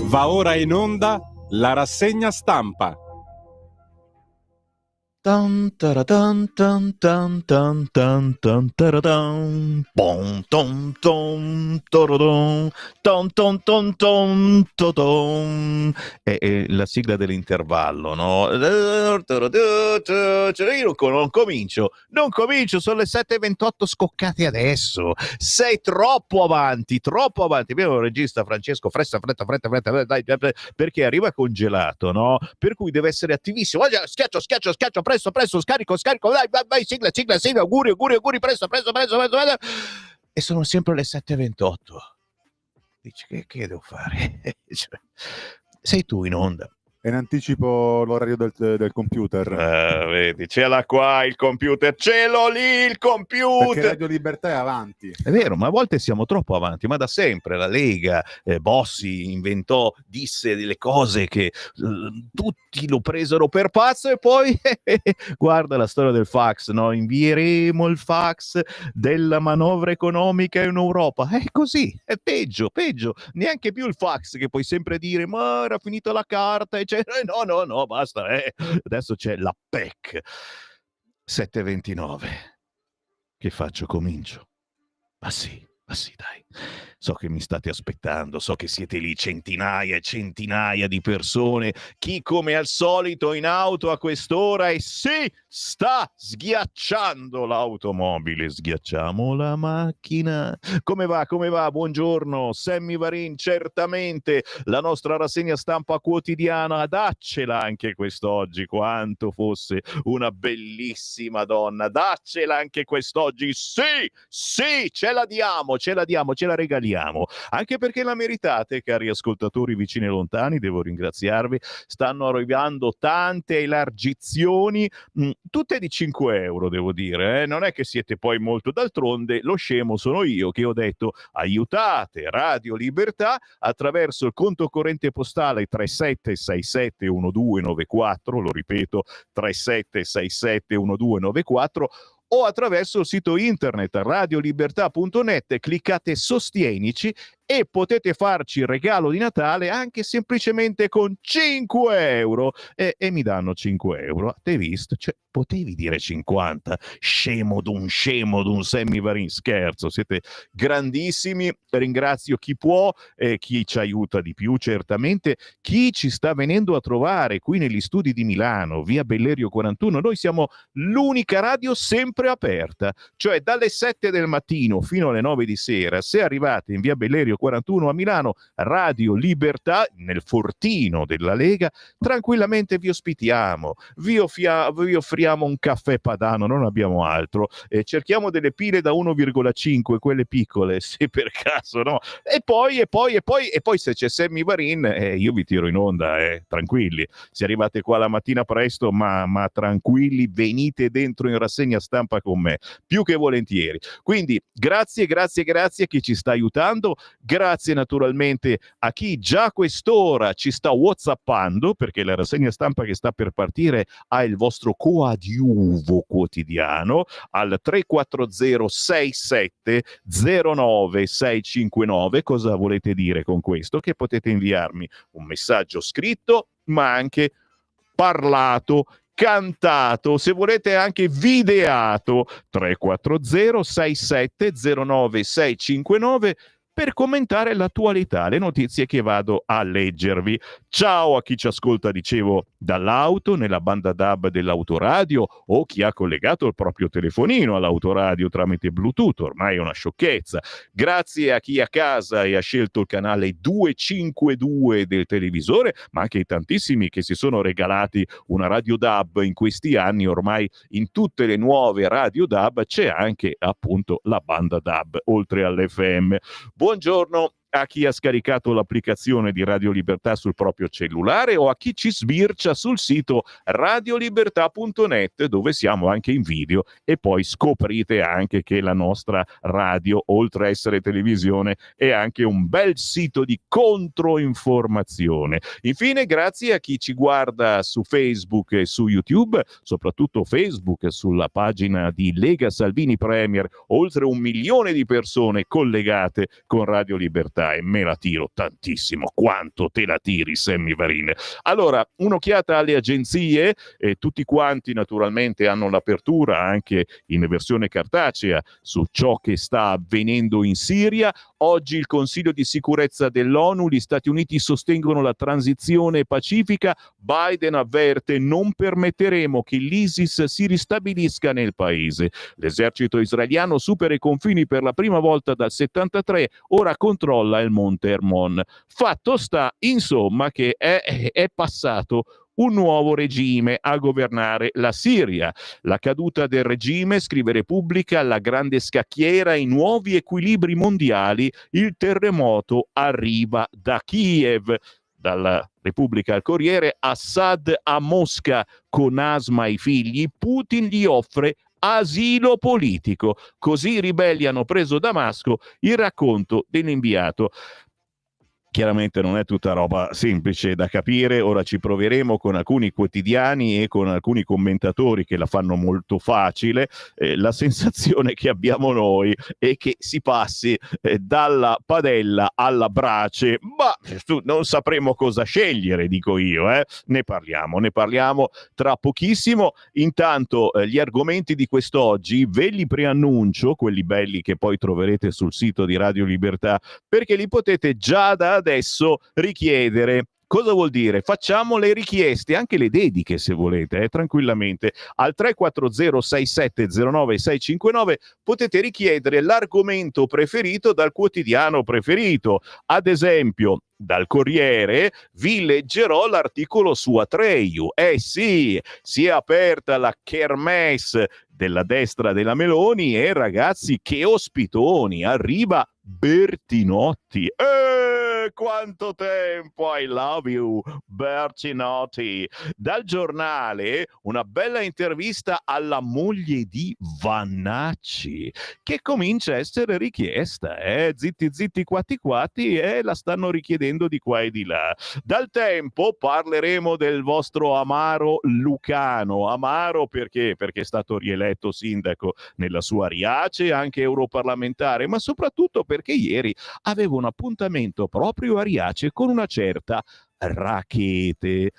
Va ora in onda la rassegna stampa. Tan taradan tan tan tan tan tan taradan pom tom tom torodon tom tom tom tom todon. È la sigla dell'intervallo, no? Io non comincio, sono le 7:28 scoccate adesso. Sei troppo avanti. Abbiamo il regista Francesco, fretta, dai, perché arriva congelato, no? Per cui deve essere attivissimo. Schiaccio, presto, scarico, vai, sigla, auguri, presto. E sono sempre le 7:28. Dici, che devo fare? Sei tu in onda. E in anticipo l'orario del computer. Vedi, ce l'ha qua il computer, ce l'ho lì il computer. Perché Radio Libertà è avanti. È vero, ma a volte siamo troppo avanti, ma da sempre la Lega, Bossi disse delle cose che tutti lo presero per pazzo, e poi guarda la storia del fax, no? Invieremo il fax della manovra economica in Europa. È così, è peggio, neanche più il fax che puoi sempre dire ma era finita la carta, eccetera. No, basta, adesso c'è la PEC. 7:29. Che faccio? Comincio? Ma sì, dai. So che mi state aspettando, so che siete lì centinaia e centinaia di persone, chi come al solito in auto a quest'ora, e sì, sta sghiacciando l'automobile, sghiacciamo la macchina. Come va? Buongiorno, Sammy Varin, certamente la nostra rassegna stampa quotidiana, daccela anche quest'oggi, quanto fosse una bellissima donna, daccela anche quest'oggi, sì, ce la diamo, ce la regaliamo. Anche perché la meritate, cari ascoltatori vicini e lontani, devo ringraziarvi, stanno arrivando tante elargizioni, tutte di 5 euro, devo dire, non è che siete poi molto, d'altronde lo scemo sono io che ho detto aiutate Radio Libertà attraverso il conto corrente postale 37671294, lo ripeto, 37671294, o attraverso il sito internet radiolibertà.net, cliccate Sostienici e potete farci il regalo di Natale anche semplicemente con 5 euro. E mi danno 5 euro. T'hai visto? Cioè, potevi dire 50. Scemo d'un Sammy Varin. Scherzo, siete grandissimi. Ringrazio chi può, chi ci aiuta di più, certamente. Chi ci sta venendo a trovare qui negli studi di Milano, via Bellerio 41. Noi siamo l'unica radio sempre aperta. Cioè, dalle 7 del mattino fino alle 9 di sera, se arrivate in via Bellerio 41 a Milano, Radio Libertà, nel fortino della Lega, tranquillamente vi ospitiamo, vi offriamo un caffè padano, non abbiamo altro, cerchiamo delle pile da 1,5, quelle piccole, se per caso, no? E poi se c'è Sammy Varin, io vi tiro in onda, tranquilli, se arrivate qua la mattina presto, ma tranquilli, venite dentro in rassegna stampa con me, più che volentieri. Quindi grazie a chi ci sta aiutando. Grazie naturalmente a chi già a quest'ora ci sta whatsappando, perché la rassegna stampa che sta per partire ha il vostro coadiuvo quotidiano al 3406709 Cosa volete dire con questo? Che potete inviarmi un messaggio scritto, ma anche parlato, cantato, se volete anche videato, 3406709 per commentare l'attualità, le notizie che vado a leggervi. Ciao a chi ci ascolta, dicevo, dall'auto, nella banda DAB dell'autoradio, o chi ha collegato il proprio telefonino all'autoradio tramite Bluetooth, ormai è una sciocchezza. Grazie a chi a casa e ha scelto il canale 252 del televisore, ma anche ai tantissimi che si sono regalati una radio DAB in questi anni. Ormai in tutte le nuove radio DAB c'è anche appunto la banda DAB, oltre all'FM. Buongiorno a chi ha scaricato l'applicazione di Radio Libertà sul proprio cellulare o a chi ci sbircia sul sito radiolibertà.net, dove siamo anche in video, e poi scoprite anche che la nostra radio, oltre a essere televisione, è anche un bel sito di controinformazione. Infine, grazie a chi ci guarda su Facebook e su YouTube, soprattutto Facebook, sulla pagina di Lega Salvini Premier, oltre 1 milione di persone collegate con Radio Libertà. libertà e me la tiro tantissimo. Quanto te la tiri, Sammy Varin? Allora, un'occhiata alle agenzie, tutti quanti naturalmente hanno l'apertura anche in versione cartacea su ciò che sta avvenendo in Siria. Oggi il Consiglio di sicurezza dell'ONU, gli Stati Uniti sostengono la transizione pacifica, Biden avverte: non permetteremo che l'ISIS si ristabilisca nel paese. L'esercito israeliano supera i confini per la prima volta dal 73, ora controlla il Monte Hermon. Fatto sta, insomma, che è passato un nuovo regime a governare la Siria. La caduta del regime, scrive Repubblica, la grande scacchiera, i nuovi equilibri mondiali, il terremoto arriva da Kiev. Dalla Repubblica al Corriere: Assad a Mosca con asma ai figli, Putin gli offre asilo politico. Così i ribelli hanno preso Damasco, il racconto dell'inviato. Chiaramente non è tutta roba semplice da capire, ora ci proveremo con alcuni quotidiani e con alcuni commentatori che la fanno molto facile. La sensazione che abbiamo noi è che si passi dalla padella alla brace, ma non sapremo cosa scegliere, dico io. Ne parliamo tra pochissimo. Intanto gli argomenti di quest'oggi ve li preannuncio, quelli belli che poi troverete sul sito di Radio Libertà, perché li potete già da adesso richiedere. Cosa vuol dire? Facciamo le richieste, anche le dediche se volete, tranquillamente. Al 340-6709-659 potete richiedere l'argomento preferito dal quotidiano preferito. Ad esempio, dal Corriere vi leggerò l'articolo su Atreju. Sì, si è aperta la kermesse della destra della Meloni e ragazzi, che ospitoni, arriva Bertinotti. Quanto tempo, I love you, Bertinotti. Dal Giornale una bella intervista alla moglie di Vannacci, che comincia a essere richiesta, zitti zitti quatti quatti, la stanno richiedendo di qua e di là. Dal Tempo parleremo del vostro Amaro Lucano. Amaro perché è stato rieletto sindaco nella sua Riace, anche europarlamentare, ma soprattutto perché ieri aveva un appuntamento proprio a Riace con una certa Rachete.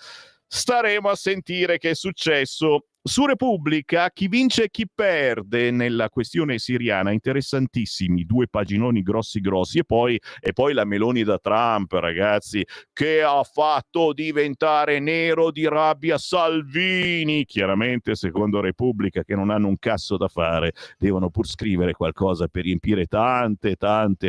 Staremo a sentire che è successo. Su Repubblica, chi vince e chi perde nella questione siriana, interessantissimi, 2 paginoni grossi e poi la Meloni da Trump, ragazzi, che ha fatto diventare nero di rabbia Salvini. Chiaramente, secondo Repubblica, che non hanno un cazzo da fare, devono pur scrivere qualcosa per riempire tante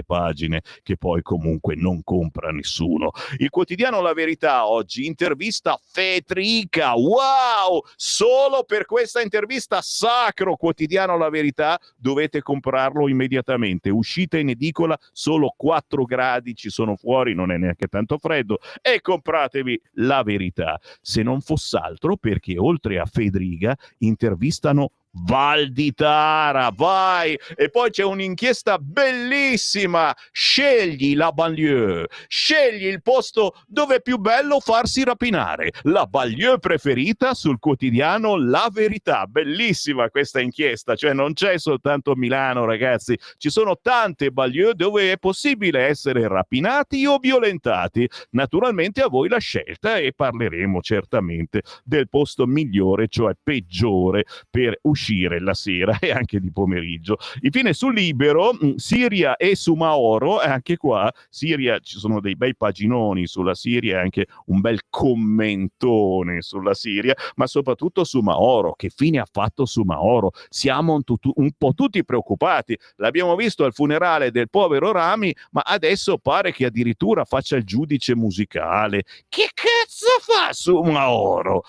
pagine che poi comunque non compra nessuno. Il quotidiano La Verità oggi intervista Fetrica. Wow! Solo per questa intervista, sacro quotidiano La Verità, dovete comprarlo immediatamente. Uscita in edicola, solo 4 gradi ci sono fuori, non è neanche tanto freddo, e compratevi La Verità. Se non foss'altro perché oltre a Fedriga intervistano Valditara, vai! E poi c'è un'inchiesta bellissima: scegli la banlieue, scegli il posto dove è più bello farsi rapinare, la banlieue preferita sul quotidiano La Verità. Bellissima questa inchiesta, cioè non c'è soltanto Milano, ragazzi, ci sono tante banlieue dove è possibile essere rapinati o violentati. Naturalmente a voi la scelta, e parleremo certamente del posto migliore, cioè peggiore, per uscire la sera e anche di pomeriggio. Infine sul Libero, Siria e su Maoro, anche qua Siria, ci sono dei bei paginoni sulla Siria e anche un bel commentone sulla Siria, ma soprattutto su Maoro. Che fine ha fatto su Maoro? Siamo un po' tutti preoccupati, l'abbiamo visto al funerale del povero Rami, ma adesso pare che addirittura faccia il giudice musicale. Che cazzo fa su Maoro?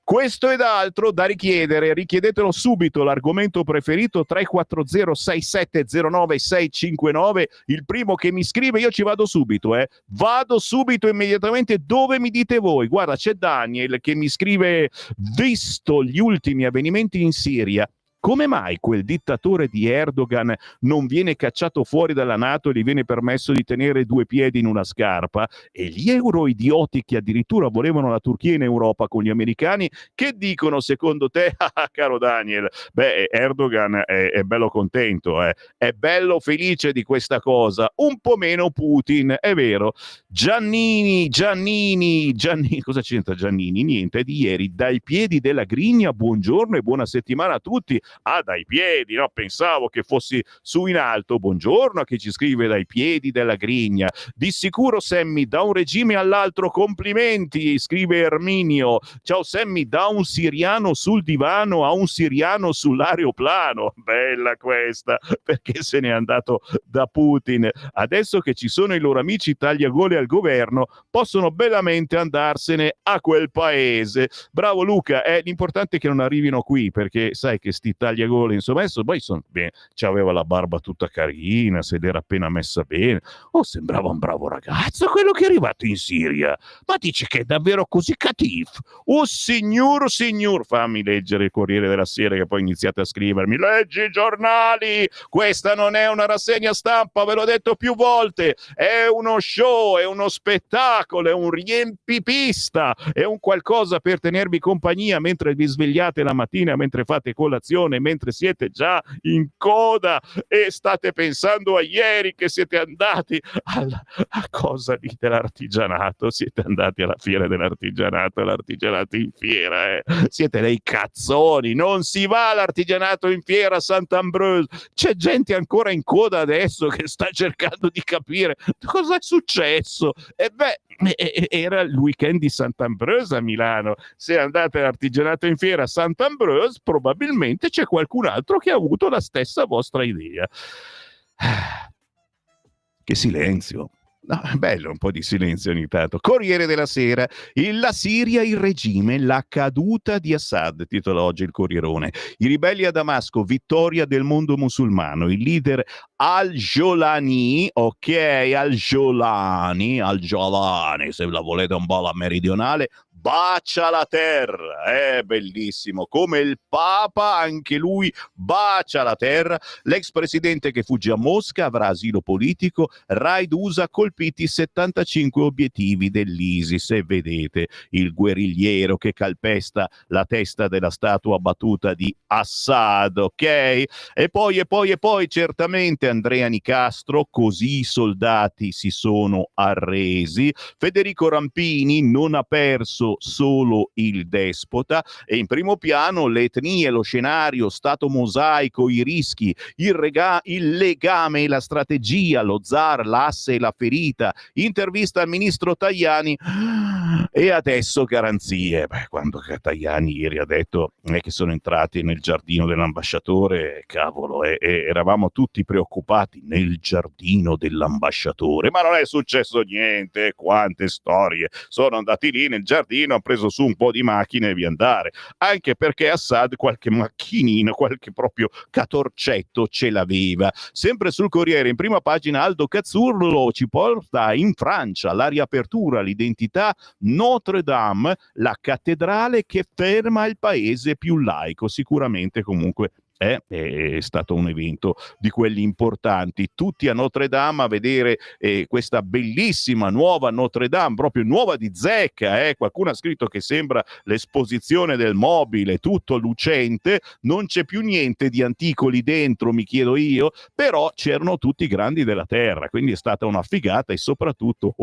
Questo ed altro da richiedere, richiedetelo subito, l'argomento preferito 340-6709-659, il primo che mi scrive, io ci vado subito, vado subito immediatamente dove mi dite voi. Guarda, c'è Daniel che mi scrive: visto gli ultimi avvenimenti in Siria, come mai quel dittatore di Erdogan non viene cacciato fuori dalla NATO e gli viene permesso di tenere due piedi in una scarpa? E gli euro-idioti che addirittura volevano la Turchia in Europa con gli americani, che dicono secondo te? Caro Daniel, beh, Erdogan è bello contento, è bello felice di questa cosa, un po' meno Putin, è vero. Giannini, cosa c'entra Giannini? Niente, è di ieri, dai piedi della grigna, buongiorno e buona settimana a tutti. Ah, dai piedi, no, pensavo che fossi su in alto. Buongiorno a chi ci scrive dai piedi della grigna. Di sicuro Sammy, da un regime all'altro, complimenti, scrive Erminio. Ciao Sammy, da un siriano sul divano a un siriano sull'aeroplano. Bella questa, perché se n'è andato da Putin. Adesso che ci sono i loro amici tagliagole al governo, possono bellamente andarsene a quel paese. Bravo Luca, l'importante è che non arrivino qui, perché sai che sti tagliagole, insomma, adesso poi c'aveva la barba tutta carina, se l'era appena messa bene. Oh, sembrava un bravo ragazzo quello che è arrivato in Siria. Ma dice che è davvero così cattivo? Oh signor, fammi leggere il Corriere della Sera, che poi iniziate a scrivermi: leggi i giornali, questa non è una rassegna stampa, ve l'ho detto più volte, è uno show, è uno spettacolo, è un riempipista, è un qualcosa per tenervi compagnia mentre vi svegliate la mattina, mentre fate colazione, mentre siete già in coda e state pensando a ieri che siete andati a cosa lì dell'artigianato, siete andati alla fiera dell'artigianato, l'artigianato in fiera, siete dei cazzoni, non si va all'artigianato in fiera a Sant'Ambrose, c'è gente ancora in coda adesso che sta cercando di capire cosa è successo. E beh, era il weekend di Sant'Ambrose a Milano. Se andate all'artigianato in fiera a Sant'Ambrose, probabilmente c'è qualcun altro che ha avuto la stessa vostra idea. Che silenzio. No, è bello un po' di silenzio ogni tanto. Corriere della Sera, la Siria, il regime, la caduta di Assad, titola oggi il Corrierone. I ribelli a Damasco, vittoria del mondo musulmano. Il leader Al-Jolani, Al-Jolani, se la volete un po' la meridionale, bacia la terra, è bellissimo, come il Papa anche lui bacia la terra. L'ex presidente che fugge a Mosca avrà asilo politico, raid USA colpiti 75 obiettivi dell'ISIS, e vedete il guerrigliero che calpesta la testa della statua battuta di Assad, ok? E poi certamente Andrea Nicastro, così i soldati si sono arresi. Federico Rampini non ha perso solo il despota, e in primo piano le etnie, lo scenario, stato mosaico, i rischi, il legame e la strategia, lo zar, l'asse e la ferita. Intervista al ministro Tajani e adesso garanzie. Beh, quando Tajani ieri ha detto che sono entrati nel giardino dell'ambasciatore, cavolo, eravamo tutti preoccupati, nel giardino dell'ambasciatore, ma non è successo niente. Quante storie, sono andati lì nel giardino, hanno preso su un po' di macchine e via andare, anche perché Assad qualche macchinino, qualche proprio catorcetto ce l'aveva. Sempre sul Corriere, in prima pagina, Aldo Cazzurlo ci porta in Francia, la riapertura, l'identità, Notre Dame, la cattedrale che ferma il paese più laico. Sicuramente comunque è stato un evento di quelli importanti, tutti a Notre Dame a vedere questa bellissima nuova Notre Dame, proprio nuova di zecca. Qualcuno ha scritto che sembra l'esposizione del mobile, tutto lucente, non c'è più niente di antico lì dentro, mi chiedo io, però c'erano tutti i grandi della terra, quindi è stata una figata. E soprattutto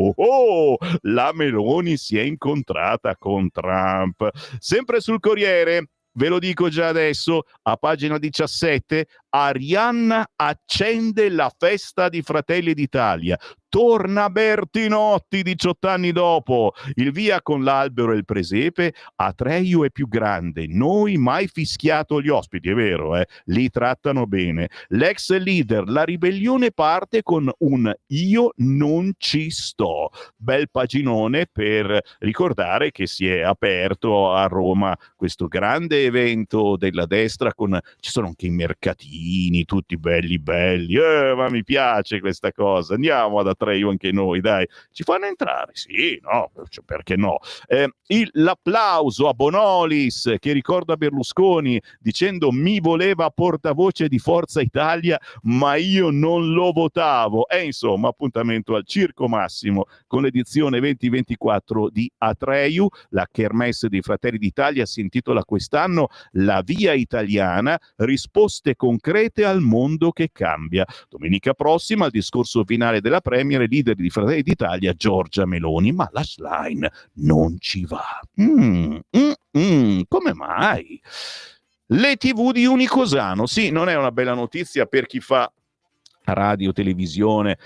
la Meloni si è incontrata con Trump. Sempre sul Corriere, ve lo dico già adesso, a pagina 17, Arianna accende la festa di Fratelli d'Italia. Torna Bertinotti 18 anni dopo. Il via con l'albero e il presepe. Atreio è più grande. Noi mai fischiato gli ospiti, è vero, li trattano bene. L'ex leader, la ribellione parte con un io non ci sto. Bel paginone per ricordare che si è aperto a Roma questo grande evento della destra, ci sono anche i mercatini tutti belli, ma mi piace questa cosa. Andiamo ad Atreju anche noi, dai, ci fanno entrare? Sì, no, cioè, perché no? L'applauso a Bonolis che ricorda Berlusconi dicendo mi voleva portavoce di Forza Italia ma io non lo votavo, e insomma appuntamento al Circo Massimo con l'edizione 2024 di Atreju. La kermesse dei Fratelli d'Italia si intitola quest'anno La Via Italiana, risposte concrete al mondo che cambia. Domenica prossima al discorso finale della Premier, leader di Fratelli d'Italia Giorgia Meloni, ma la Schlein non ci va. Come mai? Le TV di Unicosano, sì, non è una bella notizia per chi fa radio, televisione,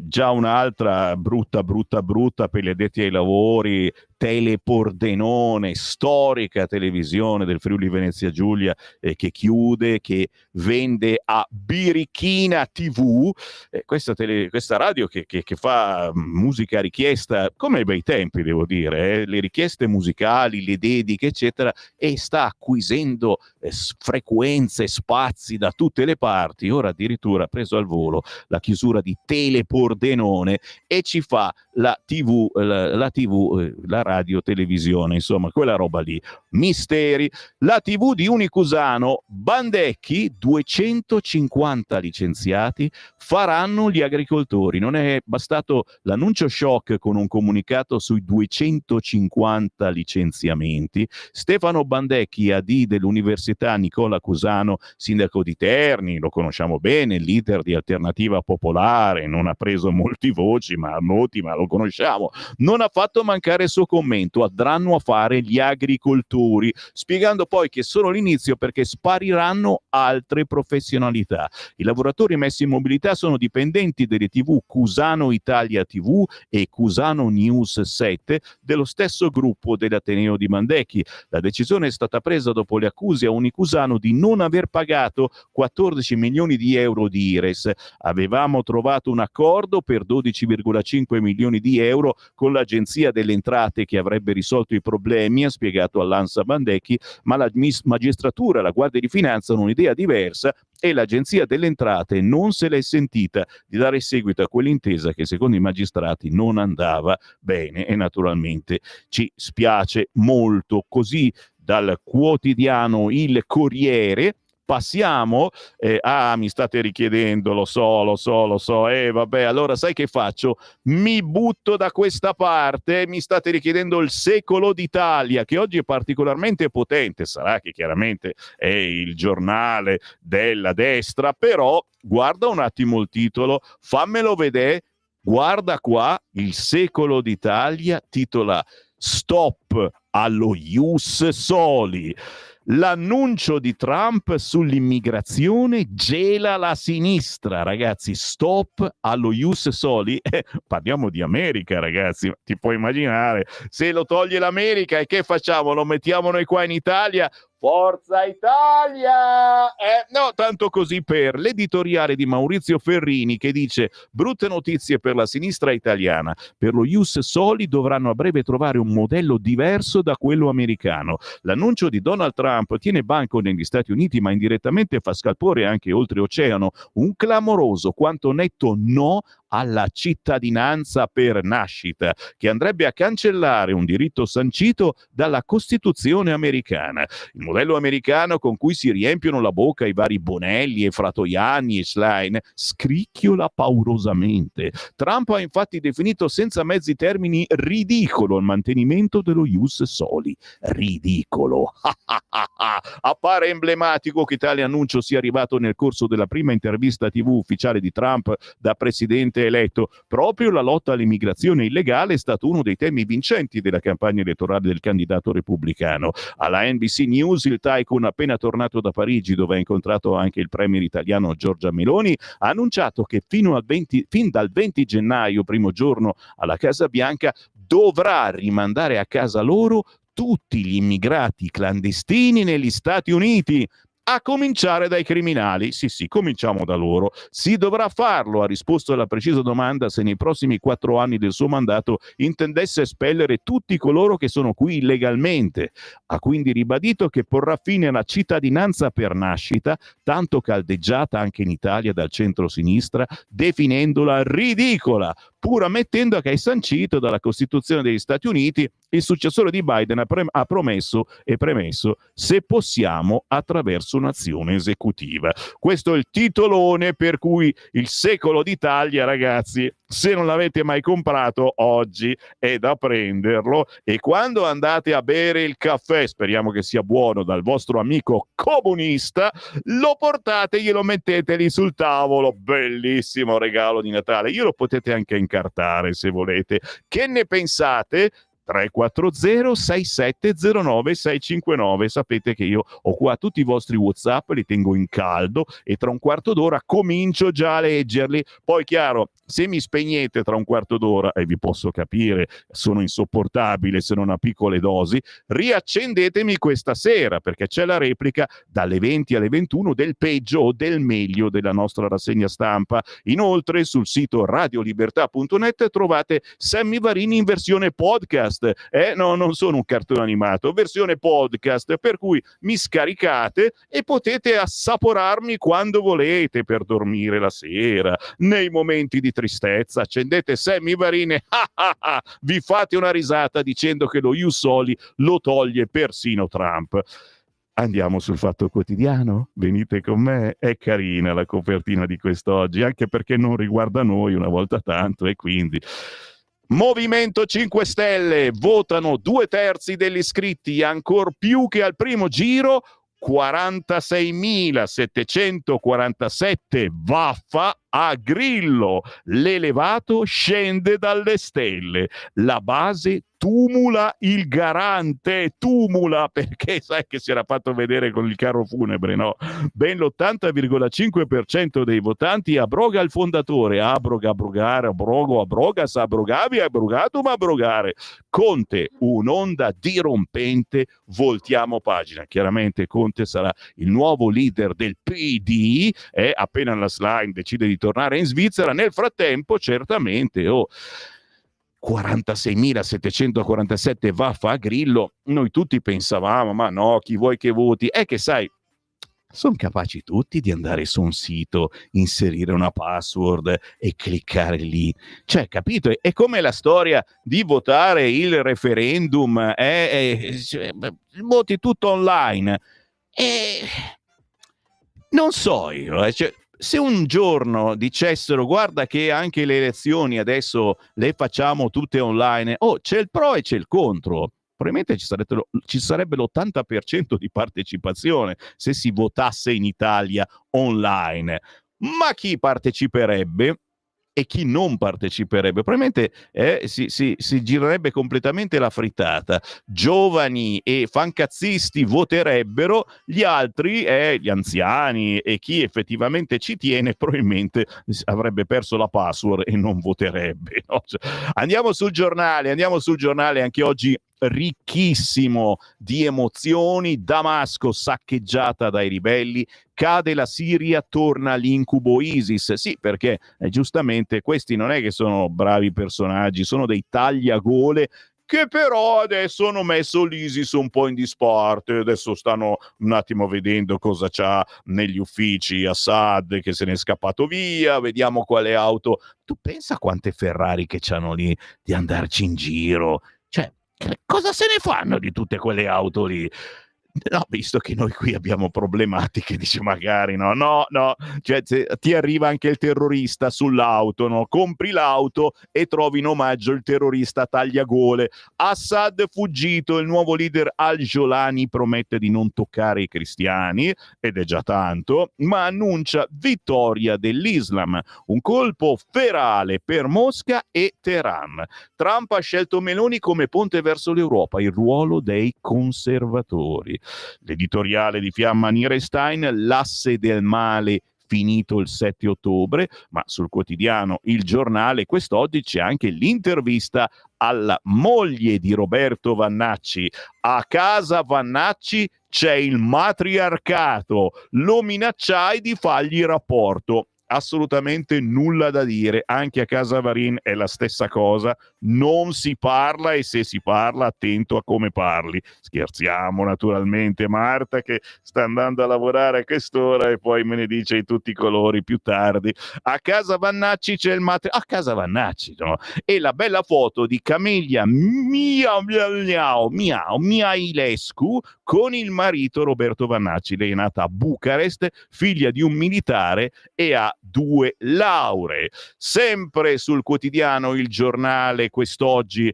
già un'altra brutta per gli addetti ai lavori. Telepordenone, storica televisione del Friuli Venezia Giulia, che chiude, che vende a Birichina TV, questa radio che fa musica a richiesta, come ai bei tempi devo dire, le richieste musicali, le dediche eccetera, e sta acquisendo frequenze, spazi da tutte le parti. Ora addirittura ha preso al volo la chiusura di Telepordenone e ci fa la TV, la radio televisione, insomma quella roba lì. Misteri. La TV di Unicusano, Bandecchi, 250 licenziati faranno gli agricoltori. Non è bastato l'annuncio shock con un comunicato sui 250 licenziamenti. Stefano Bandecchi, AD dell'Università Nicola Cusano, sindaco di Terni, lo conosciamo bene, leader di Alternativa Popolare, non ha preso molti voti, ma lo conosciamo, non ha fatto mancare il suo commento: andranno a fare gli agricoltori, spiegando poi che è solo l'inizio perché spariranno altre professionalità. I lavoratori messi in mobilità sono dipendenti delle TV Cusano Italia TV e Cusano News 7 dello stesso gruppo dell'Ateneo di Bandecchi. La decisione è stata presa dopo le accuse a Unicusano di non aver pagato 14 milioni di euro di IRES. Avevamo trovato un accordo per 12,5 milioni di euro con l'Agenzia delle Entrate che avrebbe risolto i problemi, ha spiegato all'ANSA Bandecchi, ma la magistratura e la Guardia di Finanza hanno un'idea diversa e l'Agenzia delle Entrate non se l'è sentita di dare seguito a quell'intesa che secondo i magistrati non andava bene, e naturalmente ci spiace molto. Così dal quotidiano Il Corriere passiamo, mi state richiedendo, lo so, vabbè, allora sai che faccio? Mi butto da questa parte, mi state richiedendo il Secolo d'Italia, che oggi è particolarmente potente, sarà che chiaramente è il giornale della destra, però guarda un attimo il titolo, fammelo vedere, guarda qua, il Secolo d'Italia titola Stop allo Ius Soli. L'annuncio di Trump sull'immigrazione gela la sinistra, ragazzi. Stop allo Ius Soli. Parliamo di America, ragazzi. Ti puoi immaginare, se lo toglie l'America, e che facciamo? Lo mettiamo noi qua in Italia? Forza Italia! No, tanto così per l'editoriale di Maurizio Ferrini che dice: brutte notizie per la sinistra italiana. Per lo Ius Soli dovranno a breve trovare un modello diverso da quello americano. L'annuncio di Donald Trump tiene banco negli Stati Uniti, ma indirettamente fa scalpore anche oltreoceano. Un clamoroso quanto netto no alla cittadinanza per nascita, che andrebbe a cancellare un diritto sancito dalla Costituzione americana. Il modello americano con cui si riempiono la bocca i vari Bonelli e Fratoianni e Schlein scricchiola paurosamente. Trump ha infatti definito senza mezzi termini ridicolo il mantenimento dello Ius Soli. Ridicolo. Appare emblematico che tale annuncio sia arrivato nel corso della prima intervista TV ufficiale di Trump da presidente eletto. Proprio la lotta all'immigrazione illegale è stato uno dei temi vincenti della campagna elettorale del candidato repubblicano. Alla NBC News il tycoon, appena tornato da Parigi, dove ha incontrato anche il premier italiano Giorgia Meloni, ha annunciato che fin dal 20 gennaio, primo giorno alla Casa Bianca, dovrà rimandare a casa loro tutti gli immigrati clandestini negli Stati Uniti. a cominciare dai criminali. Sì, cominciamo da loro. Si dovrà farlo, ha risposto alla precisa domanda se nei prossimi 4 anni del suo mandato intendesse espellere tutti coloro che sono qui illegalmente. Ha quindi ribadito che porrà fine alla cittadinanza per nascita, tanto caldeggiata anche in Italia dal centro-sinistra, definendola ridicola, pur ammettendo che è sancito dalla Costituzione degli Stati Uniti. Il successore di Biden ha promesso e premesso, se possiamo, attraverso un'azione esecutiva. Questo è il titolone per cui il secolo d'Italia, ragazzi, se non l'avete mai comprato, oggi è da prenderlo, e quando andate a bere il caffè, speriamo che sia buono, dal vostro amico comunista, lo portate, glielo mettete lì sul tavolo. Bellissimo regalo di Natale. Io lo potete anche incartare se volete. Che ne pensate? 340 6709 659. Sapete che io ho qua tutti i vostri WhatsApp, li tengo in caldo e tra un quarto d'ora comincio già a leggerli. Poi chiaro, se mi spegnete tra un quarto d'ora, e vi posso capire, sono insopportabile se non a piccole dosi, riaccendetemi questa sera, perché c'è la replica dalle 20 alle 21 del peggio o del meglio della nostra rassegna stampa. Inoltre sul sito radiolibertà.net trovate Sammy Varini in versione podcast. No, non sono un cartone animato, versione podcast, per cui mi scaricate e potete assaporarmi quando volete per dormire la sera, nei momenti di tristezza. Accendete Sammy Varini, vi fate una risata dicendo che lo Ius Soli lo toglie persino Trump. Andiamo sul Fatto Quotidiano? Venite con me? È carina la copertina di quest'oggi, anche perché non riguarda noi una volta tanto, e quindi... Movimento 5 Stelle, votano 2/3 degli iscritti, ancor più che al primo giro, 46.747 vaffa a Grillo, l'elevato scende dalle stelle, la base tumula il garante, perché sai che si era fatto vedere con il carro funebre, no? Ben l'80,5% dei votanti abroga il fondatore, abrogas, abrogavi, abrogatum, abrogare. Conte, un'onda dirompente, voltiamo pagina. Chiaramente Conte sarà il nuovo leader del PD, appena la Slime decide di tornare in Svizzera. Nel frattempo, certamente, 46.747 vaffa a Grillo, noi tutti pensavamo, ma no, chi vuoi che voti? È che sai, sono capaci tutti di andare su un sito, inserire una password e cliccare lì. Cioè, capito? È come la storia di votare il referendum, voti tutto online. Non so io, cioè, se un giorno dicessero guarda che anche le elezioni adesso le facciamo tutte online, c'è il pro e c'è il contro, probabilmente ci sarebbe l'80% di partecipazione se si votasse in Italia online, ma chi parteciperebbe e chi non parteciperebbe? Probabilmente si girerebbe completamente la frittata. Giovani e fancazzisti voterebbero, gli altri, gli anziani e chi effettivamente ci tiene, probabilmente avrebbe perso la password e non voterebbe, no? Andiamo sul giornale, anche oggi ricchissimo di emozioni. Damasco saccheggiata dai ribelli, cade la Siria, torna l'incubo ISIS. Sì, perché giustamente questi non è che sono bravi personaggi, sono dei tagliagole che però adesso hanno messo l'ISIS un po' in disparte, adesso stanno un attimo vedendo cosa c'ha negli uffici Assad, che se n'è scappato via, vediamo quale auto. Tu pensa quante Ferrari che c'hanno lì di andarci in giro, cioè cosa se ne fanno di tutte quelle auto lì? No, visto che noi qui abbiamo problematiche, dice magari no, cioè ti arriva anche il terrorista sull'auto, no? Compri l'auto e trovi in omaggio il terrorista tagliagole. Assad fuggito, il nuovo leader Al-Jolani promette di non toccare i cristiani, ed è già tanto, ma annuncia vittoria dell'Islam, un colpo ferale per Mosca e Teheran. Trump ha scelto Meloni come ponte verso l'Europa, il ruolo dei conservatori. L'editoriale di Fiamma Nierestein, l'asse del male finito il 7 ottobre, ma sul quotidiano Il Giornale quest'oggi c'è anche l'intervista alla moglie di Roberto Vannacci: a casa Vannacci c'è il matriarcato, lo minacciai di fargli rapporto. Assolutamente nulla da dire, anche a casa Varin è la stessa cosa, non si parla, e se si parla attento a come parli. Scherziamo naturalmente, Marta che sta andando a lavorare a quest'ora e poi me ne dice di tutti i colori più tardi. A casa Vannacci c'è il a casa Vannacci, no? E la bella foto di Camelia Mihailescu con il marito Roberto Vannacci. Lei è nata a Bucarest, figlia di un militare e ha 2 lauree. Sempre sul quotidiano Il Giornale quest'oggi: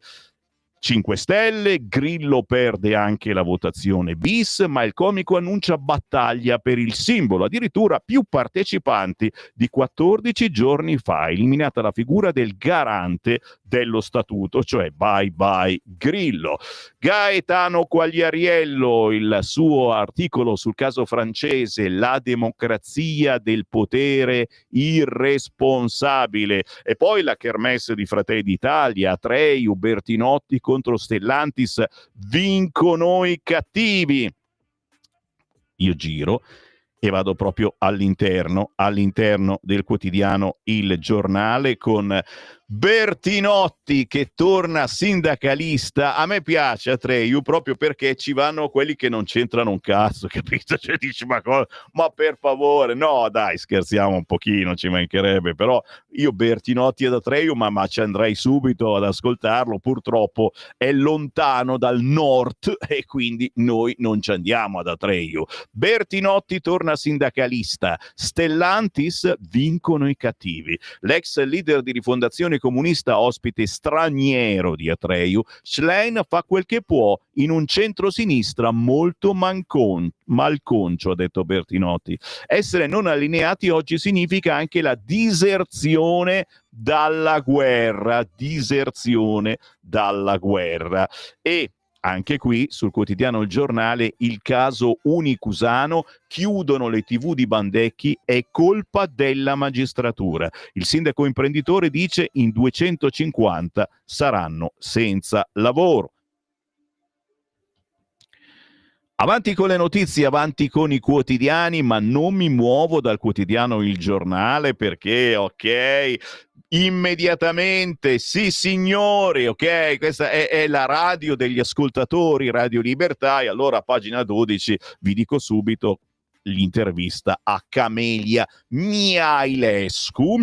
5 Stelle, Grillo perde anche la votazione bis, ma il comico annuncia battaglia per il simbolo, addirittura più partecipanti di 14 giorni fa, eliminata la figura del garante dello statuto, cioè bye bye Grillo. Gaetano Quagliariello, il suo articolo sul caso francese, la democrazia del potere irresponsabile, e poi la kermesse di Fratelli d'Italia, Atrei, Bertinotti contro Stellantis, vincono i cattivi. Io giro e vado proprio all'interno del quotidiano Il Giornale con Bertinotti che torna sindacalista. A me piace Atreyu proprio perché ci vanno quelli che non c'entrano un cazzo, capito? Cioè dici ma per favore, no dai, scherziamo un pochino, ci mancherebbe, però io Bertinotti ed Atreyu ma ci andrei subito ad ascoltarlo. Purtroppo è lontano dal nord e quindi noi non ci andiamo ad Atreyu. Bertinotti torna sindacalista, Stellantis vincono i cattivi. L'ex leader di Rifondazione Comunista ospite straniero di Atreyu, Schlein fa quel che può in un centro-sinistra molto malconcio, ha detto Bertinotti. Essere non allineati oggi significa anche la diserzione dalla guerra, e anche qui sul quotidiano Il Giornale il caso Unicusano, chiudono le TV di Bandecchi, è colpa della magistratura. Il sindaco imprenditore dice in 250 saranno senza lavoro. Avanti con le notizie, avanti con i quotidiani, ma non mi muovo dal quotidiano Il Giornale perché, immediatamente, sì signori, ok, questa è la radio degli ascoltatori, Radio Libertà, e allora a pagina 12 vi dico subito l'intervista a Camelia Mihailescu.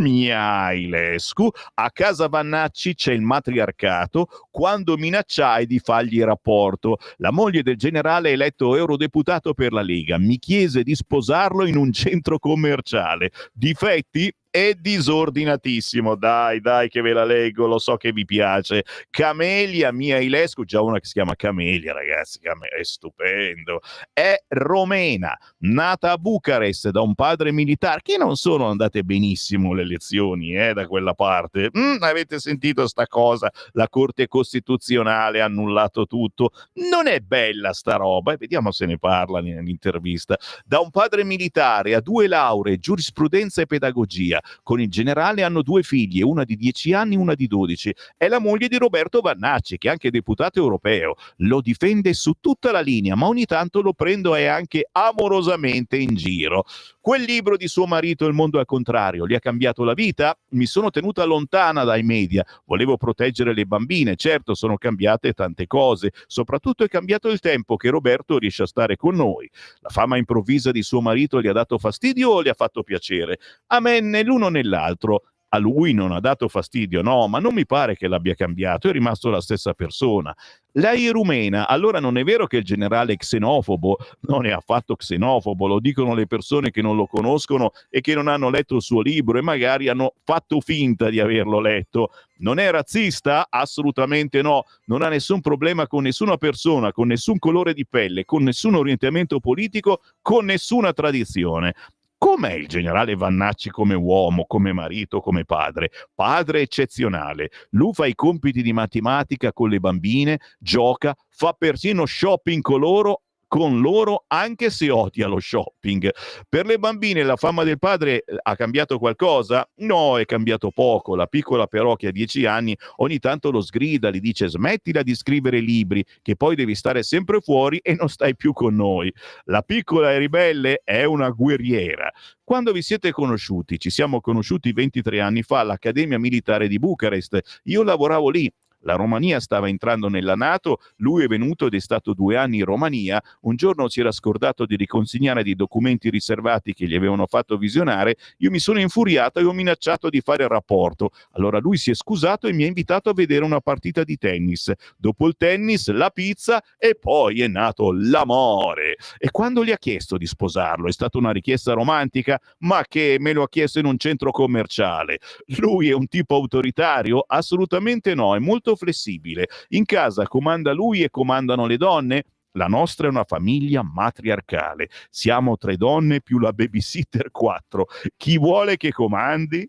A casa Vannacci c'è il matriarcato, quando minacciai di fargli rapporto. La moglie del generale eletto eurodeputato per la Lega mi chiese di sposarlo in un centro commerciale. Difetti? È disordinatissimo. Dai che ve la leggo, lo so che vi piace. Camelia Mihailescu, già una che si chiama Camelia, ragazzi, è stupendo. È romena, nata a Bucarest da un padre militare, che non sono andate benissimo le elezioni da quella parte. Avete sentito sta cosa? La Corte Costituzionale ha annullato tutto. Non è bella sta roba, vediamo se ne parla nell'intervista. Da un padre militare a 2 lauree, giurisprudenza e pedagogia. Con il generale hanno 2 figlie, una di 10 anni e una di 12. È la moglie di Roberto Vannacci, che è anche deputato europeo. Lo difende su tutta la linea, ma ogni tanto lo prendo anche amorosamente in giro. Quel libro di suo marito, Il mondo al contrario, gli ha cambiato la vita? Mi sono tenuta lontana dai media. Volevo proteggere le bambine. Certo, sono cambiate tante cose. Soprattutto è cambiato il tempo che Roberto riesce a stare con noi. La fama improvvisa di suo marito gli ha dato fastidio o gli ha fatto piacere? A me né l'uno né l'altro. A lui non ha dato fastidio, no, ma non mi pare che l'abbia cambiato, è rimasto la stessa persona. Lei è rumena, allora non è vero che il generale è xenofobo? Non è affatto xenofobo, lo dicono le persone che non lo conoscono e che non hanno letto il suo libro e magari hanno fatto finta di averlo letto. Non è razzista? Assolutamente no. Non ha nessun problema con nessuna persona, con nessun colore di pelle, con nessun orientamento politico, con nessuna tradizione. Com'è il generale Vannacci come uomo, come marito, come padre? Padre eccezionale. Lui fa i compiti di matematica con le bambine, gioca, fa persino shopping con loro con loro anche se odia lo shopping. Per le bambine la fama del padre ha cambiato qualcosa? No, è cambiato poco. La piccola però che ha 10 anni ogni tanto lo sgrida, gli dice smettila di scrivere libri che poi devi stare sempre fuori e non stai più con noi. La piccola e ribelle è una guerriera. Quando vi siete conosciuti? Ci siamo conosciuti 23 anni fa all'Accademia Militare di Bucarest. Io lavoravo lì. La Romania stava entrando nella NATO, lui è venuto ed è stato 2 anni in Romania, un giorno si era scordato di riconsegnare dei documenti riservati che gli avevano fatto visionare, io mi sono infuriato e ho minacciato di fare il rapporto. Allora lui si è scusato e mi ha invitato a vedere una partita di tennis. Dopo il tennis, la pizza e poi è nato l'amore. E quando gli ha chiesto di sposarlo, è stata una richiesta romantica? Ma che me lo ha chiesto in un centro commerciale. Lui è un tipo autoritario? Assolutamente no, è molto flessibile. In casa comanda lui e comandano le donne? La nostra è una famiglia matriarcale. Siamo 3 donne più la babysitter 4. Chi vuole che comandi?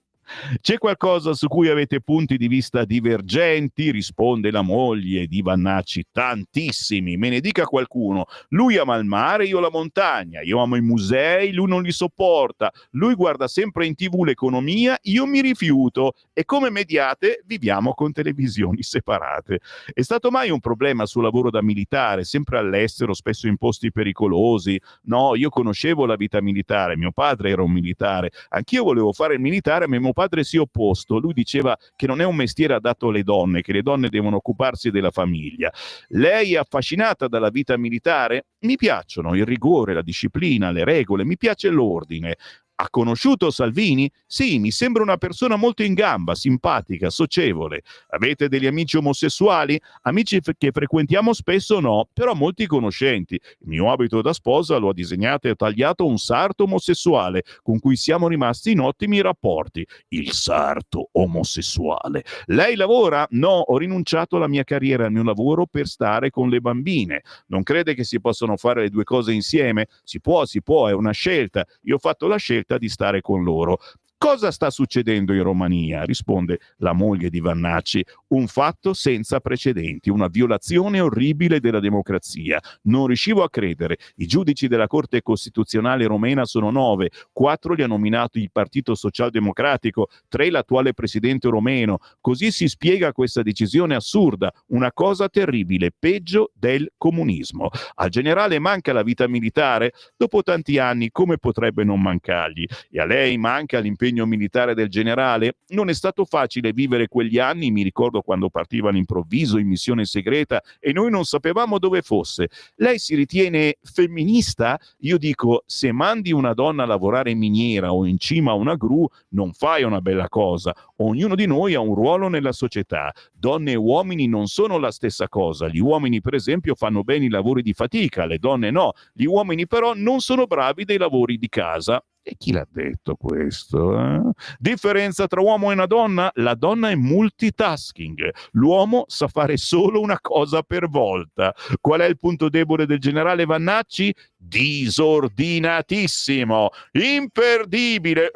C'è qualcosa su cui avete punti di vista divergenti? Risponde la moglie di Vannacci. Tantissimi, me ne dica qualcuno. Lui ama il mare, io la montagna. Io amo i musei, lui non li sopporta. Lui guarda sempre in TV l'economia, io mi rifiuto. E come mediate viviamo con televisioni separate. È stato mai un problema sul lavoro da militare, sempre all'estero, spesso in posti pericolosi? No, io conoscevo la vita militare, mio padre era un militare, anch'io volevo fare il militare, ma mio padre si è opposto. Lui diceva che non è un mestiere adatto alle donne, che le donne devono occuparsi della famiglia. Lei è affascinata dalla vita militare? Mi piacciono il rigore, la disciplina, le regole, mi piace l'ordine. Ha conosciuto Salvini? Sì, mi sembra una persona molto in gamba, simpatica, socievole. Avete degli amici omosessuali? Amici che frequentiamo spesso no, però molti conoscenti. Il mio abito da sposa lo ha disegnato e tagliato un sarto omosessuale con cui siamo rimasti in ottimi rapporti. Il sarto omosessuale. Lei lavora? No, ho rinunciato alla mia carriera, al mio lavoro per stare con le bambine. Non crede che si possano fare le due cose insieme? Si può, è una scelta. Io ho fatto la scelta di stare con loro. Cosa sta succedendo in Romania? Risponde la moglie di Vannacci. Un fatto senza precedenti, una violazione orribile della democrazia. Non riuscivo a credere. I giudici della Corte Costituzionale romena sono 9, 4 li ha nominati il Partito Socialdemocratico, 3 l'attuale presidente romeno. Così si spiega questa decisione assurda, una cosa terribile, peggio del comunismo. Al generale manca la vita militare? Dopo tanti anni come potrebbe non mancargli? E a lei manca l'impegno militare del generale? Non è stato facile vivere quegli anni, mi ricordo quando partiva all'improvviso in missione segreta e noi non sapevamo dove fosse. Lei si ritiene femminista? Io dico, se mandi una donna a lavorare in miniera o in cima a una gru, non fai una bella cosa. Ognuno di noi ha un ruolo nella società. Donne e uomini non sono la stessa cosa. Gli uomini, per esempio, fanno bene i lavori di fatica, le donne no. Gli uomini però non sono bravi dei lavori di casa. E chi l'ha detto questo? Differenza tra uomo e una donna? La donna è multitasking, l'uomo sa fare solo una cosa per volta. Qual è il punto debole del generale Vannacci? Disordinatissimo, imperdibile.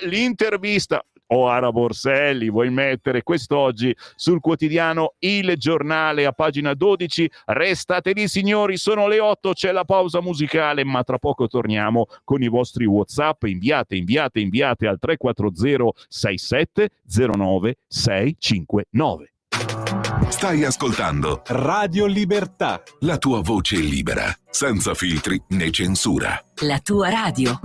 L'intervista. Oara Borselli, vuoi mettere quest'oggi sul quotidiano Il Giornale a pagina 12? Restate lì signori, sono le 8, c'è la pausa musicale, ma tra poco torniamo con i vostri WhatsApp. Inviate al 340 67 09 659. Stai ascoltando Radio Libertà. la tua voce libera, senza filtri né censura. La tua radio.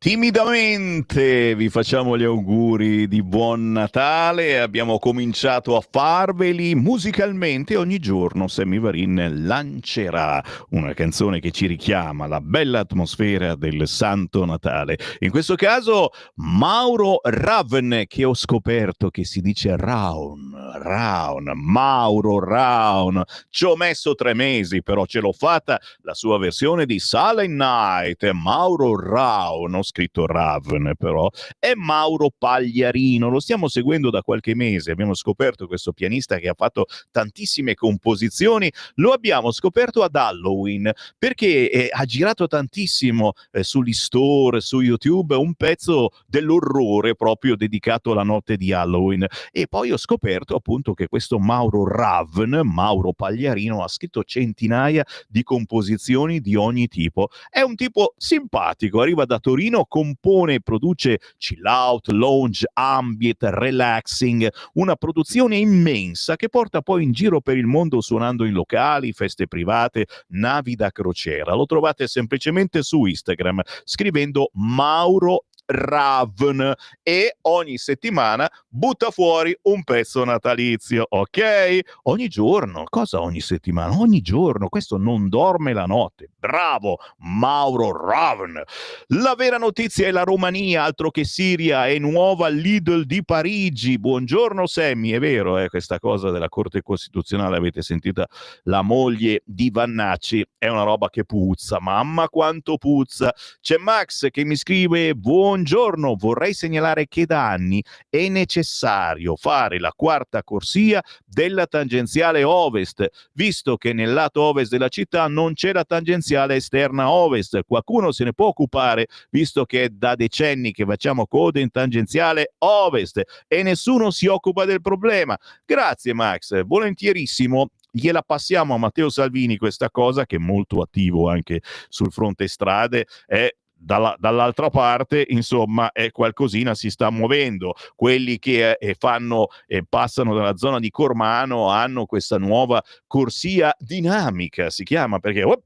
Timidamente vi facciamo gli auguri di buon Natale. Abbiamo cominciato a farveli musicalmente. Ogni giorno Sammy Varin lancerà una canzone che ci richiama alla bella atmosfera del Santo Natale. In questo caso Mauro Raven, che ho scoperto che si dice Raun, Mauro Raun. Ci ho messo 3 mesi, però ce l'ho fatta. La sua versione di Silent Night, Mauro Raun, ho scritto Raven però, è Mauro Pagliarino. Lo stiamo seguendo da qualche mese. Abbiamo scoperto questo pianista che ha fatto tantissime composizioni. Lo abbiamo scoperto ad Halloween perché ha girato tantissimo sugli store, su YouTube, un pezzo dell'orrore proprio dedicato alla notte di Halloween. E poi ho scoperto appunto che questo Mauro Raven, Mauro Pagliarino, ha scritto centinaia di composizioni di ogni tipo. È un tipo simpatico, arriva da Torino, compone e produce chill out, lounge, ambient, relaxing, una produzione immensa che porta poi in giro per il mondo suonando in locali, feste private, navi da crociera. Lo trovate semplicemente su Instagram scrivendo Mauro Raven e ogni settimana butta fuori un pezzo natalizio, ok? Ogni giorno, cosa ogni settimana? Ogni giorno, questo non dorme la notte. Bravo, Mauro Raven. La vera notizia è la Romania, altro che Siria, è nuova Lidl di Parigi. Buongiorno Sammy, è vero, questa cosa della Corte Costituzionale, avete sentita la moglie di Vannacci, è una roba che puzza, mamma quanto puzza. C'è Max che mi scrive: buongiorno, vorrei segnalare che da anni è necessario fare la quarta corsia della tangenziale ovest, visto che nel lato ovest della città non c'è la tangenziale esterna ovest. Qualcuno se ne può occupare, visto che è da decenni che facciamo code in tangenziale ovest e nessuno si occupa del problema. Grazie Max, volentierissimo. Gliela passiamo a Matteo Salvini questa cosa, che è molto attivo anche sul fronte strade, è dall'altra parte, insomma, qualcosina si sta muovendo. Quelli che passano dalla zona di Cormano hanno questa nuova corsia dinamica, si chiama, perché siamo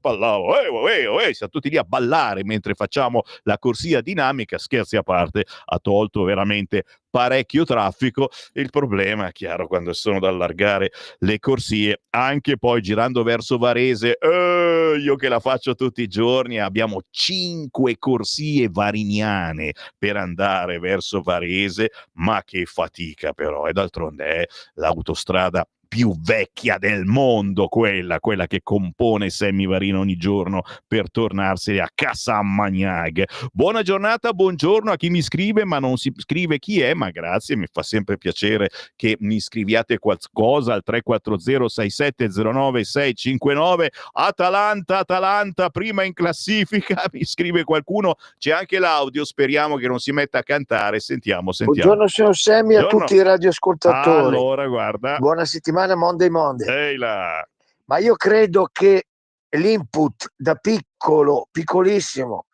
tutti lì a ballare mentre facciamo la corsia dinamica. Scherzi a parte, ha tolto veramente parecchio traffico. Il problema è chiaro quando sono da allargare le corsie, anche poi girando verso Varese, io che la faccio tutti i giorni, abbiamo 5 corsie variniane per andare verso Varese, ma che fatica però, e d'altronde è l'autostrada più vecchia del mondo, quella che compone Sammy Varin ogni giorno per tornarsene a Casammagnac. Buona giornata, buongiorno a chi mi scrive, ma non si scrive chi è, ma grazie, mi fa sempre piacere che mi scriviate qualcosa al 340-6709-659. Atalanta, prima in classifica, mi scrive qualcuno, c'è anche l'audio, speriamo che non si metta a cantare, sentiamo. Buongiorno signor Sammy, a tutti i radioascoltatori. Allora, guarda. Buona settimana, Monday. Ehi là. Ma io credo che l'input da piccolissimo,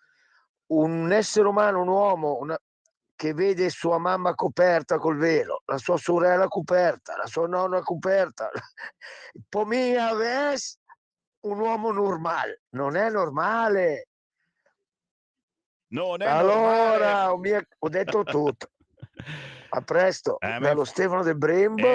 un essere umano, un uomo, che vede sua mamma coperta col velo, la sua sorella coperta, la sua nonna coperta, pomia ves, un uomo normale, non è normale. Non è allora, normale. ho detto tutto. A presto, dallo Stefano del Brembo.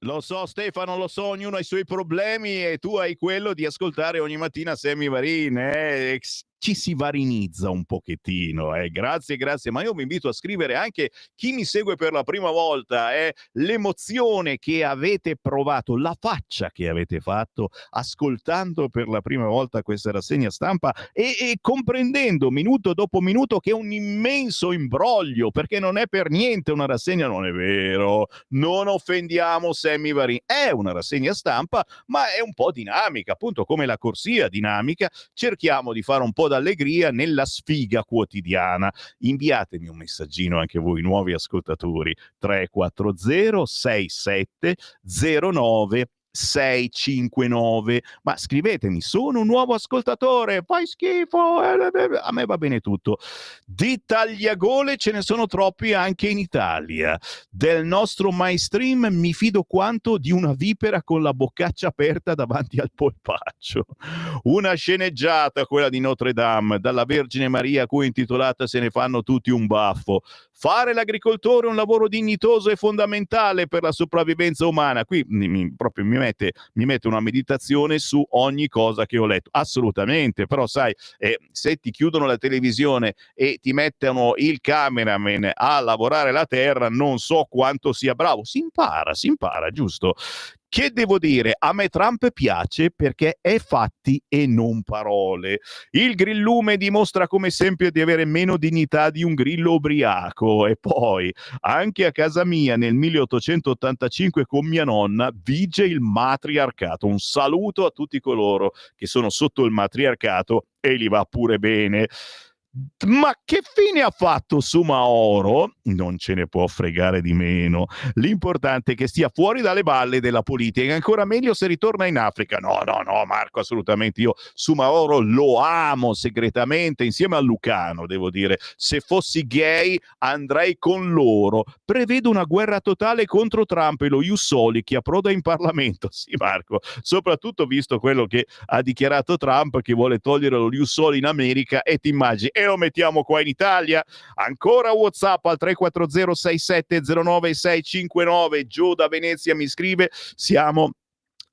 Lo so Stefano, lo so, ognuno ha i suoi problemi e tu hai quello di ascoltare ogni mattina Sammy Varin, ci si varinizza un pochettino, grazie, ma io vi invito a scrivere anche chi mi segue per la prima volta, l'emozione che avete provato, la faccia che avete fatto ascoltando per la prima volta questa rassegna stampa e comprendendo minuto dopo minuto che è un immenso imbroglio, perché non è per niente una rassegna, non è vero, non offendiamo Sammy Varin, è una rassegna stampa, ma è un po' dinamica, appunto come la corsia dinamica, cerchiamo di fare un po' d'allegria nella sfiga quotidiana. Inviatemi un messaggino anche voi nuovi ascoltatori, 340 67 09 659. Ma scrivetemi, sono un nuovo ascoltatore, fai schifo, a me va bene tutto. Di tagliagole ce ne sono troppi anche in Italia. Del nostro mainstream mi fido quanto di una vipera con la boccaccia aperta davanti al polpaccio. Una sceneggiata quella di Notre Dame, dalla Vergine Maria a cui è intitolata se ne fanno tutti un baffo. Fare l'agricoltore è un lavoro dignitoso e fondamentale per la sopravvivenza umana. Qui proprio mi mette una meditazione su ogni cosa che ho letto. Assolutamente, però sai, se ti chiudono la televisione e ti mettono il cameraman a lavorare la terra, non so quanto sia bravo. Si impara, giusto? Che devo dire? A me Trump piace perché è fatti e non parole. Il grillume dimostra come sempre di avere meno dignità di un grillo ubriaco. E poi, anche a casa mia nel 1885 con mia nonna vige il matriarcato. Un saluto a tutti coloro che sono sotto il matriarcato e gli va pure bene. Ma che fine ha fatto Soumahoro? Non ce ne può fregare di meno. L'importante è che stia fuori dalle balle della politica. Ancora meglio se ritorna in Africa. No, Marco, assolutamente. Io Soumahoro lo amo segretamente, insieme a Lucano, devo dire. Se fossi gay andrei con loro. Prevedo una guerra totale contro Trump e lo Ius Soli che approda in Parlamento. Sì, Marco, soprattutto visto quello che ha dichiarato Trump, che vuole togliere lo Ius Soli in America, e ti immagini, e lo mettiamo qua in Italia? Ancora WhatsApp al 340 6709 659. Gio da Venezia mi scrive: siamo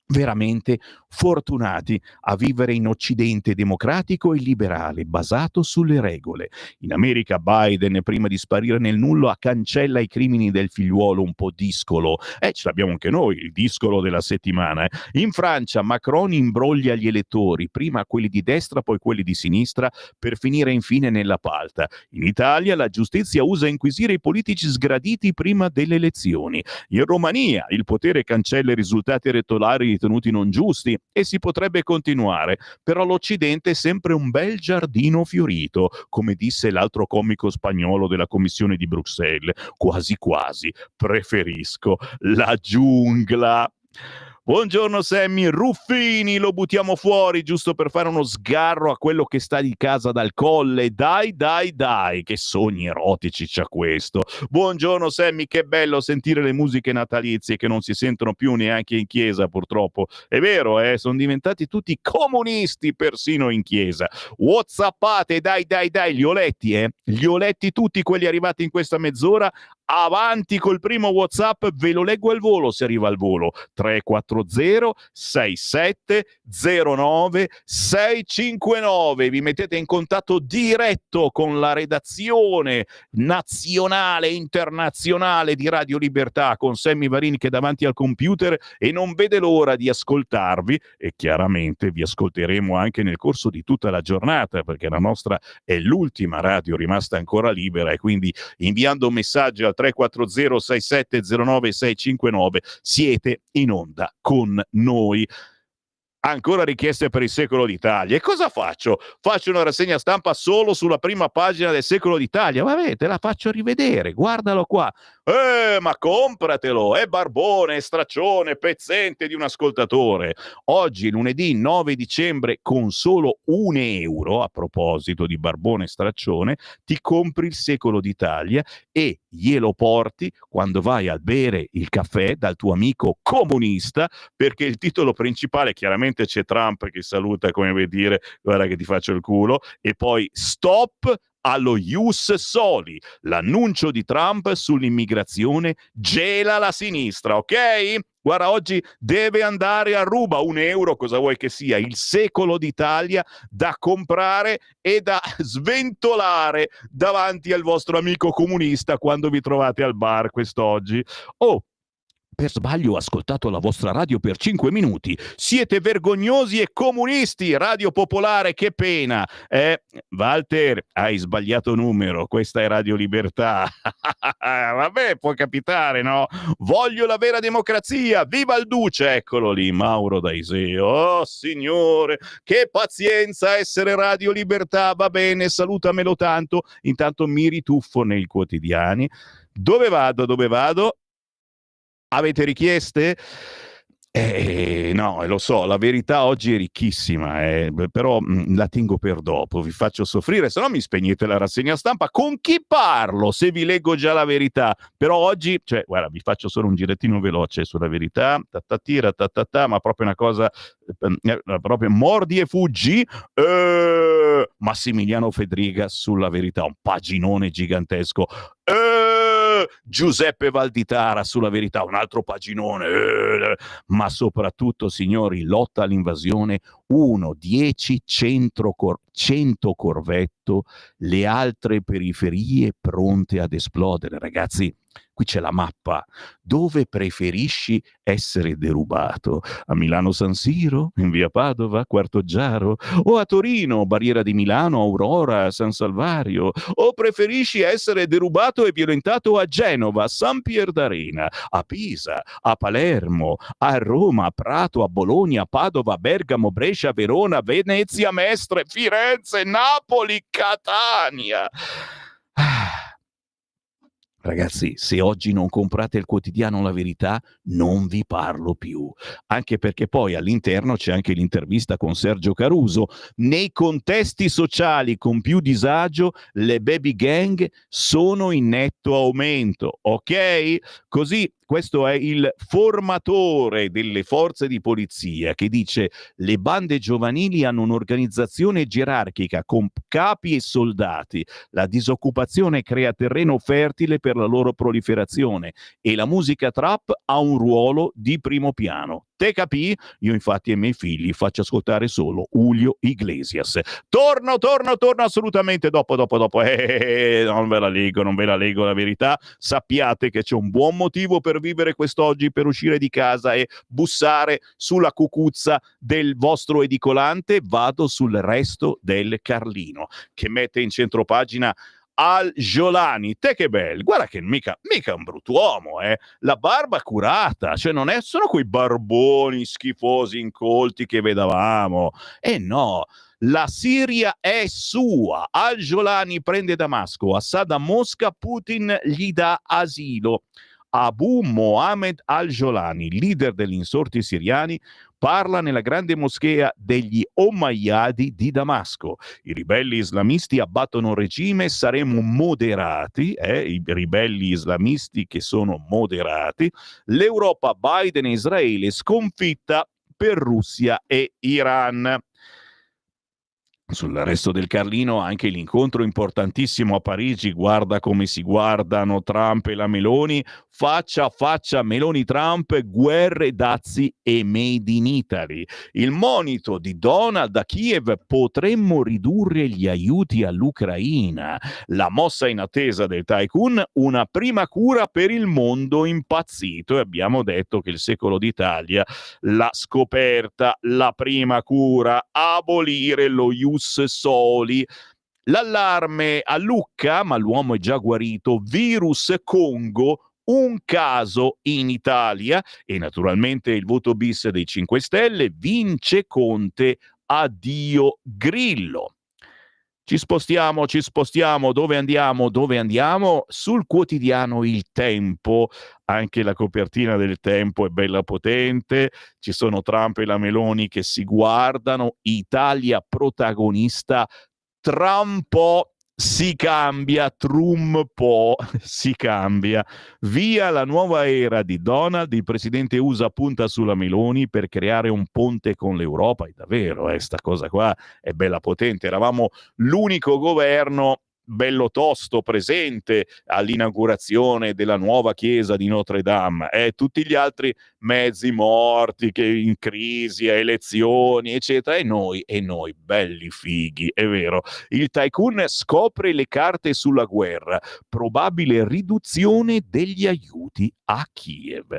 veramente fortunati a vivere in Occidente democratico e liberale, basato sulle regole. In America Biden, prima di sparire nel nulla, cancella i crimini del figliuolo un po' discolo. Ce l'abbiamo anche noi, il discolo della settimana. In Francia Macron imbroglia gli elettori, prima quelli di destra, poi quelli di sinistra, per finire infine nella palta. In Italia la giustizia usa a inquisire i politici sgraditi prima delle elezioni. In Romania il potere cancella i risultati elettorali ritenuti non giusti, e si potrebbe continuare, però l'Occidente è sempre un bel giardino fiorito, come disse l'altro comico spagnolo della commissione di Bruxelles. Quasi quasi preferisco la giungla. Buongiorno Sammy, Ruffini lo buttiamo fuori giusto per fare uno sgarro a quello che sta di casa dal Colle. Dai, che sogni erotici c'ha questo. Buongiorno Sammy, che bello sentire le musiche natalizie che non si sentono più neanche in chiesa, purtroppo. È vero, sono diventati tutti comunisti persino in chiesa. Whatsappate, dai, li ho letti tutti quelli arrivati in questa mezz'ora. Avanti col primo WhatsApp, ve lo leggo al volo se arriva al volo. 340 6709 659. Vi mettete in contatto diretto con la redazione nazionale e internazionale di Radio Libertà, con Sammy Varin che è davanti al computer e non vede l'ora di ascoltarvi, e chiaramente vi ascolteremo anche nel corso di tutta la giornata, perché la nostra è l'ultima radio rimasta ancora libera, e quindi inviando messaggi al 340 6709 659 siete in onda con noi. Ancora richieste per il Secolo d'Italia. E cosa faccio? Faccio una rassegna stampa solo sulla prima pagina del Secolo d'Italia? Vabbè, te la faccio rivedere, guardalo qua. Ma compratelo, è barbone, è straccione, pezzente di un ascoltatore. Oggi, lunedì 9 dicembre, con solo €1, a proposito di barbone e straccione, ti compri il Secolo d'Italia e glielo porti quando vai a bere il caffè dal tuo amico comunista, perché il titolo principale, chiaramente c'è Trump che saluta come per dire guarda che ti faccio il culo, e poi stop allo Ius Soli, l'annuncio di Trump sull'immigrazione gela la sinistra, ok? Guarda, oggi deve andare a ruba €1, cosa vuoi che sia, il Secolo d'Italia da comprare e da sventolare davanti al vostro amico comunista quando vi trovate al bar quest'oggi. Oh, per sbaglio ho ascoltato la vostra radio per 5 minuti. Siete vergognosi e comunisti, Radio Popolare, che pena. Walter, hai sbagliato numero, questa è Radio Libertà. Vabbè, può capitare, no? Voglio la vera democrazia, viva il Duce, eccolo lì, Mauro Daiseo. Oh, signore, che pazienza essere Radio Libertà, va bene, salutamelo tanto, intanto mi rituffo nei quotidiani. Dove vado? Avete richieste? No, lo so, la verità oggi è ricchissima, però la tengo per dopo, vi faccio soffrire, se no mi spegnete la rassegna stampa. Con chi parlo se vi leggo già la verità? Però oggi, cioè, guarda, vi faccio solo un girettino veloce sulla verità, ma proprio una cosa, proprio mordi e fuggi. Massimiliano Fedriga sulla verità, un paginone gigantesco. Giuseppe Valditara sulla verità, un altro paginone. Ma soprattutto, signori, lotta all'invasione, 1, 10, 100 corvetto, le altre periferie pronte ad esplodere. Ragazzi, qui c'è la mappa. Dove preferisci essere derubato? A Milano San Siro, in via Padova, Quartoggiaro, o a Torino, Barriera di Milano, Aurora, San Salvario? O preferisci essere derubato e violentato a Genova, San Pierdarena, a Pisa, a Palermo, a Roma, a Prato, a Bologna, a Padova, Bergamo, Brescia, Verona, Venezia, Mestre, Firenze, Napoli, Catania? Ragazzi, se oggi non comprate il quotidiano La Verità, non vi parlo più. Anche perché poi all'interno c'è anche l'intervista con Sergio Caruso. Nei contesti sociali con più disagio, le baby gang sono in netto aumento, ok? Così questo è il formatore delle forze di polizia che dice: le bande giovanili hanno un'organizzazione gerarchica con capi e soldati. La disoccupazione crea terreno fertile per la loro proliferazione e la musica trap ha un ruolo di primo piano. Te capì? Io infatti ai miei figli faccio ascoltare solo Julio Iglesias. Torno assolutamente dopo. Non ve la leggo la verità. Sappiate che c'è un buon motivo per vivere quest'oggi, per uscire di casa e bussare sulla cucuzza del vostro edicolante. Vado sul Resto del Carlino, che mette in centropagina Al-Jolani. Te che bello, guarda che mica un bruttuomo, la barba curata, cioè non sono quei barboni schifosi incolti che vedavamo, no, la Siria è sua. Al-Jolani prende Damasco, Assad a Mosca, Putin gli dà asilo. Abu Mohammed al-Jolani, leader degli insorti siriani, parla nella grande moschea degli Omayyadi di Damasco. I ribelli islamisti abbattono il regime, saremo moderati, i ribelli islamisti che sono moderati. L'Europa, Biden e Israele, sconfitta per Russia e Iran. Sul Resto del Carlino anche l'incontro importantissimo a Parigi, guarda come si guardano Trump e la Meloni, faccia a faccia Meloni-Trump, guerre, dazi e made in Italy. Il monito di Donald a Kiev: potremmo ridurre gli aiuti all'Ucraina. La mossa in attesa del tycoon, una prima cura per il mondo impazzito, e abbiamo detto che il secolo d'Italia l'ha scoperta la prima cura: abolire lo ius soli. L'allarme a Lucca, ma l'uomo è già guarito. Virus Congo, un caso in Italia. E naturalmente il voto bis dei 5 Stelle, vince Conte, addio Grillo. Ci spostiamo, dove andiamo? Sul quotidiano Il Tempo. Anche la copertina del Tempo è bella potente, ci sono Trump e la Meloni che si guardano, Italia protagonista, Trumpo si cambia, Trumpo si cambia. Via la nuova era di Donald, il presidente USA punta sulla Meloni per creare un ponte con l'Europa. E davvero, sta cosa qua è bella potente. Eravamo l'unico governo bello tosto presente all'inaugurazione della nuova chiesa di Notre Dame, tutti gli altri mezzi morti, che in crisi, a elezioni eccetera, e noi belli fighi, è vero. Il tycoon scopre le carte sulla guerra, probabile riduzione degli aiuti a Kiev.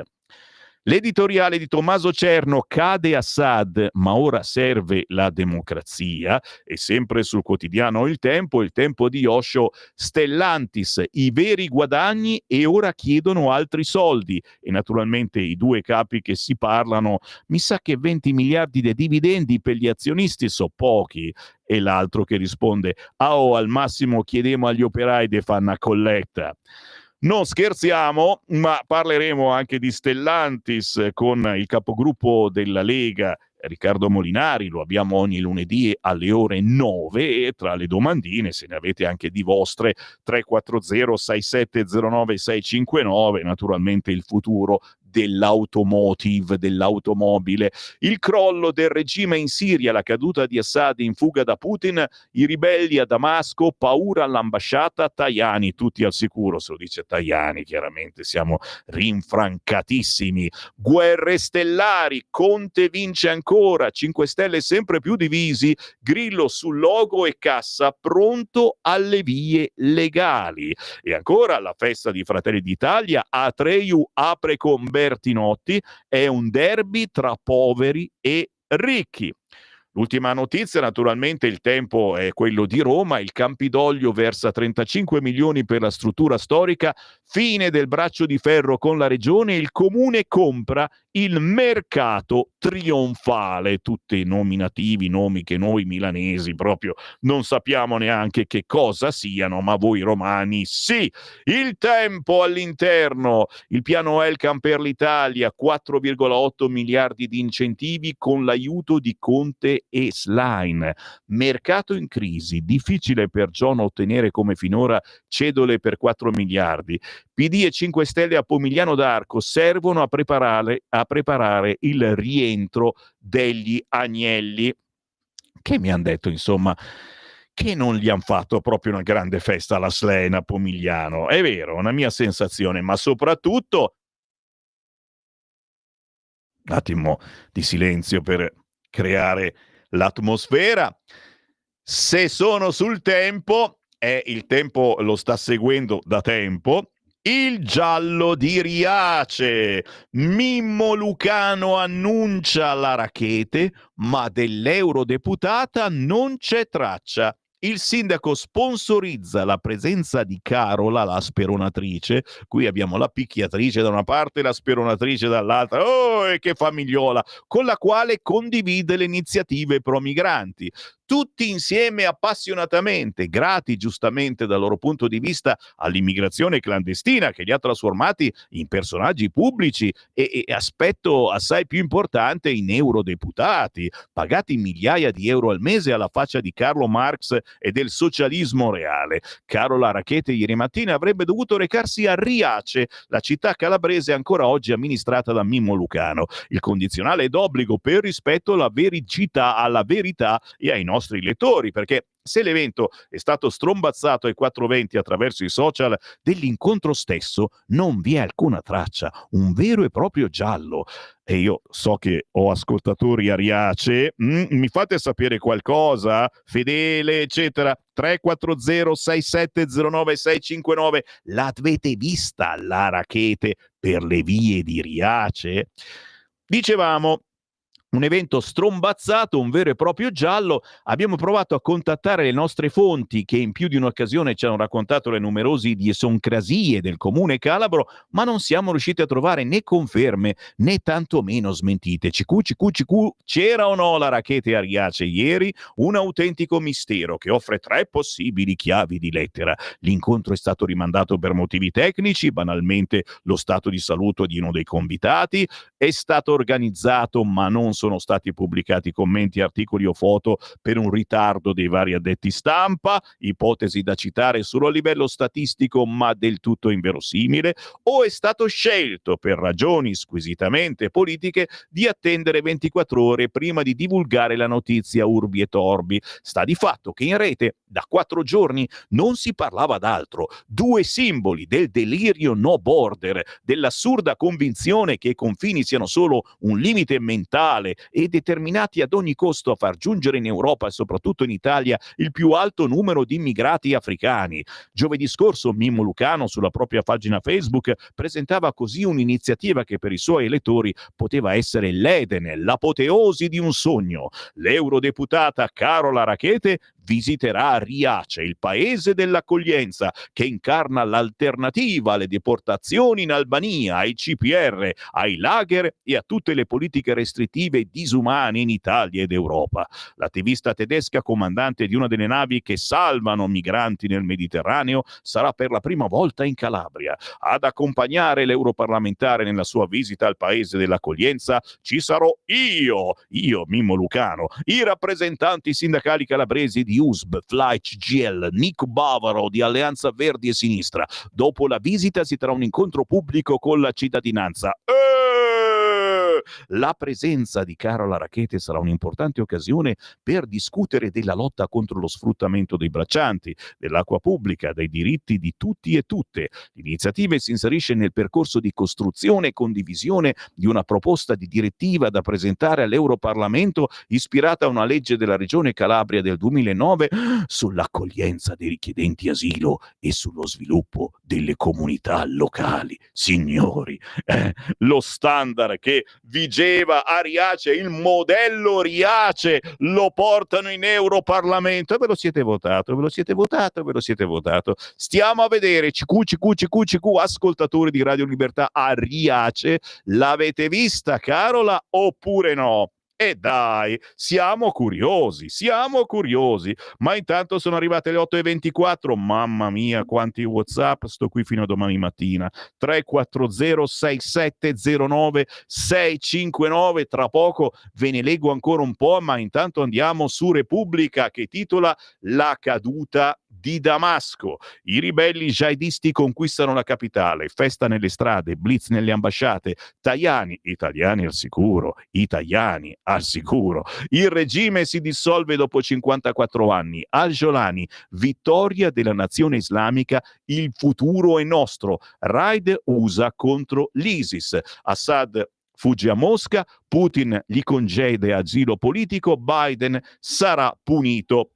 L'editoriale di Tommaso Cerno: cade Assad, ma ora serve la democrazia. E sempre sul quotidiano Il Tempo di Osho: Stellantis, i veri guadagni e ora chiedono altri soldi. E naturalmente i due capi che si parlano: mi sa che 20 miliardi di dividendi per gli azionisti so pochi. E l'altro che risponde: al massimo chiediamo agli operai di fare una colletta. Non scherziamo, ma parleremo anche di Stellantis con il capogruppo della Lega Riccardo Molinari, lo abbiamo ogni lunedì alle ore 9 e tra le domandine, se ne avete anche di vostre, 340 6709 659, naturalmente il futuro dell'automotive, dell'automobile, il crollo del regime in Siria, la caduta di Assad in fuga da Putin, i ribelli a Damasco, paura all'ambasciata, Tajani, tutti al sicuro, se lo dice Tajani, chiaramente siamo rinfrancatissimi, guerre stellari, Conte vince ancora, 5 Stelle sempre più divisi, Grillo sul logo e Cassa pronto alle vie legali. E ancora la festa di Fratelli d'Italia, Atreju apre con Bertinotti, è un derby tra poveri e ricchi. L'ultima notizia, naturalmente il tempo è quello di Roma, il Campidoglio versa 35 milioni per la struttura storica, fine del braccio di ferro con la regione, il comune compra il mercato trionfale, tutti nominativi, nomi che noi milanesi proprio non sappiamo neanche che cosa siano, ma voi romani sì. Il tempo all'interno, il piano Elkann per l'Italia, 4,8 miliardi di incentivi con l'aiuto di Conte e Schlein. Mercato in crisi, difficile per John ottenere come finora cedole per 4 miliardi. PD e 5 Stelle a Pomigliano d'Arco servono a preparare il rientro degli Agnelli, che mi hanno detto, insomma, che non gli hanno fatto proprio una grande festa alla Slena a Pomigliano. È vero, una mia sensazione, ma soprattutto un attimo di silenzio per creare l'atmosfera. Se sono sul tempo, il tempo lo sta seguendo da tempo, il giallo di Riace. Mimmo Lucano annuncia la rachete, ma dell'eurodeputata non c'è traccia. Il sindaco sponsorizza la presenza di Carola, la speronatrice. Qui abbiamo la picchiatrice da una parte e la speronatrice dall'altra. Oh, e che famigliola! Con la quale condivide le iniziative pro migranti. Tutti insieme appassionatamente, grati giustamente dal loro punto di vista all'immigrazione clandestina che li ha trasformati in personaggi pubblici e aspetto assai più importante, in eurodeputati, pagati migliaia di euro al mese alla faccia di Carlo Marx e del socialismo reale. Carola Rackete ieri mattina avrebbe dovuto recarsi a Riace, la città calabrese ancora oggi amministrata da Mimmo Lucano. Il condizionale è d'obbligo per rispetto alla vericità, alla verità e ai nostri lettori, perché se l'evento è stato strombazzato ai 420 attraverso i social, dell'incontro stesso non vi è alcuna traccia, un vero e proprio giallo. E io so che ho ascoltatori a Riace, mi fate sapere qualcosa? Fedele, eccetera. 340 6709 659. L'avete vista la rachete per le vie di Riace? Dicevamo, un evento strombazzato, un vero e proprio giallo. Abbiamo provato a contattare le nostre fonti che in più di un'occasione ci hanno raccontato le numerose idiosincrasie del comune calabro, ma non siamo riusciti a trovare né conferme né tantomeno smentite. CQ, c'era o no la rachete a Riace ieri? Un autentico mistero che offre 3 possibili chiavi di lettera. L'incontro è stato rimandato per motivi tecnici, banalmente lo stato di salute di uno dei convitati, è stato organizzato ma non sono stati pubblicati commenti, articoli o foto per un ritardo dei vari addetti stampa, ipotesi da citare solo a livello statistico ma del tutto inverosimile, o è stato scelto per ragioni squisitamente politiche di attendere 24 ore prima di divulgare la notizia urbi e torbi. Sta di fatto che in rete da 4 giorni non si parlava d'altro. 2 simboli del delirio no border, dell'assurda convinzione che i confini siano solo un limite mentale e determinati ad ogni costo a far giungere in Europa e soprattutto in Italia il più alto numero di immigrati africani. Giovedì scorso Mimmo Lucano sulla propria pagina Facebook presentava così un'iniziativa che per i suoi elettori poteva essere l'Eden, l'apoteosi di un sogno. L'eurodeputata Carola Rackete visiterà Riace, il paese dell'accoglienza, che incarna l'alternativa alle deportazioni in Albania, ai CPR, ai lager e a tutte le politiche restrittive e disumane in Italia ed Europa. L'attivista tedesca, comandante di una delle navi che salvano migranti nel Mediterraneo, sarà per la prima volta in Calabria. Ad accompagnare l'europarlamentare nella sua visita al paese dell'accoglienza ci sarò io, Mimmo Lucano, i rappresentanti sindacali calabresi di USB, Flight GL, Nick Bavaro di Alleanza Verdi e Sinistra. Dopo la visita si terrà un incontro pubblico con la cittadinanza. La presenza di Carola Rackete sarà un'importante occasione per discutere della lotta contro lo sfruttamento dei braccianti, dell'acqua pubblica, dei diritti di tutti e tutte. L'iniziativa si inserisce nel percorso di costruzione e condivisione di una proposta di direttiva da presentare all'Europarlamento ispirata a una legge della Regione Calabria del 2009 sull'accoglienza dei richiedenti asilo e sullo sviluppo delle comunità locali. Signori, lo standard che vigeva a Riace, il modello Riace, lo portano in Europarlamento e ve lo siete votato. Stiamo a vedere, CQ, ascoltatori di Radio Libertà a Riace, l'avete vista Carola oppure no? E dai, siamo curiosi, ma intanto sono arrivate le 8:24, mamma mia quanti WhatsApp, sto qui fino a domani mattina. 340 6709 659, tra poco ve ne leggo ancora un po', ma intanto andiamo su Repubblica che titola La caduta di Damasco. I ribelli jihadisti conquistano la capitale, festa nelle strade, blitz nelle ambasciate, italiani al sicuro. Il regime si dissolve dopo 54 anni. Al-Jolani, vittoria della nazione islamica, il futuro è nostro. Raid USA contro l'ISIS. Assad fugge a Mosca, Putin gli concede asilo politico, Biden sarà punito.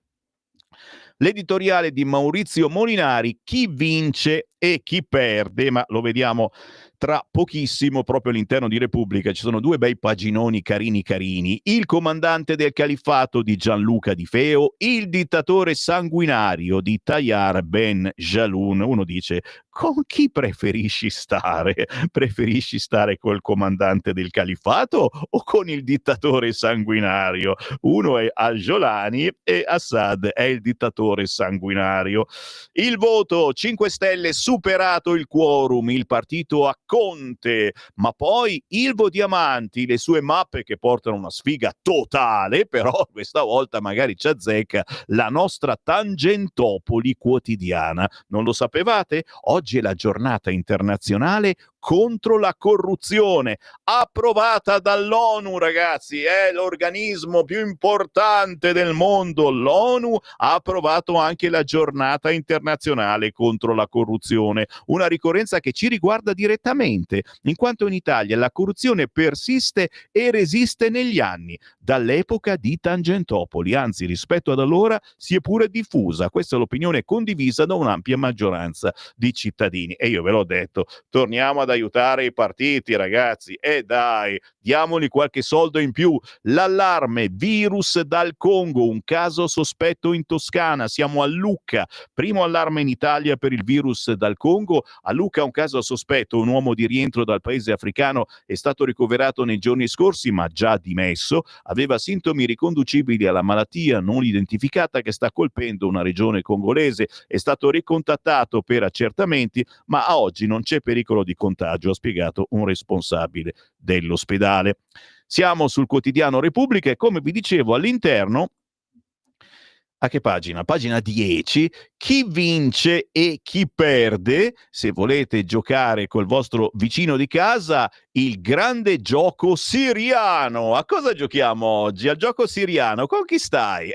L'editoriale di Maurizio Molinari, chi vince e chi perde, ma lo vediamo tra pochissimo proprio all'interno di Repubblica. Ci sono due bei paginoni carini. Il comandante del califfato di Gianluca Di Feo, il dittatore sanguinario di Tayyar Ben Jaloun. Uno dice, con chi preferisci stare? Preferisci stare col comandante del califfato o con il dittatore sanguinario? Uno è Al-Jolani e Assad è il dittatore sanguinario. Il voto 5 Stelle, superato il quorum, il partito a Conte, ma poi Ilvo Diamanti, le sue mappe che portano una sfiga totale, però questa volta magari ci azzecca la nostra Tangentopoli quotidiana. Non lo sapevate? Oggi è la giornata internazionale contro la corruzione, approvata dall'ONU, ragazzi, è l'organismo più importante del mondo. L'ONU ha approvato anche la giornata internazionale contro la corruzione, una ricorrenza che ci riguarda direttamente, in quanto in Italia la corruzione persiste e resiste negli anni, dall'epoca di Tangentopoli, anzi rispetto ad allora si è pure diffusa. Questa è l'opinione condivisa da un'ampia maggioranza di cittadini. E io ve l'ho detto, torniamo ad aiutare i partiti, ragazzi, e dai, diamogli qualche soldo in più. L'allarme virus dal Congo, un caso sospetto in Toscana, siamo a Lucca, primo allarme in Italia per il virus dal Congo. A Lucca un caso sospetto, un uomo di rientro dal paese africano è stato ricoverato nei giorni scorsi ma già dimesso, aveva sintomi riconducibili alla malattia non identificata che sta colpendo una regione congolese, è stato ricontattato per accertamenti ma a oggi non c'è pericolo di contagio, ha spiegato un responsabile dell'ospedale. Siamo sul quotidiano Repubblica e come vi dicevo all'interno, a che pagina? Pagina 10, chi vince e chi perde, se volete giocare col vostro vicino di casa, il grande gioco siriano. A cosa giochiamo oggi? Al gioco siriano. Con chi stai?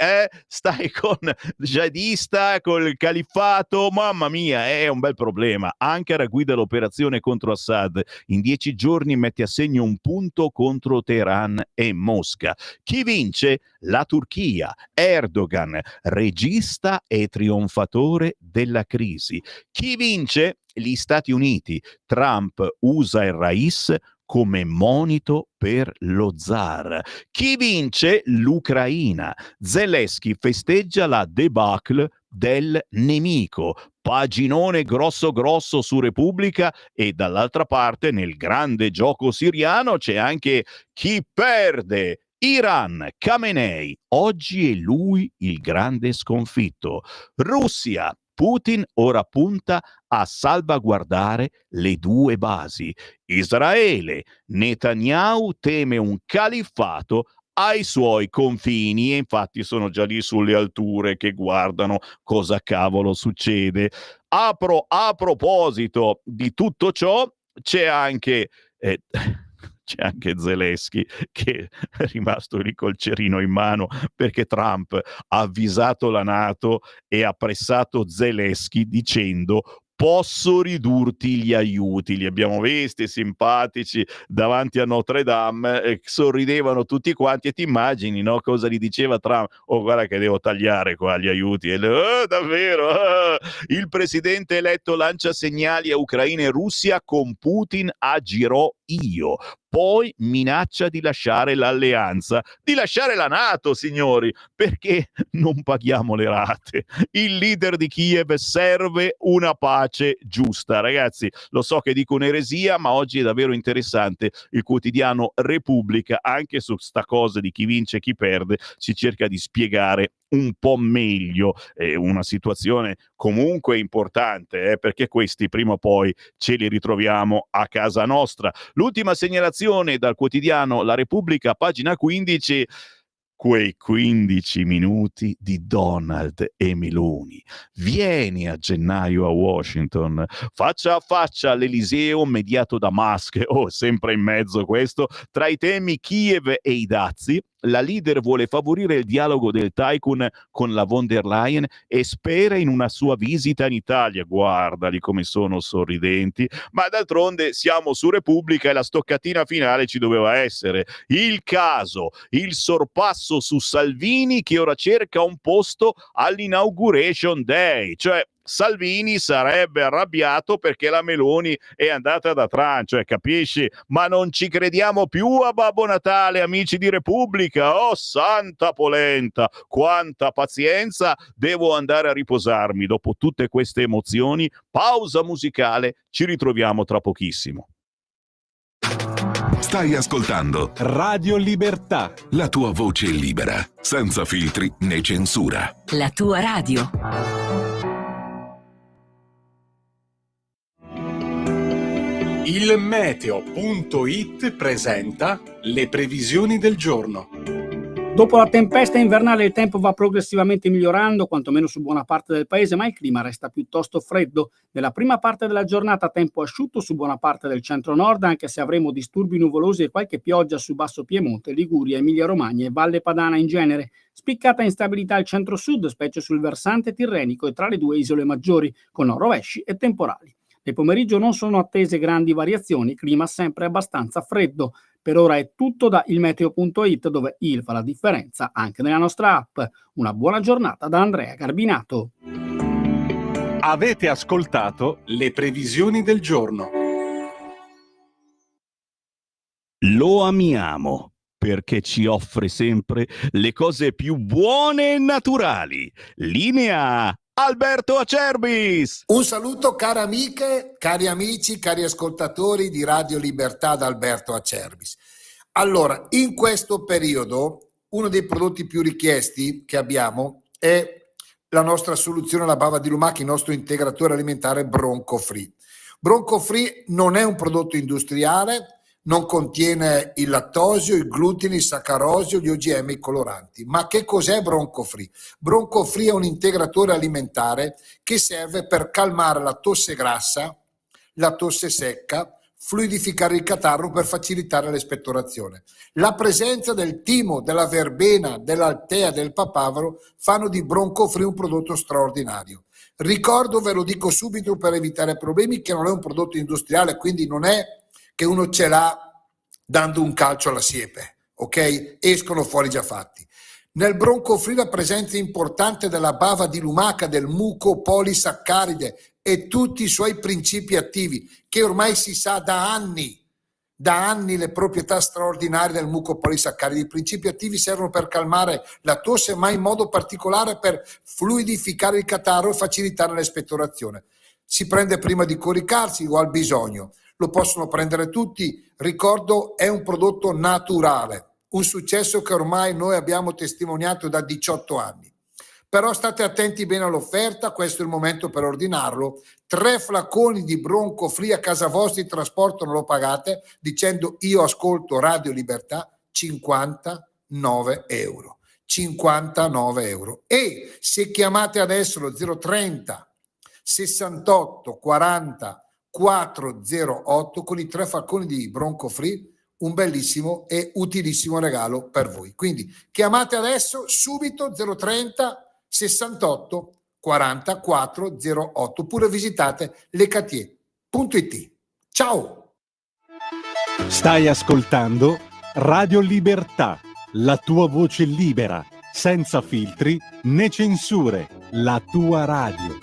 Stai con jihadista, col califfato? Mamma mia, è un bel problema. Ankara guida l'operazione contro Assad. In 10 giorni mette a segno un punto contro Teheran e Mosca. Chi vince? La Turchia. Erdogan, regista e trionfatore della crisi. Chi vince? Gli Stati Uniti. Trump usa il Rais come monito per lo zar. Chi vince? L'Ucraina. Zelensky festeggia la debacle del nemico. Paginone grosso grosso su Repubblica, e dall'altra parte nel grande gioco siriano c'è anche chi perde. Iran, Khamenei, oggi è lui il grande sconfitto. Russia, Putin ora punta a salvaguardare le due basi. Israele, Netanyahu teme un califfato ai suoi confini, e infatti sono già lì sulle alture che guardano cosa cavolo succede. A proposito di tutto ciò, c'è anche Zelensky che è rimasto lì col cerino in mano perché Trump ha avvisato la NATO e ha pressato Zelensky dicendo: posso ridurti gli aiuti. Li abbiamo visti simpatici davanti a Notre Dame, sorridevano tutti quanti, e ti immagini, no, cosa gli diceva Trump? Oh, guarda che devo tagliare qua gli aiuti. E davvero? Il presidente eletto lancia segnali a Ucraina e Russia: con Putin agirò io. Poi minaccia di lasciare l'alleanza, di lasciare la NATO, signori, perché non paghiamo le rate. Il leader di Kiev: serve una pace giusta. Ragazzi, lo so che dico un'eresia, ma oggi è davvero interessante. Il quotidiano Repubblica, anche su sta cosa di chi vince e chi perde, si cerca di spiegare un po' meglio una situazione comunque importante, perché questi prima o poi ce li ritroviamo a casa nostra. L'ultima segnalazione dal quotidiano La Repubblica, pagina 15: quei 15 minuti di Donald e Meloni. Vieni a gennaio a Washington, faccia a faccia all'Eliseo mediato da Musk. Oh, sempre in mezzo questo. Tra i temi Kiev e i dazi, la leader vuole favorire il dialogo del tycoon con la von der Leyen e spera in una sua visita in Italia. Guardali come sono sorridenti, ma d'altronde siamo su Repubblica e la stoccatina finale ci doveva essere. Il caso, il sorpasso su Salvini che ora cerca un posto all'Inauguration Day, cioè Salvini sarebbe arrabbiato perché la Meloni è andata da Trump, cioè, capisci? Ma non ci crediamo più a Babbo Natale, amici di Repubblica. Oh, santa polenta, quanta pazienza, devo andare a riposarmi dopo tutte queste emozioni. Pausa musicale, ci ritroviamo tra pochissimo. Stai ascoltando Radio Libertà. la tua voce libera, senza filtri né censura. La tua radio. Il meteo.it presenta le previsioni del giorno. Dopo la tempesta invernale il tempo va progressivamente migliorando, quantomeno su buona parte del paese, ma il clima resta piuttosto freddo. Nella prima parte della giornata tempo asciutto su buona parte del centro-nord, anche se avremo disturbi nuvolosi e qualche pioggia su Basso Piemonte, Liguria, Emilia-Romagna e Valle Padana in genere. Spiccata instabilità al centro-sud, specie sul versante tirrenico e tra le due isole maggiori, con rovesci e temporali. Nel pomeriggio non sono attese grandi variazioni, clima sempre abbastanza freddo. Per ora è tutto da ilmeteo.it, dove il fa la differenza anche nella nostra app. Una buona giornata da Andrea Garbinato. Avete ascoltato Le previsioni del giorno. Lo amiamo perché ci offre sempre le cose più buone e naturali. Linea Alberto Acerbis. Un saluto cari amiche, cari amici, cari ascoltatori di Radio Libertà da Alberto Acerbis. Allora, in questo periodo uno dei prodotti più richiesti che abbiamo è la nostra soluzione alla bava di lumaca, il nostro integratore alimentare Bronco Free. Bronco Free non è un prodotto industriale, non contiene il lattosio, il glutine, il saccarosio, gli OGM e i coloranti. Ma che cos'è Bronco Free? Bronco Free è un integratore alimentare che serve per calmare la tosse grassa, la tosse secca, fluidificare il catarro per facilitare l'espettorazione. La presenza del timo, della verbena, dell'altea, del papavero fanno di Bronco Free un prodotto straordinario. Ricordo, ve lo dico subito per evitare problemi, che non è un prodotto industriale, quindi non è che uno ce l'ha dando un calcio alla siepe, ok? Escono fuori già fatti. Nel Bronco Free la presenza importante della bava di lumaca, del mucopolisaccaride e tutti i suoi principi attivi, che ormai si sa da anni Da anni le proprietà straordinarie del mucopolisaccaridi. I principi attivi servono per calmare la tosse, ma in modo particolare per fluidificare il catarro e facilitare l'espettorazione. Si prende prima di coricarsi o al bisogno. Lo possono prendere tutti. Ricordo, è un prodotto naturale, un successo che ormai noi abbiamo testimoniato da 18 anni. Però state attenti bene all'offerta, questo è il momento per ordinarlo. 3 flaconi di Bronco-Free a casa vostra, il trasporto non lo pagate, dicendo io ascolto Radio Libertà, 59 euro. 59 euro. E se chiamate adesso lo 030 68 40 408 con i 3 flaconi di Bronco-Free, un bellissimo e utilissimo regalo per voi. Quindi chiamate adesso subito 030 68 40 408 oppure visitate lecatier.it. Ciao! Stai ascoltando Radio Libertà, la tua voce libera, senza filtri né censure, la tua radio.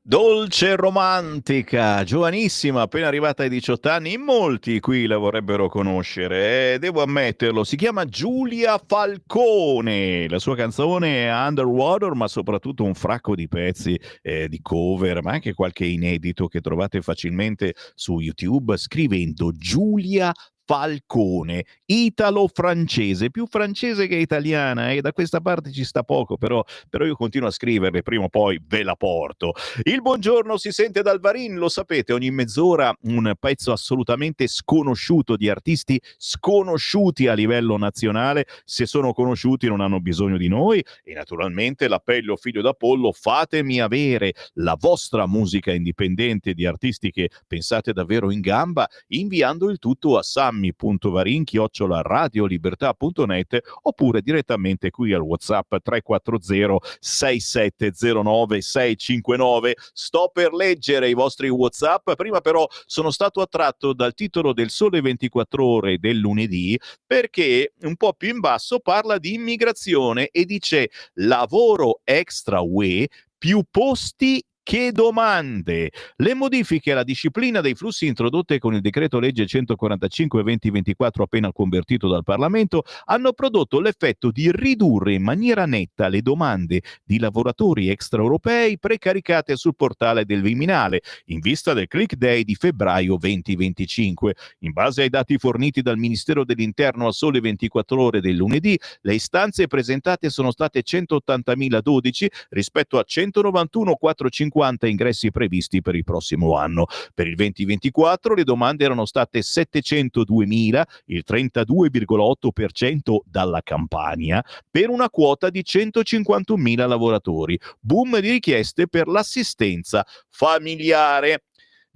Dolce e romantica, giovanissima, appena arrivata ai 18 anni, in molti qui la vorrebbero conoscere, devo ammetterlo, si chiama Giulia Falcone, la sua canzone è Underwater, ma soprattutto un fracco di pezzi di cover, ma anche qualche inedito che trovate facilmente su YouTube, scrivendo Giulia Falcone, italo-francese, più francese che italiana, e da questa parte ci sta poco, però io continuo a scriverle, prima o poi ve la porto. Il buongiorno si sente dal Varin, lo sapete, ogni mezz'ora un pezzo assolutamente sconosciuto di artisti sconosciuti a livello nazionale. Se sono conosciuti non hanno bisogno di noi, e naturalmente l'appello figlio d'Apollo: fatemi avere la vostra musica indipendente di artisti che pensate davvero in gamba, inviando il tutto a sammy.varin@radiolibertà.net oppure direttamente qui al WhatsApp 340 6709 659. Sto per leggere i vostri WhatsApp, prima però sono stato attratto dal titolo del Sole 24 Ore del lunedì, perché un po' più in basso parla di immigrazione e dice lavoro extra UE, più posti che domande. Le modifiche alla disciplina dei flussi introdotte con il decreto legge 145/2024 appena convertito dal Parlamento hanno prodotto l'effetto di ridurre in maniera netta le domande di lavoratori extraeuropei precaricate sul portale del Viminale in vista del Click Day di febbraio 2025. In base ai dati forniti dal Ministero dell'Interno al Sole 24 Ore del lunedì, le istanze presentate sono state 180.012 rispetto a 191.450 ingressi previsti per il prossimo anno. Per il 2024 le domande erano state 702.000, il 32,8% dalla Campania, per una quota di 151.000 lavoratori. Boom di richieste per l'assistenza familiare.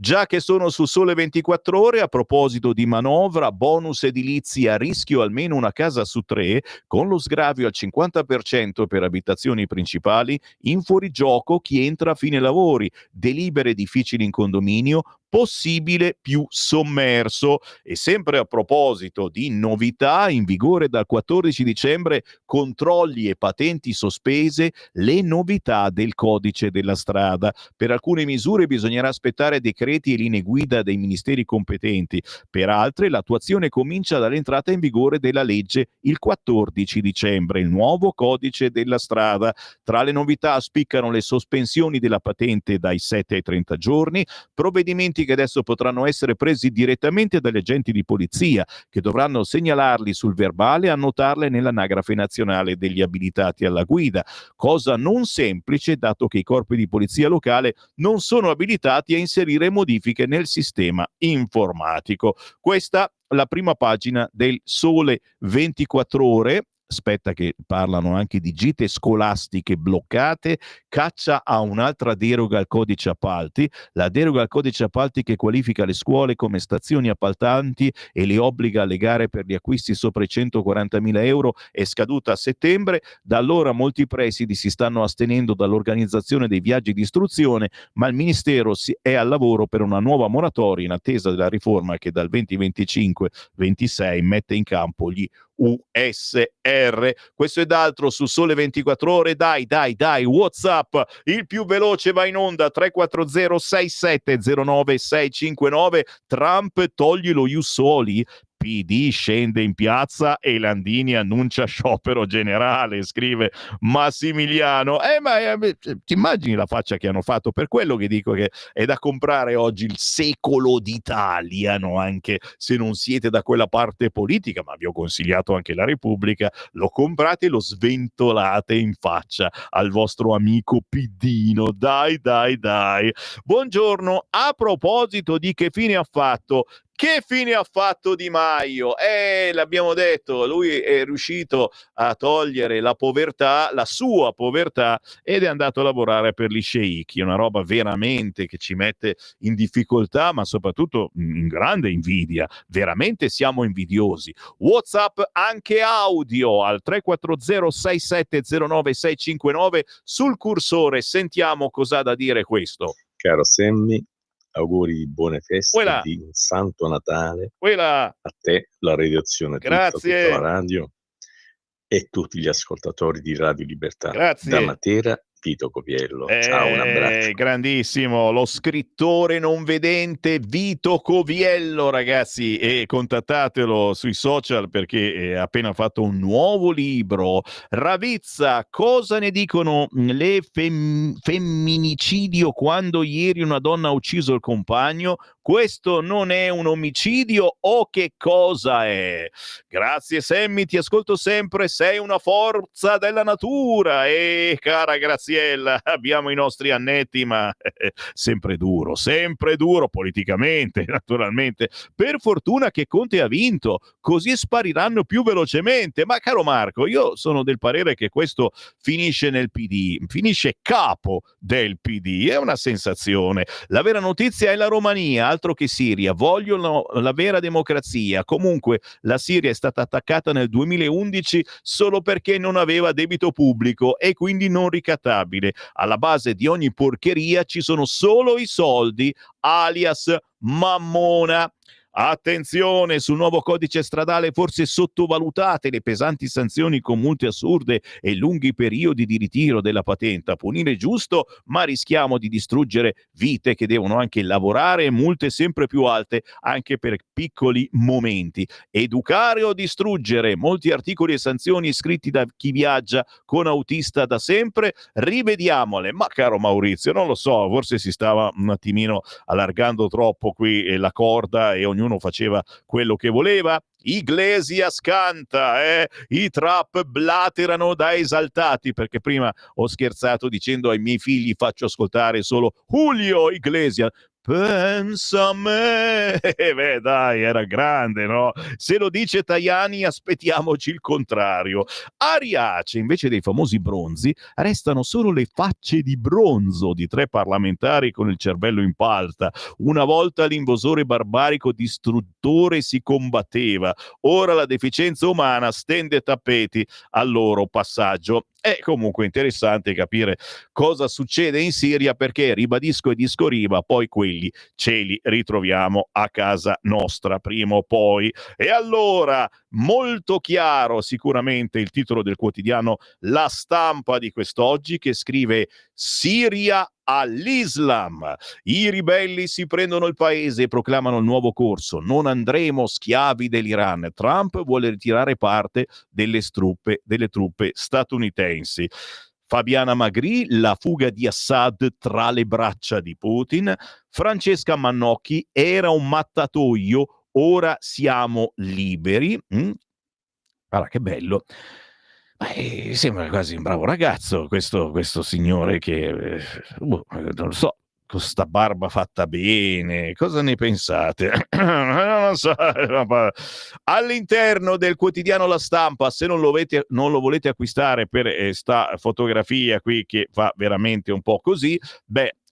Già che sono su Sole 24 Ore, a proposito di manovra, bonus edilizi a rischio almeno una casa su 3, con lo sgravio al 50% per abitazioni principali, in fuorigioco chi entra a fine lavori, delibere difficili in condominio, possibile più sommerso. E sempre a proposito di novità, in vigore dal 14 dicembre, controlli e patenti sospese, le novità del codice della strada. Per alcune misure bisognerà aspettare decreti e linee guida dei ministeri competenti, per altre l'attuazione comincia dall'entrata in vigore della legge il 14 dicembre, il nuovo codice della strada. Tra le novità spiccano le sospensioni della patente dai 7 ai 30 giorni, provvedimenti che adesso potranno essere presi direttamente dagli agenti di polizia, che dovranno segnalarli sul verbale e annotarle nell'anagrafe nazionale degli abilitati alla guida, cosa non semplice dato che i corpi di polizia locale non sono abilitati a inserire modifiche nel sistema informatico. Questa la prima pagina del Sole 24 Ore. Aspetta che parlano anche di gite scolastiche bloccate, caccia a un'altra deroga al codice appalti, la deroga al codice appalti che qualifica le scuole come stazioni appaltanti e le obbliga alle gare per gli acquisti sopra i 140.000 euro è scaduta a settembre. Da allora molti presidi si stanno astenendo dall'organizzazione dei viaggi di istruzione, ma il Ministero è al lavoro per una nuova moratoria in attesa della riforma che dal 2025-26 mette in campo gli USR. Questo ed altro su Sole 24 Ore. Dai, WhatsApp, il più veloce va in onda 340 6709 659. Trump toglie lo ius soli, PD scende in piazza e Landini annuncia sciopero generale, scrive Massimiliano. Ti immagini la faccia che hanno fatto? Per quello che dico che è da comprare oggi il Secolo d'Italia, no? Anche se non siete da quella parte politica, ma vi ho consigliato anche la Repubblica, lo comprate e lo sventolate in faccia al vostro amico Piddino. Dai. Buongiorno, a proposito di che fine ha fatto Di Maio? L'abbiamo detto, lui è riuscito a togliere la povertà, la sua povertà, ed è andato a lavorare per gli sceicchi, una roba veramente che ci mette in difficoltà, ma soprattutto in grande invidia. Veramente siamo invidiosi. WhatsApp anche audio al 340 6709 659 sul cursore. Sentiamo cosa ha da dire questo. Caro Sammy, auguri di buone feste, Uela. di un santo Natale Quella. a te, la redazione Grazie. tutta la radio e tutti gli ascoltatori di Radio Libertà. Grazie. Da Matera, Vito Coviello. Ciao, un abbraccio. Grandissimo, lo scrittore non vedente Vito Coviello, ragazzi, e contattatelo sui social perché ha appena fatto un nuovo libro. Ravizza, cosa ne dicono le femminicidio quando ieri una donna ha ucciso il compagno? Questo non è un omicidio o che cosa è? Grazie Sammy, ti ascolto sempre, sei una forza della natura. E cara Graziella, Graziella, abbiamo i nostri annetti, ma sempre duro politicamente, naturalmente. Per fortuna che Conte ha vinto, così spariranno più velocemente. Ma caro Marco, io sono del parere che questo finisce nel PD, finisce capo del PD, è una sensazione. La vera notizia è la Romania, altro che Siria, vogliono la vera democrazia. Comunque la Siria è stata attaccata nel 2011 solo perché non aveva debito pubblico e quindi non ricattabile. Alla base di ogni porcheria ci sono solo i soldi, alias mammona. Attenzione, sul nuovo codice stradale forse sottovalutate le pesanti sanzioni con multe assurde e lunghi periodi di ritiro della patente. A punire giusto, ma rischiamo di distruggere vite che devono anche lavorare e multe sempre più alte anche per piccoli momenti. Educare o distruggere? Molti articoli e sanzioni scritti da chi viaggia con autista da sempre, rivediamole. Ma caro Maurizio, non lo so, forse si stava un attimino allargando troppo qui la corda e ognuno faceva quello che voleva. Iglesias canta, i trap blaterano da esaltati, perché prima ho scherzato dicendo ai miei figli faccio ascoltare solo Julio Iglesias. Pensa a me, beh dai, era grande, no? Se lo dice Tajani aspettiamoci il contrario. A Riace, invece dei famosi bronzi, restano solo le facce di bronzo di 3 parlamentari con il cervello in palta. Una volta l'invasore barbarico distruttore si combatteva, ora la deficienza umana stende tappeti al loro passaggio. È comunque interessante capire cosa succede in Siria, perché ribadisco e discoriva, poi quelli ce li ritroviamo a casa nostra prima o poi. E allora, molto chiaro sicuramente il titolo del quotidiano La Stampa di quest'oggi, che scrive Siria all'Islam. I ribelli si prendono il paese e proclamano il nuovo corso. Non andremo schiavi dell'Iran. Trump vuole ritirare parte delle truppe statunitensi. Fabiana Magri, la fuga di Assad tra le braccia di Putin. Francesca Mannocchi, era un mattatoio, ora siamo liberi. Guarda che bello. Sembra quasi un bravo ragazzo questo signore che, non lo so, con sta barba fatta bene, cosa ne pensate? Non so. All'interno del quotidiano La Stampa, se non lo volete acquistare per sta fotografia qui che fa veramente un po' così,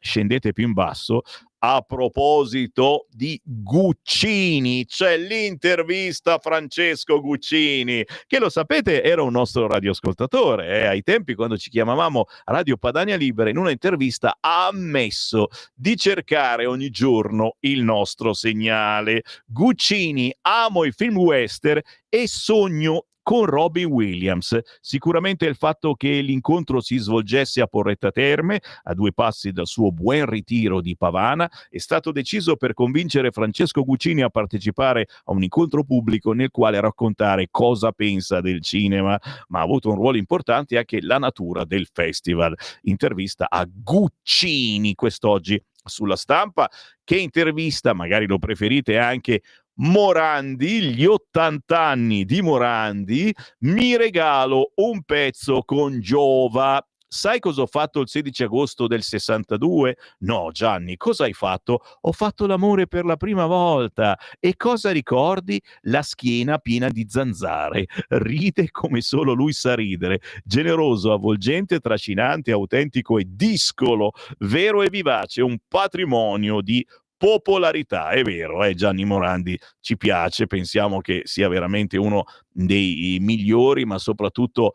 scendete più in basso. A proposito di Guccini, c'è l'intervista a Francesco Guccini, che lo sapete era un nostro radioascoltatore, ai tempi quando ci chiamavamo Radio Padania Libera. In una intervista ha ammesso di cercare ogni giorno il nostro segnale. Guccini, amo i film western e sogno con Robin Williams. Sicuramente il fatto che l'incontro si svolgesse a Porretta Terme, a 2 passi dal suo buon ritiro di Pavana, è stato deciso per convincere Francesco Guccini a partecipare a un incontro pubblico nel quale raccontare cosa pensa del cinema, ma ha avuto un ruolo importante anche la natura del festival. Intervista a Guccini quest'oggi sulla Stampa. Che intervista, magari lo preferite anche Morandi, gli 80 anni di Morandi, mi regalo un pezzo con Giova. Sai cosa ho fatto il 16 agosto del 62? No, Gianni, cosa hai fatto? Ho fatto l'amore per la prima volta. E cosa ricordi? La schiena piena di zanzare. Ride come solo lui sa ridere. Generoso, avvolgente, trascinante, autentico e discolo. Vero e vivace, un patrimonio di popolarità. È vero, Gianni Morandi ci piace, pensiamo che sia veramente uno dei migliori, ma soprattutto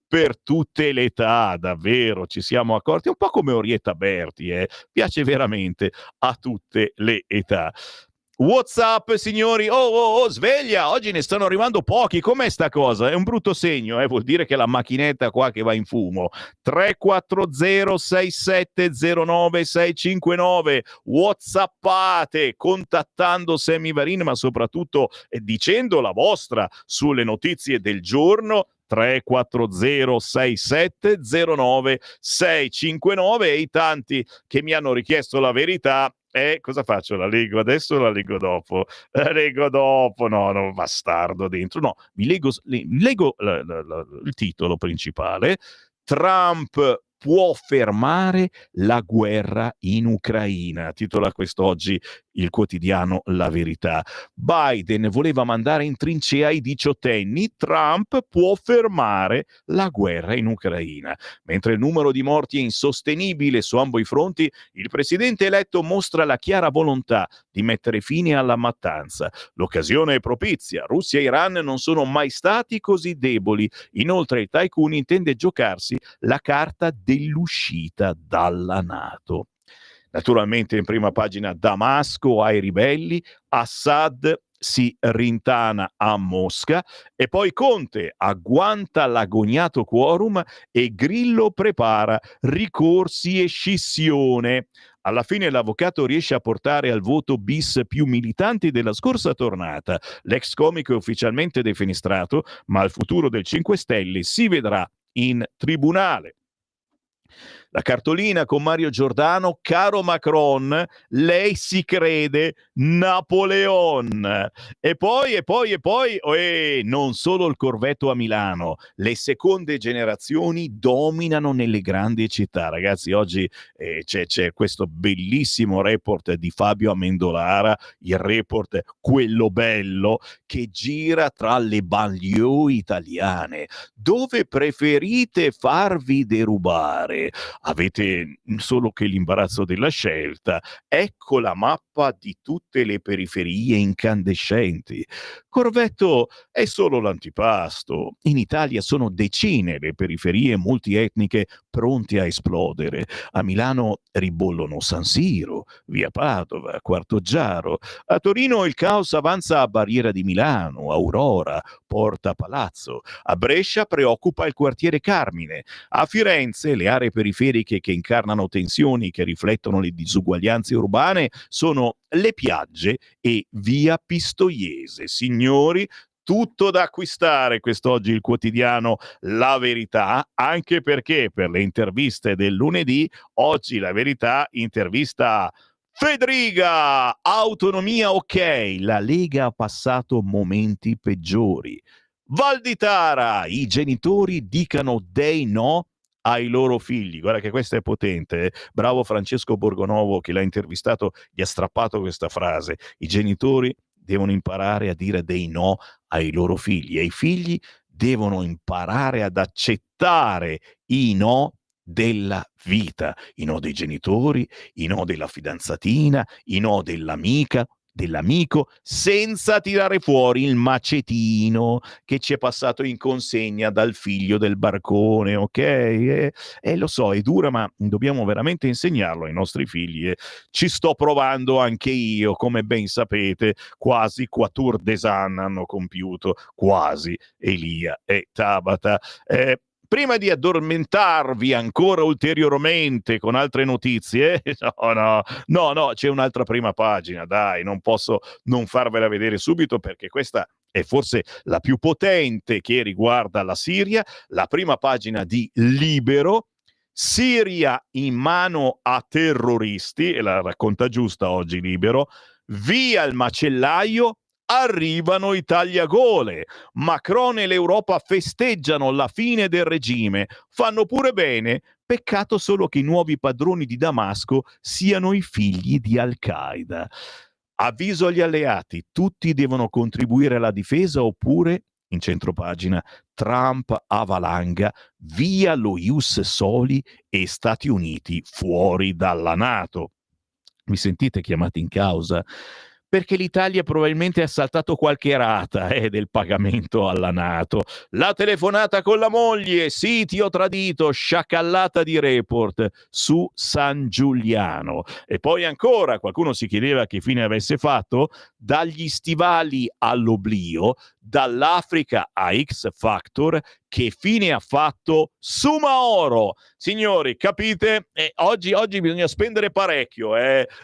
per tutte le età, davvero, ci siamo accorti, un po' come Orietta Berti, piace veramente a tutte le età. WhatsApp, signori, sveglia, oggi ne stanno arrivando pochi, com'è sta cosa? È un brutto segno, vuol dire che la macchinetta qua che va in fumo. 3406709659, WhatsAppate, contattando Sammy Varin, ma soprattutto dicendo la vostra sulle notizie del giorno. 3406709659 e i tanti che mi hanno richiesto la verità. Cosa faccio? La leggo adesso o la leggo dopo? La leggo dopo, no, bastardo dentro. No, vi leggo il titolo principale. Trump può fermare la guerra in Ucraina, titola quest'oggi il quotidiano La Verità. Biden voleva mandare in trincea i diciottenni, Trump può fermare la guerra in Ucraina. Mentre il numero di morti è insostenibile su ambo i fronti, il presidente eletto mostra la chiara volontà di mettere fine alla mattanza. L'occasione è propizia, Russia e Iran non sono mai stati così deboli. Inoltre il tycoon intende giocarsi la carta dell'uscita dalla NATO. Naturalmente in prima pagina Damasco ai ribelli, Assad si rintana a Mosca e poi Conte agguanta l'agognato quorum e Grillo prepara ricorsi e scissione. Alla fine l'avvocato riesce a portare al voto bis più militanti della scorsa tornata. L'ex comico è ufficialmente defenestrato, ma il futuro del 5 Stelle si vedrà in tribunale. La cartolina con Mario Giordano, caro Macron, lei si crede Napoleon. E poi, non solo il corvetto a Milano, le seconde generazioni dominano nelle grandi città. Ragazzi, oggi c'è questo bellissimo report di Fabio Amendolara, il report quello bello, che gira tra le banlieue italiane. Dove preferite farvi derubare? Avete solo che l'imbarazzo della scelta. Ecco la mappa di tutte le periferie incandescenti. Corvetto è solo l'antipasto. In Italia sono decine le periferie multietniche pronte a esplodere. A Milano ribollono San Siro, via Padova, Quartoggiaro. A Torino il caos avanza a Barriera di Milano, Aurora, Porta Palazzo. A Brescia preoccupa il quartiere Carmine. A Firenze le aree periferiche che incarnano tensioni che riflettono le disuguaglianze urbane sono le Piagge e via Pistoiese. Signori, tutto da acquistare quest'oggi il quotidiano La Verità, anche perché per le interviste del lunedì, oggi La Verità intervista Federica, autonomia ok, la Lega ha passato momenti peggiori. Valditara, i genitori dicano dei no ai loro figli. Guarda che questa è potente, eh? Bravo Francesco Borgonovo che l'ha intervistato, gli ha strappato questa frase. I genitori devono imparare a dire dei no ai loro figli e i figli devono imparare ad accettare i no della vita, i no dei genitori, i no della fidanzatina, i no dell'amico, senza tirare fuori il macetino che ci è passato in consegna dal figlio del barcone, ok? Lo so, è dura, ma dobbiamo veramente insegnarlo ai nostri figli. Ci sto provando anche io, come ben sapete, quasi 14 anni hanno compiuto, quasi, Elia e Tabata. Prima di addormentarvi ancora ulteriormente con altre notizie, no, c'è un'altra prima pagina, dai, non posso non farvela vedere subito perché questa è forse la più potente che riguarda la Siria, la prima pagina di Libero, Siria in mano a terroristi, e la racconta giusta oggi Libero, via il macellaio, arrivano i tagliagole. Macron e l'Europa festeggiano la fine del regime. Fanno pure bene. Peccato solo che i nuovi padroni di Damasco siano i figli di Al-Qaeda. Avviso agli alleati, tutti devono contribuire alla difesa oppure, in centropagina, Trump a valanga, via lo ius soli e Stati Uniti fuori dalla NATO. Mi sentite chiamati in causa? Perché l'Italia probabilmente ha saltato qualche rata del pagamento alla NATO. La telefonata con la moglie, sì, ti ho tradito, sciacallata di report su San Giuliano. E poi ancora, qualcuno si chiedeva che fine avesse fatto, dagli stivali all'oblio, dall'Africa a X Factor, che fine ha fatto Sumaoro? Signori, capite? Oggi bisogna spendere parecchio.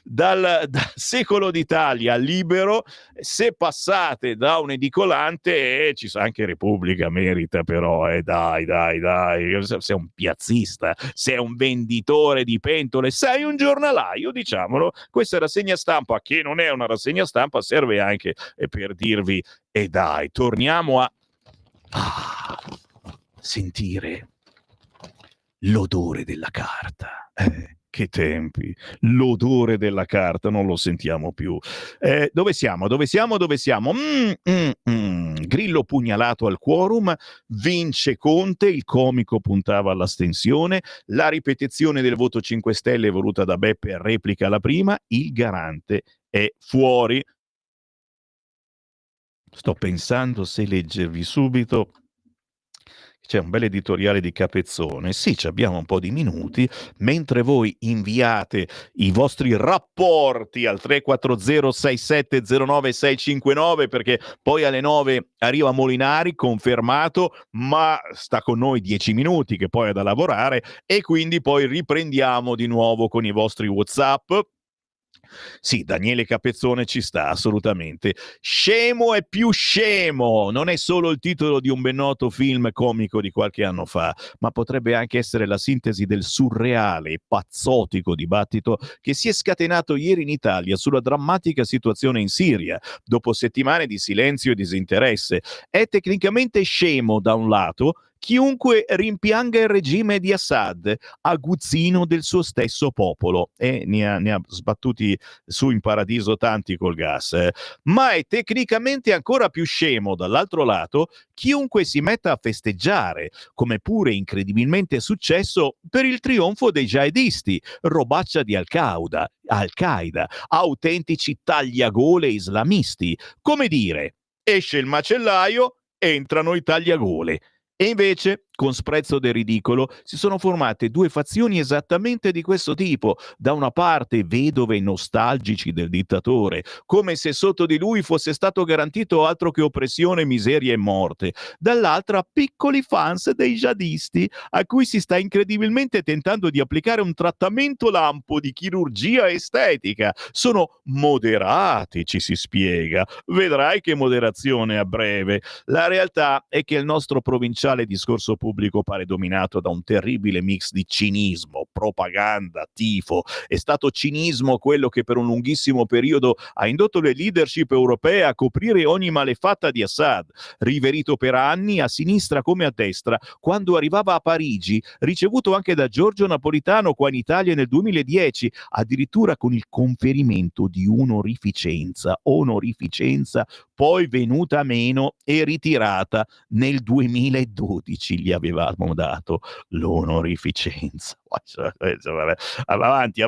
Dal secolo d'Italia Libero, se passate da un edicolante, ci sa anche Repubblica merita però, dai, sei un piazzista, sei un venditore di pentole, sei un giornalaio, diciamolo. Questa rassegna stampa, che non è una rassegna stampa, serve anche per dirvi, dai, torniamo a sentire l'odore della carta. Che tempi, l'odore della carta non lo sentiamo più. Dove siamo? Grillo pugnalato al quorum, vince Conte, il comico puntava all'astensione, la ripetizione del voto 5 Stelle voluta da Beppe replica la prima, il garante è fuori. Sto pensando se leggervi subito. C'è un bel editoriale di Capezzone. Sì, abbiamo un po' di minuti, mentre voi inviate i vostri rapporti al 340-6709-659, perché poi alle 9 arriva Molinari, confermato, ma sta con noi 10 minuti, che poi è da lavorare, e quindi poi riprendiamo di nuovo con i vostri WhatsApp. Sì, Daniele Capezzone ci sta, assolutamente. Scemo e più scemo non è solo il titolo di un ben noto film comico di qualche anno fa, ma potrebbe anche essere la sintesi del surreale e pazzotico dibattito che si è scatenato ieri in Italia sulla drammatica situazione in Siria, dopo settimane di silenzio e disinteresse. È tecnicamente scemo da un lato chiunque rimpianga il regime di Assad, aguzzino del suo stesso popolo, e ne ha sbattuti su in paradiso tanti col gas, ma è tecnicamente ancora più scemo dall'altro lato chiunque si metta a festeggiare, come pure incredibilmente è successo per il trionfo dei jihadisti, robaccia di Al-Qaeda, autentici tagliagole islamisti. Come dire, esce il macellaio, entrano i tagliagole. E invece, con sprezzo del ridicolo, si sono formate due fazioni esattamente di questo tipo. Da una parte vedove nostalgici del dittatore, come se sotto di lui fosse stato garantito altro che oppressione, miseria e morte. Dall'altra piccoli fans dei jihadisti, a cui si sta incredibilmente tentando di applicare un trattamento lampo di chirurgia estetica. Sono moderati, ci si spiega. Vedrai che moderazione a breve. La realtà è che il nostro provinciale discorso pubblico pare dominato da un terribile mix di cinismo, propaganda, tifo. È stato cinismo quello che per un lunghissimo periodo ha indotto le leadership europee a coprire ogni malefatta di Assad, riverito per anni a sinistra come a destra, quando arrivava a Parigi, ricevuto anche da Giorgio Napolitano qua in Italia nel 2010, addirittura con il conferimento di onorificenza, poi venuta meno e ritirata nel 2012. Gli avevamo dato l'onorificenza. Avanti.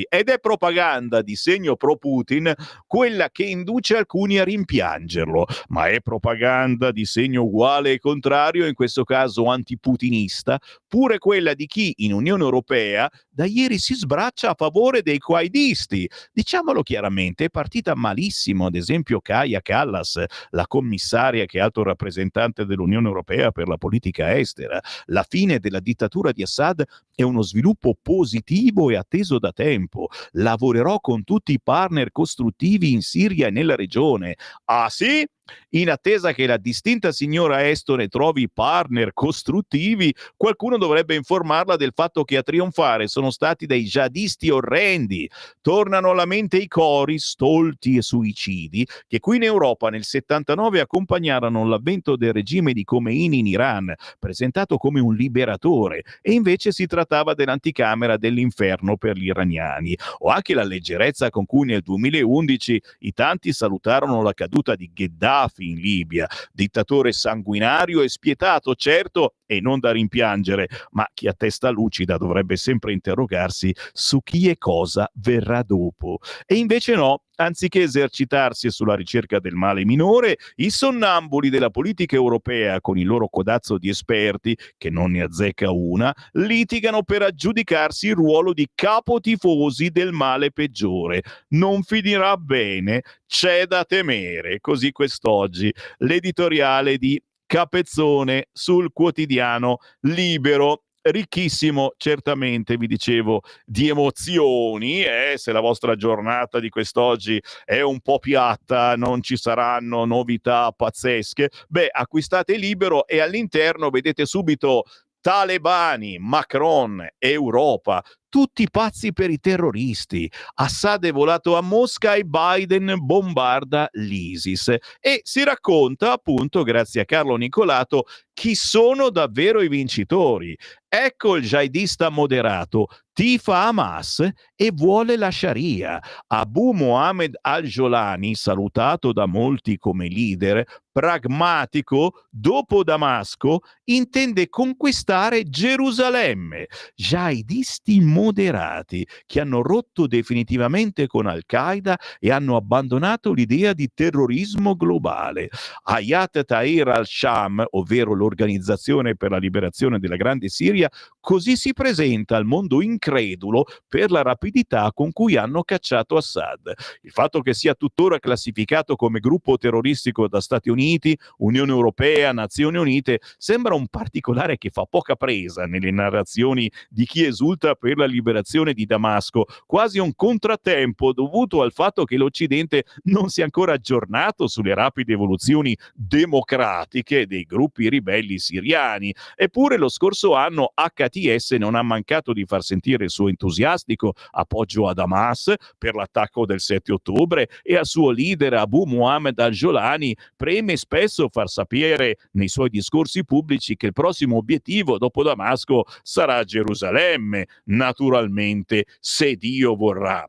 Ed è propaganda di segno pro Putin quella che induce alcuni a rimpiangerlo, ma è propaganda di segno uguale e contrario, in questo caso antiputinista, pure quella di chi in Unione Europea da ieri si sbraccia a favore dei quaidisti. Diciamolo chiaramente, è partita malissimo, ad esempio Kaja Kallas, la commissaria che è alto rappresentante dell'Unione Europea per la politica estera. La fine della dittatura di Assad è uno sviluppo positivo e atteso da tempo. Lavorerò con tutti i partner costruttivi in Siria e nella regione. Ah sì? In attesa che la distinta signora estone trovi partner costruttivi, qualcuno dovrebbe informarla del fatto che a trionfare sono stati dei jihadisti orrendi. Tornano alla mente i cori stolti e suicidi che qui in Europa nel 79 accompagnarono l'avvento del regime di Khomeini in Iran, presentato come un liberatore, e invece si trattava dell'anticamera dell'inferno per gli iraniani. O anche la leggerezza con cui nel 2011 i tanti salutarono la caduta di Gheddafi in Libia, dittatore sanguinario e spietato, certo, e non da rimpiangere, ma chi a testa lucida dovrebbe sempre interrogarsi su chi e cosa verrà dopo. E invece no, anziché esercitarsi sulla ricerca del male minore, i sonnambuli della politica europea, con il loro codazzo di esperti, che non ne azzecca una, litigano per aggiudicarsi il ruolo di capotifosi del male peggiore. Non finirà bene, c'è da temere. Così quest'oggi l'editoriale di Capezzone sul quotidiano Libero. Ricchissimo, certamente, vi dicevo, di emozioni. Se la vostra giornata di quest'oggi è un po' piatta, non ci saranno novità pazzesche, acquistate Libero e all'interno vedete subito talebani, Macron, Europa, tutti pazzi per i terroristi. Assad è volato a Mosca e Biden bombarda l'ISIS. E si racconta, appunto, grazie a Carlo Nicolato, chi sono davvero i vincitori. Ecco il jihadista moderato, tifa Hamas e vuole la Sharia. Abu Mohammed al-Jolani, salutato da molti come leader, pragmatico, dopo Damasco, intende conquistare Gerusalemme. Jihadisti moderati che hanno rotto definitivamente con Al-Qaeda e hanno abbandonato l'idea di terrorismo globale. Hayat Tahrir al-Sham, ovvero l'Organizzazione per la Liberazione della Grande Siria, così si presenta al mondo incredulo per la rapidità con cui hanno cacciato Assad. Il fatto che sia tuttora classificato come gruppo terroristico da Stati Uniti, Unione Europea, Nazioni Unite, sembra un particolare che fa poca presa nelle narrazioni di chi esulta per la liberazione di Damasco, quasi un contrattempo dovuto al fatto che l'Occidente non si è ancora aggiornato sulle rapide evoluzioni democratiche dei gruppi ribelli siriani. Eppure lo scorso anno HTS non ha mancato di far sentire il suo entusiastico appoggio ad Hamas per l'attacco del 7 ottobre e al suo leader Abu Mohammed al-Jolani preme spesso far sapere nei suoi discorsi pubblici che il prossimo obiettivo dopo Damasco sarà Gerusalemme, naturalmente, se Dio vorrà.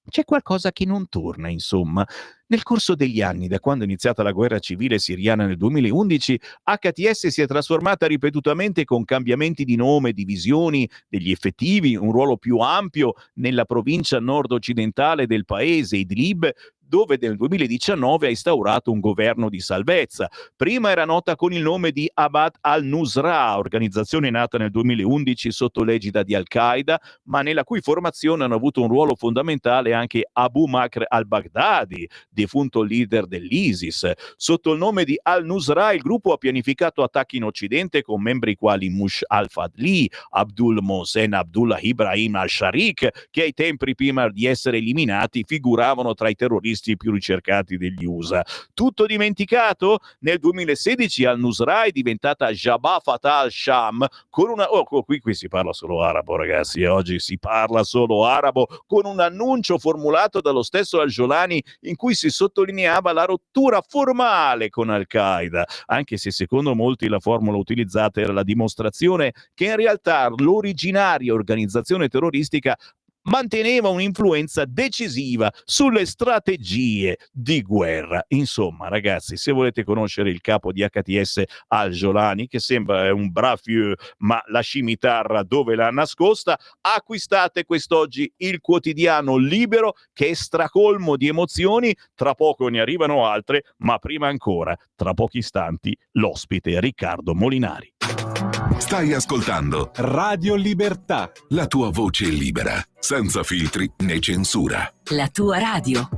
C'è qualcosa che non torna, insomma. Nel corso degli anni, da quando è iniziata la guerra civile siriana nel 2011, HTS si è trasformata ripetutamente con cambiamenti di nome, divisioni degli effettivi, un ruolo più ampio nella provincia nord-occidentale del paese, Idlib, dove nel 2019 ha instaurato un governo di salvezza. Prima era nota con il nome di Abad al-Nusra, organizzazione nata nel 2011 sotto l'egida di Al-Qaeda, ma nella cui formazione hanno avuto un ruolo fondamentale anche Abu Bakr al-Baghdadi, defunto leader dell'ISIS. Sotto il nome di al-Nusra il gruppo ha pianificato attacchi in Occidente con membri quali Mush al-Fadli, Abdul Mohsen Abdullah Ibrahim al-Sharik, che ai tempi prima di essere eliminati figuravano tra i terroristi più ricercati degli USA. Tutto dimenticato? Nel 2016 al-Nusra è diventata Jabhat Fatah al-Sham con una... qui si parla solo arabo, ragazzi, oggi si parla solo arabo, con un annuncio formulato dallo stesso al-Jolani in cui si sottolineava la rottura formale con Al-Qaeda, anche se secondo molti la formula utilizzata era la dimostrazione che in realtà l'originaria organizzazione terroristica manteneva un'influenza decisiva sulle strategie di guerra. Insomma, ragazzi, se volete conoscere il capo di HTS al-Jolani, che sembra un brafieux, ma la scimitarra dove l'ha nascosta, acquistate quest'oggi il quotidiano Libero, che è stracolmo di emozioni. Tra poco ne arrivano altre, ma prima ancora, tra pochi istanti, l'ospite Riccardo Molinari. Stai ascoltando Radio Libertà. la tua voce libera, senza filtri né censura. La tua radio.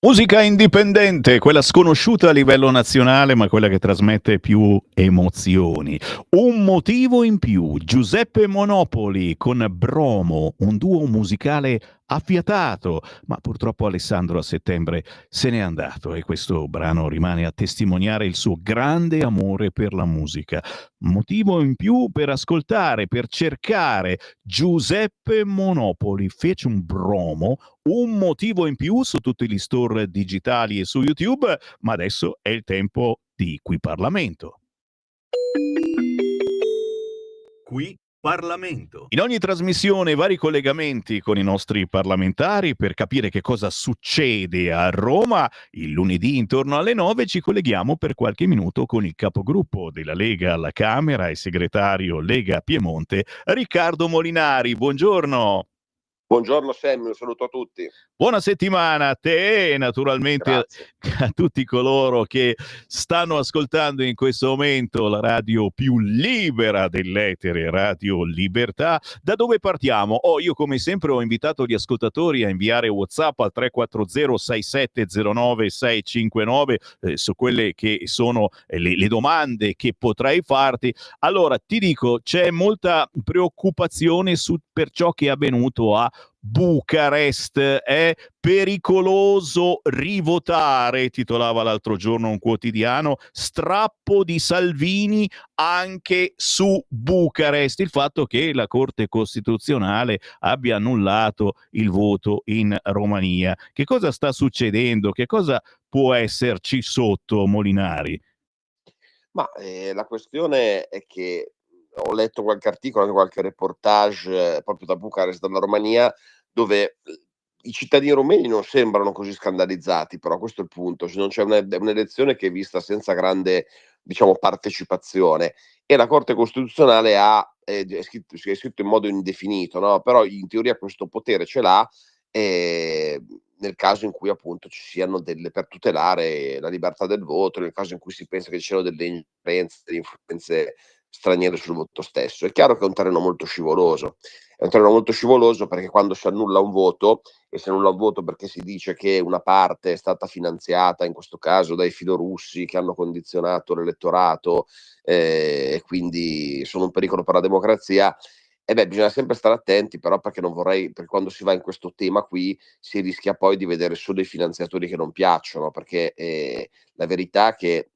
Musica indipendente, quella sconosciuta a livello nazionale, ma quella che trasmette più emozioni. Un motivo in più, Giuseppe Monopoli con Bromo, un duo musicale affiatato, ma purtroppo Alessandro a settembre se n'è andato e questo brano rimane a testimoniare il suo grande amore per la musica. Motivo in più per ascoltare, per cercare Giuseppe Monopoli, fece un Bromo, un motivo in più su tutti gli store digitali e su YouTube, ma adesso è il tempo di Qui Parlamento. Qui Parlamento. In ogni trasmissione vari collegamenti con i nostri parlamentari per capire che cosa succede a Roma. Il lunedì intorno alle 9 ci colleghiamo per qualche minuto con il capogruppo della Lega alla Camera e segretario Lega Piemonte, Riccardo Molinari. Buongiorno. Buongiorno Sammy, un saluto a tutti. Buona settimana a te e naturalmente a tutti coloro che stanno ascoltando in questo momento la radio più libera dell'etere, Radio Libertà. Da dove partiamo? Io come sempre ho invitato gli ascoltatori a inviare WhatsApp al 340 6709 659 su quelle che sono le domande che potrei farti. Allora, ti dico, c'è molta preoccupazione per ciò che è avvenuto a Bucarest. È pericoloso rivotare, titolava l'altro giorno un quotidiano, strappo di Salvini anche su Bucarest. Il fatto che la Corte Costituzionale abbia annullato il voto in Romania. Che cosa sta succedendo? Che cosa può esserci sotto, Molinari? Ma la questione è che ho letto qualche articolo, anche qualche reportage proprio da Bucarest, dalla Romania, dove i cittadini romeni non sembrano così scandalizzati, però questo è il punto, cioè non c'è un'elezione che è vista senza grande, diciamo, partecipazione e la Corte Costituzionale è scritto in modo indefinito, no? Però in teoria questo potere ce l'ha nel caso in cui appunto ci siano per tutelare la libertà del voto, nel caso in cui si pensa che ci siano delle influenze straniere sul voto stesso. È chiaro che è un terreno molto scivoloso. È un terreno molto scivoloso perché quando si annulla un voto, e si annulla un voto perché si dice che una parte è stata finanziata, in questo caso dai filorussi che hanno condizionato l'elettorato e quindi sono un pericolo per la democrazia, bisogna sempre stare attenti però perché non vorrei, perché quando si va in questo tema qui si rischia poi di vedere solo i finanziatori che non piacciono, perché la verità è che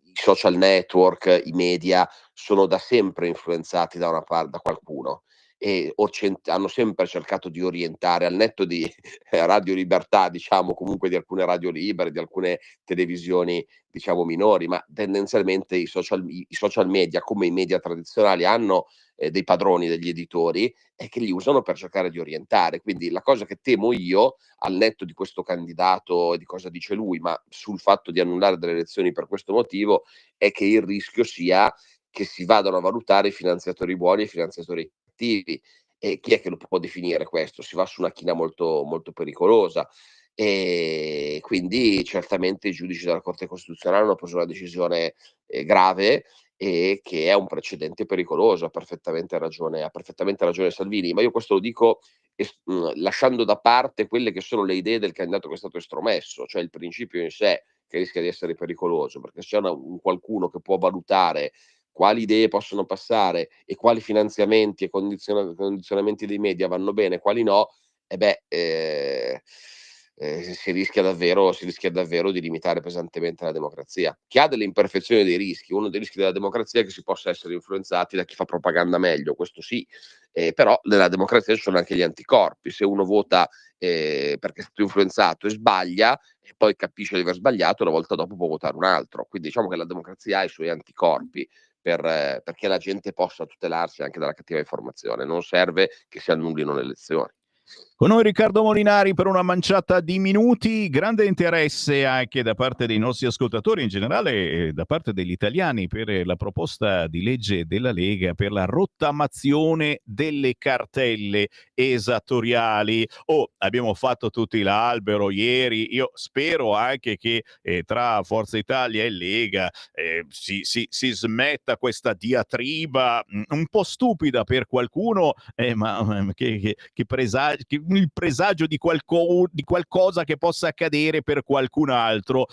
i social network, i media sono da sempre influenzati da da qualcuno e hanno sempre cercato di orientare, al netto di Radio Libertà, diciamo, comunque di alcune radio libere, di alcune televisioni, diciamo, minori, ma tendenzialmente i social media, come i media tradizionali, hanno dei padroni, degli editori, e che li usano per cercare di orientare. Quindi la cosa che temo io, al netto di questo candidato e di cosa dice lui, ma sul fatto di annullare delle elezioni per questo motivo, è che il rischio sia che si vadano a valutare i finanziatori buoni e i finanziatori cattivi. E chi è che lo può definire questo? Si va su una china molto, molto pericolosa. E quindi certamente i giudici della Corte Costituzionale hanno preso una decisione grave e che è un precedente pericoloso. Ha perfettamente ragione Salvini, ma io questo lo dico lasciando da parte quelle che sono le idee del candidato che è stato estromesso, cioè il principio in sé che rischia di essere pericoloso, perché se c'è un qualcuno che può valutare quali idee possono passare e quali finanziamenti e condizionamenti dei media vanno bene, quali no, si rischia davvero di limitare pesantemente la democrazia, che ha delle imperfezioni e dei rischi. Uno dei rischi della democrazia è che si possa essere influenzati da chi fa propaganda meglio, questo sì, però nella democrazia ci sono anche gli anticorpi. Se uno vota perché è stato influenzato e sbaglia e poi capisce di aver sbagliato, una volta dopo può votare un altro. Quindi diciamo che la democrazia ha i suoi anticorpi perché la gente possa tutelarsi anche dalla cattiva informazione. Non serve che si annullino le elezioni. Con noi Riccardo Molinari per una manciata di minuti, grande interesse anche da parte dei nostri ascoltatori, in generale da parte degli italiani, per la proposta di legge della Lega per la rottamazione delle cartelle esattoriali. Abbiamo fatto tutti l'albero ieri, io spero anche che tra Forza Italia e Lega si smetta questa diatriba un po' stupida per qualcuno, ma che presagi, che il presagio di qualcosa che possa accadere per qualcun altro.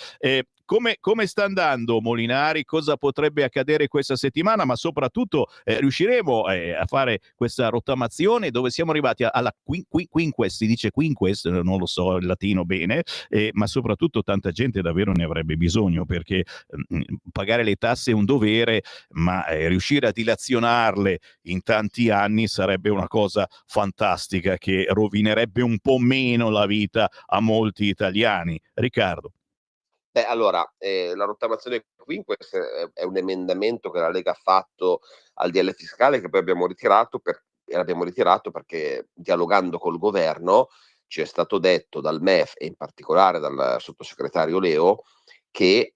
Come sta andando Molinari? Cosa potrebbe accadere questa settimana? Ma soprattutto riusciremo a fare questa rottamazione dove siamo arrivati alla quinquest, si dice quinquest, non lo so il latino bene, ma soprattutto tanta gente davvero ne avrebbe bisogno, perché pagare le tasse è un dovere, ma riuscire a dilazionarle in tanti anni sarebbe una cosa fantastica che rovinerebbe un po' meno la vita a molti italiani. Riccardo. Allora, la rottamazione quinquest è un emendamento che la Lega ha fatto al DL fiscale, che poi abbiamo ritirato e l'abbiamo ritirato perché, dialogando col governo, ci è stato detto dal MEF e in particolare dal sottosegretario Leo che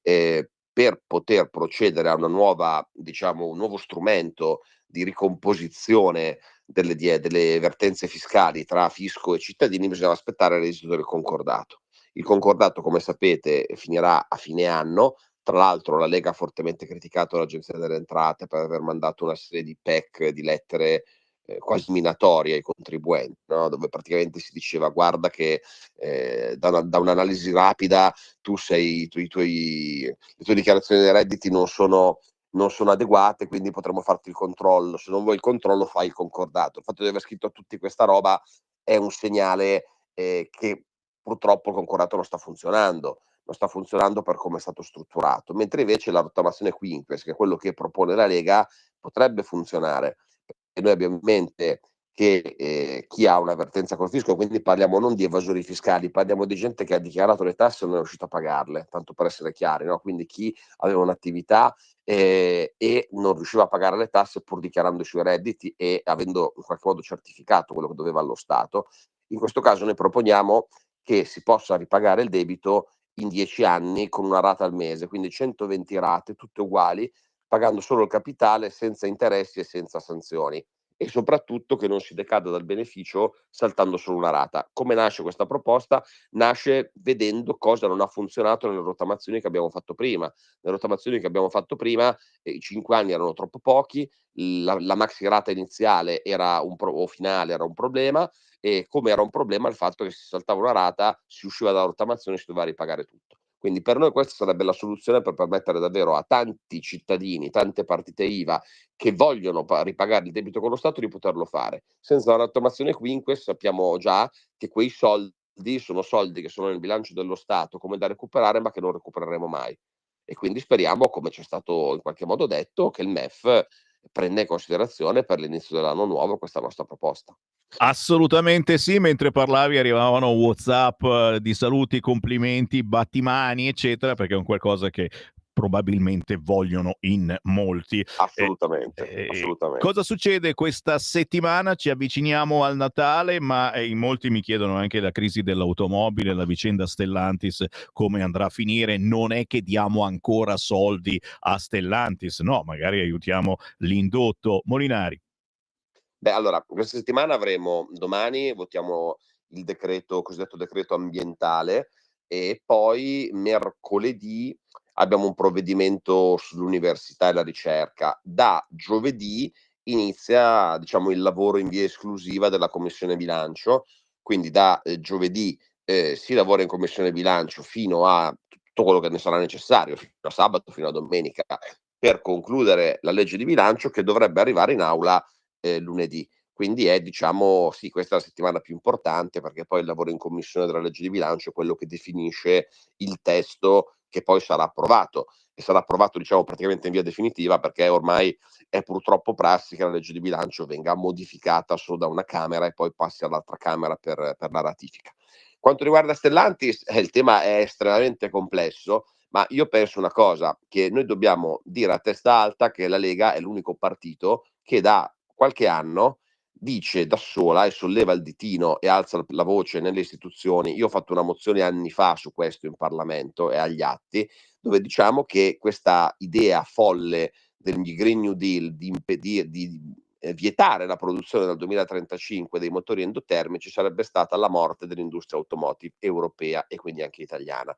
per poter procedere a una nuova, diciamo, un nuovo strumento di ricomposizione delle vertenze fiscali tra fisco e cittadini, bisognava aspettare l'esito del concordato. Il concordato, come sapete, finirà a fine anno. Tra l'altro la Lega ha fortemente criticato l'Agenzia delle Entrate per aver mandato una serie di PEC, di lettere quasi minatorie ai contribuenti, no? Dove praticamente si diceva: guarda che da un'analisi rapida le tue dichiarazioni dei redditi non sono adeguate, quindi potremmo farti il controllo. Se non vuoi il controllo, fai il concordato. Il fatto di aver scritto a tutti questa roba è un segnale che purtroppo il concordato non sta funzionando per come è stato strutturato, mentre invece la rottamazione quinquest, che è quello che propone la Lega, potrebbe funzionare. E noi abbiamo in mente che chi ha un'avvertenza col fisco, quindi parliamo non di evasori fiscali, parliamo di gente che ha dichiarato le tasse e non è riuscito a pagarle, tanto per essere chiari, no? Quindi chi aveva un'attività e non riusciva a pagare le tasse pur dichiarando i suoi redditi e avendo in qualche modo certificato quello che doveva allo Stato. In questo caso noi proponiamo che si possa ripagare il debito in 10 anni con una rata al mese, quindi 120 rate, tutte uguali, pagando solo il capitale, senza interessi e senza sanzioni, e soprattutto che non si decada dal beneficio saltando solo una rata. Come nasce questa proposta? Nasce vedendo cosa non ha funzionato nelle rottamazioni che abbiamo fatto prima. Nelle rottamazioni che abbiamo fatto prima i 5 anni erano troppo pochi, la maxi rata iniziale o finale era un problema, e come era un problema il fatto che se si saltava una rata, si usciva dalla rottamazione e si doveva ripagare tutto. Quindi per noi questa sarebbe la soluzione per permettere davvero a tanti cittadini, tante partite IVA che vogliono ripagare il debito con lo Stato di poterlo fare. Senza la rottamazione quinquest sappiamo già che quei soldi sono soldi che sono nel bilancio dello Stato come da recuperare, ma che non recupereremo mai. E quindi speriamo, come ci è stato in qualche modo detto, che il MEF prenda in considerazione per l'inizio dell'anno nuovo questa nostra proposta. Assolutamente sì, mentre parlavi arrivavano WhatsApp di saluti, complimenti, battimani, eccetera, perché è un qualcosa che probabilmente vogliono in molti. Assolutamente. Cosa succede questa settimana? Ci avviciniamo al Natale, ma in molti mi chiedono anche la crisi dell'automobile, la vicenda Stellantis, come andrà a finire. Non è che diamo ancora soldi a Stellantis, no, magari aiutiamo l'indotto. Molinari. Allora, questa settimana domani votiamo il cosiddetto decreto ambientale, e poi mercoledì abbiamo un provvedimento sull'università e la ricerca. Da giovedì inizia, diciamo, il lavoro in via esclusiva della Commissione Bilancio, quindi da giovedì si lavora in Commissione Bilancio fino a tutto quello che ne sarà necessario, fino a sabato, fino a domenica, per concludere la legge di bilancio che dovrebbe arrivare in aula lunedì. Quindi diciamo, sì, questa è la settimana più importante, perché poi il lavoro in commissione della legge di bilancio è quello che definisce il testo che poi sarà approvato, e sarà approvato, diciamo, praticamente in via definitiva, perché ormai è purtroppo prassi che la legge di bilancio venga modificata solo da una Camera e poi passi all'altra Camera per la ratifica. Quanto riguarda Stellantis, il tema è estremamente complesso, ma io penso una cosa, che noi dobbiamo dire a testa alta che la Lega è l'unico partito che da qualche anno dice da sola e solleva il ditino e alza la voce nelle istituzioni. Io ho fatto una mozione anni fa su questo in Parlamento e agli atti, dove diciamo che questa idea folle del Green New Deal di vietare la produzione dal 2035 dei motori endotermici sarebbe stata la morte dell'industria automotive europea e quindi anche italiana.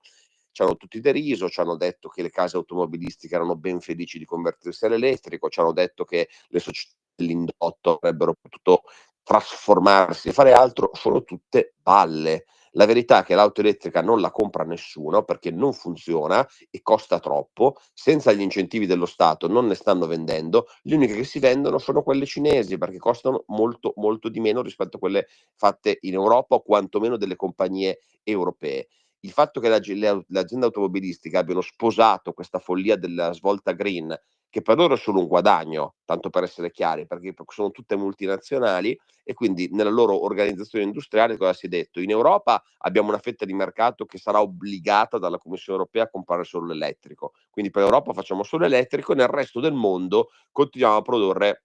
Ci hanno tutti deriso, ci hanno detto che le case automobilistiche erano ben felici di convertirsi all'elettrico, ci hanno detto che le società dell'indotto avrebbero potuto trasformarsi e fare altro, sono tutte balle. La verità è che l'auto elettrica non la compra nessuno perché non funziona e costa troppo, senza gli incentivi dello Stato non ne stanno vendendo, le uniche che si vendono sono quelle cinesi perché costano molto, molto di meno rispetto a quelle fatte in Europa o quantomeno delle compagnie europee. Il fatto che le aziende automobilistiche abbiano sposato questa follia della svolta green, che per loro è solo un guadagno, tanto per essere chiari, perché sono tutte multinazionali e quindi nella loro organizzazione industriale cosa si è detto? In Europa abbiamo una fetta di mercato che sarà obbligata dalla Commissione europea a comprare solo l'elettrico, quindi per l'Europa facciamo solo elettrico e nel resto del mondo continuiamo a produrre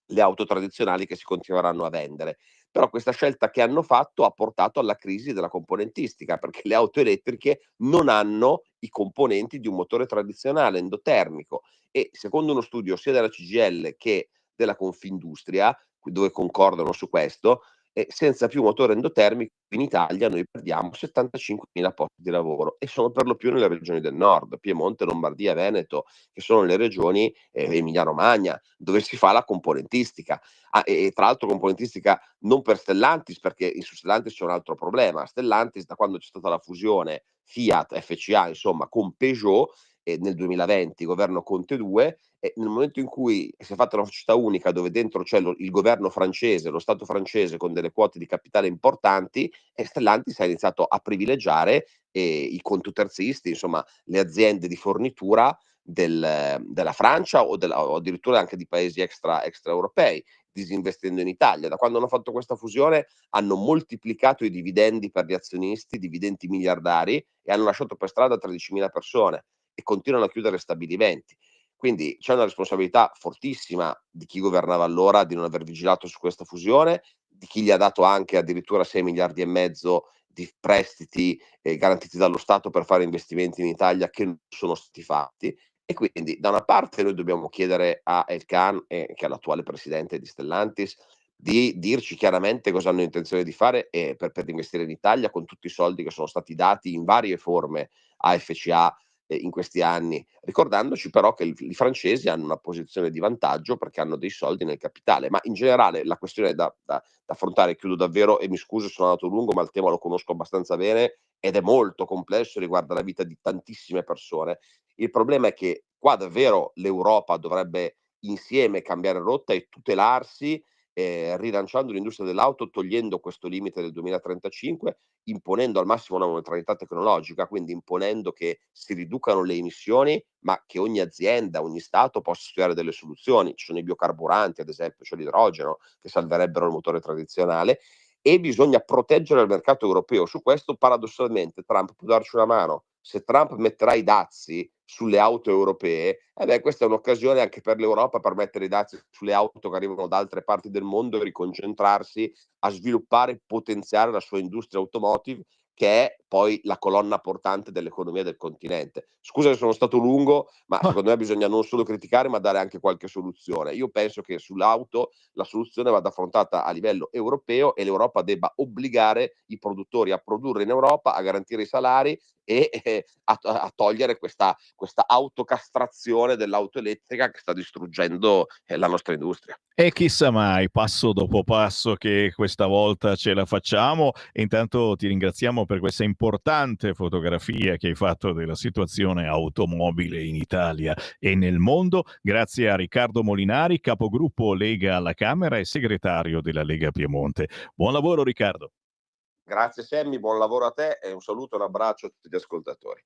le auto tradizionali che si continueranno a vendere. Però questa scelta che hanno fatto ha portato alla crisi della componentistica, perché le auto elettriche non hanno i componenti di un motore tradizionale endotermico e secondo uno studio sia della CGIL che della Confindustria, dove concordano su questo, senza più motore endotermico in Italia noi perdiamo 75.000 posti di lavoro e sono per lo più nelle regioni del nord, Piemonte, Lombardia, Veneto, che sono le regioni, Emilia-Romagna, dove si fa la componentistica. E tra l'altro componentistica non per Stellantis, perché su Stellantis c'è un altro problema. Stellantis, da quando c'è stata la fusione Fiat, FCA, insomma, con Peugeot, nel 2020, governo Conte 2, e nel momento in cui si è fatta una società unica dove dentro c'è il governo francese, lo Stato francese con delle quote di capitale importanti, e Stellantis ha iniziato a privilegiare i contoterzisti, insomma le aziende di fornitura della Francia o addirittura anche di paesi extraeuropei, disinvestendo in Italia. Da quando hanno fatto questa fusione hanno moltiplicato i dividendi per gli azionisti, dividendi miliardari, e hanno lasciato per strada 13.000 persone e continuano a chiudere stabilimenti. Quindi c'è una responsabilità fortissima di chi governava allora di non aver vigilato su questa fusione, di chi gli ha dato anche addirittura 6 miliardi e mezzo di prestiti garantiti dallo Stato per fare investimenti in Italia che non sono stati fatti. E quindi da una parte noi dobbiamo chiedere a El Khan, che è l'attuale presidente di Stellantis, di dirci chiaramente cosa hanno intenzione di fare per investire in Italia con tutti i soldi che sono stati dati in varie forme a FCA in questi anni, ricordandoci però che i francesi hanno una posizione di vantaggio perché hanno dei soldi nel capitale, ma in generale la questione da affrontare, chiudo davvero e mi scuso se sono andato lungo, ma il tema lo conosco abbastanza bene ed è molto complesso, riguarda la vita di tantissime persone. Il problema è che qua davvero l'Europa dovrebbe insieme cambiare rotta e tutelarsi, rilanciando l'industria dell'auto, togliendo questo limite del 2035, imponendo al massimo una neutralità tecnologica, quindi imponendo che si riducano le emissioni, ma che ogni azienda, ogni Stato possa studiare delle soluzioni. Ci sono i biocarburanti, ad esempio, c'è l'idrogeno, che salverebbero il motore tradizionale, e bisogna proteggere il mercato europeo. Su questo, paradossalmente, Trump può darci una mano. Se Trump metterà i dazi sulle auto europee, questa è un'occasione anche per l'Europa per mettere i dazi sulle auto che arrivano da altre parti del mondo e riconcentrarsi a sviluppare e potenziare la sua industria automotive, che è poi la colonna portante dell'economia del continente. Scusa se sono stato lungo, ma secondo me bisogna non solo criticare, ma dare anche qualche soluzione. Io penso che sull'auto la soluzione vada affrontata a livello europeo e l'Europa debba obbligare i produttori a produrre in Europa, a garantire i salari e a togliere questa autocastrazione dell'auto elettrica che sta distruggendo la nostra industria. E chissà mai, passo dopo passo, che questa volta ce la facciamo. E intanto ti ringraziamo per questa importante fotografia che hai fatto della situazione automobile in Italia e nel mondo. Grazie a Riccardo Molinari, capogruppo Lega alla Camera e segretario della Lega Piemonte. Buon lavoro Riccardo. Grazie Sammy, buon lavoro a te e un saluto e un abbraccio a tutti gli ascoltatori.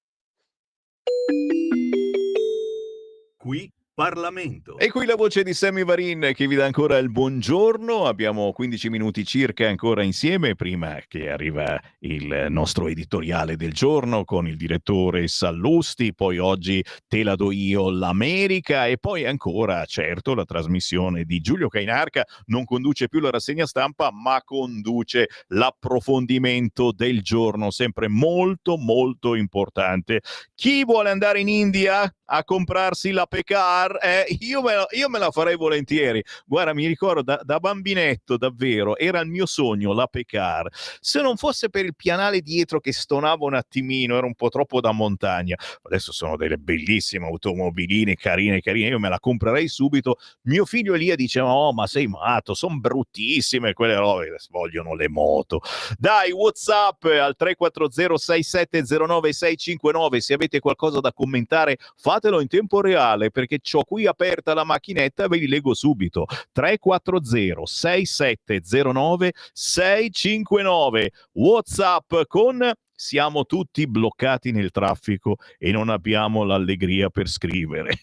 Qui Parlamento. E qui la voce di Sammy Varin che vi dà ancora il buongiorno. Abbiamo 15 minuti circa ancora insieme prima che arriva il nostro editoriale del giorno con il direttore Sallusti, poi oggi Te la do io l'America e poi ancora certo la trasmissione di Giulio Cainarca. Non conduce più la rassegna stampa ma conduce l'approfondimento del giorno, sempre molto molto importante. Chi vuole andare in India a comprarsi la Pecar car, io me la farei volentieri. Guarda, mi ricordo da bambinetto, davvero, era il mio sogno l'Ape Car. Se non fosse per il pianale dietro che stonava un attimino, era un po' troppo da montagna. Adesso sono delle bellissime automobiline, carine, io me la comprerei subito. Mio figlio Elia dice: oh, ma sei matto, sono bruttissime quelle robe, vogliono le moto. Dai, WhatsApp al 340-6709-659, se avete qualcosa da commentare fatelo in tempo reale, perché c'ho qui aperta la macchinetta, ve li leggo subito. 340-6709-659, WhatsApp con siamo tutti bloccati nel traffico e non abbiamo l'allegria per scrivere.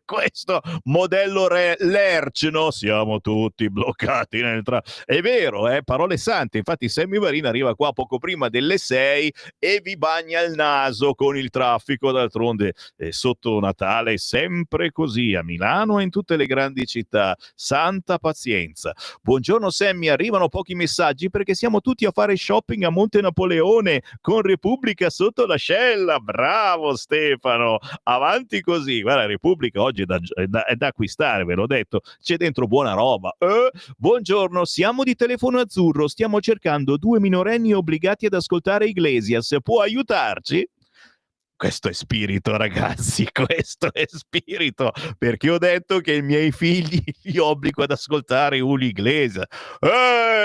Questo modello Lerch, no? Siamo tutti bloccati nel è vero, parole sante. Infatti Sammy Varin arriva qua poco prima delle 6 e vi bagna il naso con il traffico. D'altronde sotto Natale è sempre così, a Milano e in tutte le grandi città. Santa pazienza. Buongiorno Sammy, arrivano pochi messaggi perché siamo tutti a fare shopping a Monte Napoleone con Repubblica sotto l'ascella. Bravo Stefano, avanti così. Guarda, Repubblica oggi è da acquistare, ve l'ho detto, c'è dentro buona roba. Buongiorno, siamo di Telefono Azzurro, stiamo cercando 2 minorenni obbligati ad ascoltare Iglesias, può aiutarci? Questo è spirito, ragazzi, questo è spirito, perché ho detto che i miei figli li obbligo ad ascoltare Julio Iglesias.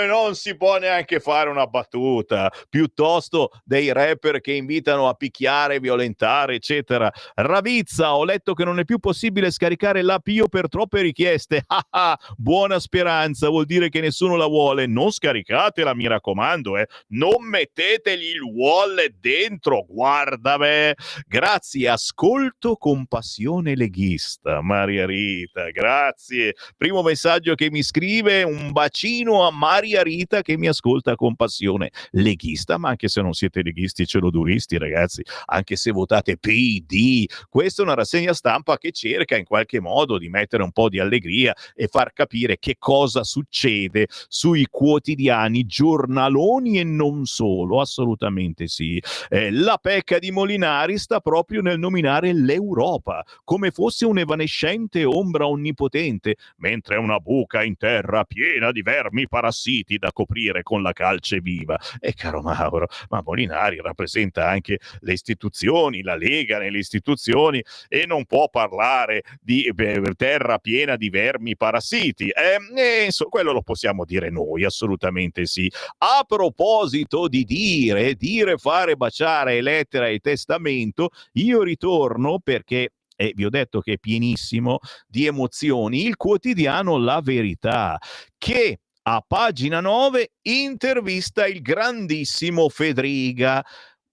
Non si può neanche fare una battuta, piuttosto dei rapper che invitano a picchiare, violentare, eccetera. Ravizza, ho letto che non è più possibile scaricare l'app Io per troppe richieste. Buona speranza, vuol dire che nessuno la vuole. Non scaricatela, mi raccomando, non mettetegli il wallet dentro, guarda me. Grazie, ascolto con passione leghista. Maria Rita, grazie. Primo messaggio che mi scrive, un bacino a Maria Rita che mi ascolta con passione leghista, ma anche se non siete leghisti celoduristi, ragazzi, anche se votate PD, questa è una rassegna stampa che cerca in qualche modo di mettere un po' di allegria e far capire che cosa succede sui quotidiani, giornaloni e non solo, assolutamente sì. La pecca di Molinari sta proprio nel nominare l'Europa come fosse un'evanescente ombra onnipotente, mentre è una buca in terra piena di vermi parassiti da coprire con la calce viva. E caro Mauro, ma Molinari rappresenta anche le istituzioni, la Lega nelle istituzioni, e non può parlare di terra piena di vermi parassiti. Quello lo possiamo dire noi, assolutamente sì. A proposito di dire, fare, baciare, lettera e testamento, io ritorno perché vi ho detto che è pienissimo di emozioni, il quotidiano La Verità, che a pagina 9 intervista il grandissimo Fedriga.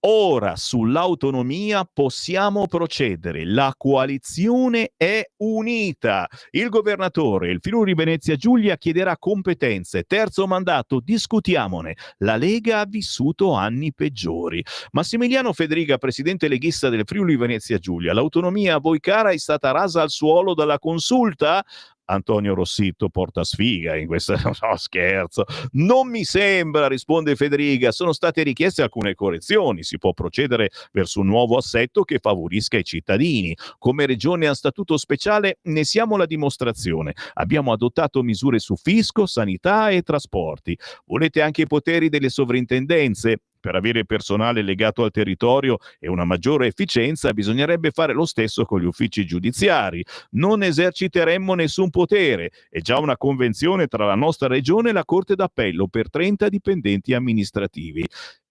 Ora sull'autonomia possiamo procedere, la coalizione è unita, il governatore, il Friuli Venezia Giulia chiederà competenze, terzo mandato, discutiamone, la Lega ha vissuto anni peggiori. Massimiliano Fedriga, presidente leghista del Friuli Venezia Giulia, l'autonomia a voi cara è stata rasa al suolo dalla consulta? Antonio Rossitto porta sfiga in questo, no, scherzo. Non mi sembra, risponde Fedriga, sono state richieste alcune correzioni, si può procedere verso un nuovo assetto che favorisca i cittadini. Come regione a statuto speciale ne siamo la dimostrazione. Abbiamo adottato misure su fisco, sanità e trasporti. Volete anche i poteri delle sovrintendenze? Per avere personale legato al territorio e una maggiore efficienza bisognerebbe fare lo stesso con gli uffici giudiziari. Non eserciteremmo nessun potere. È già una convenzione tra la nostra regione e la Corte d'Appello per 30 dipendenti amministrativi.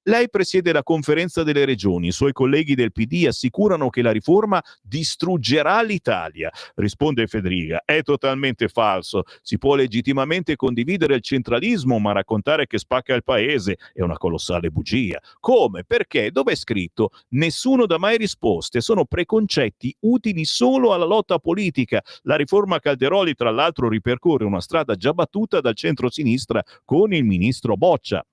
Lei presiede la conferenza delle regioni, i suoi colleghi del PD assicurano che la riforma distruggerà l'Italia. Risponde Fedriga, è totalmente falso, si può legittimamente condividere il centralismo, ma raccontare che spacca il paese è una colossale bugia. Come? Perché? Dove è scritto? Nessuno dà mai risposte, sono preconcetti utili solo alla lotta politica. La riforma Calderoli, tra l'altro, ripercorre una strada già battuta dal centro-sinistra con il ministro Boccia.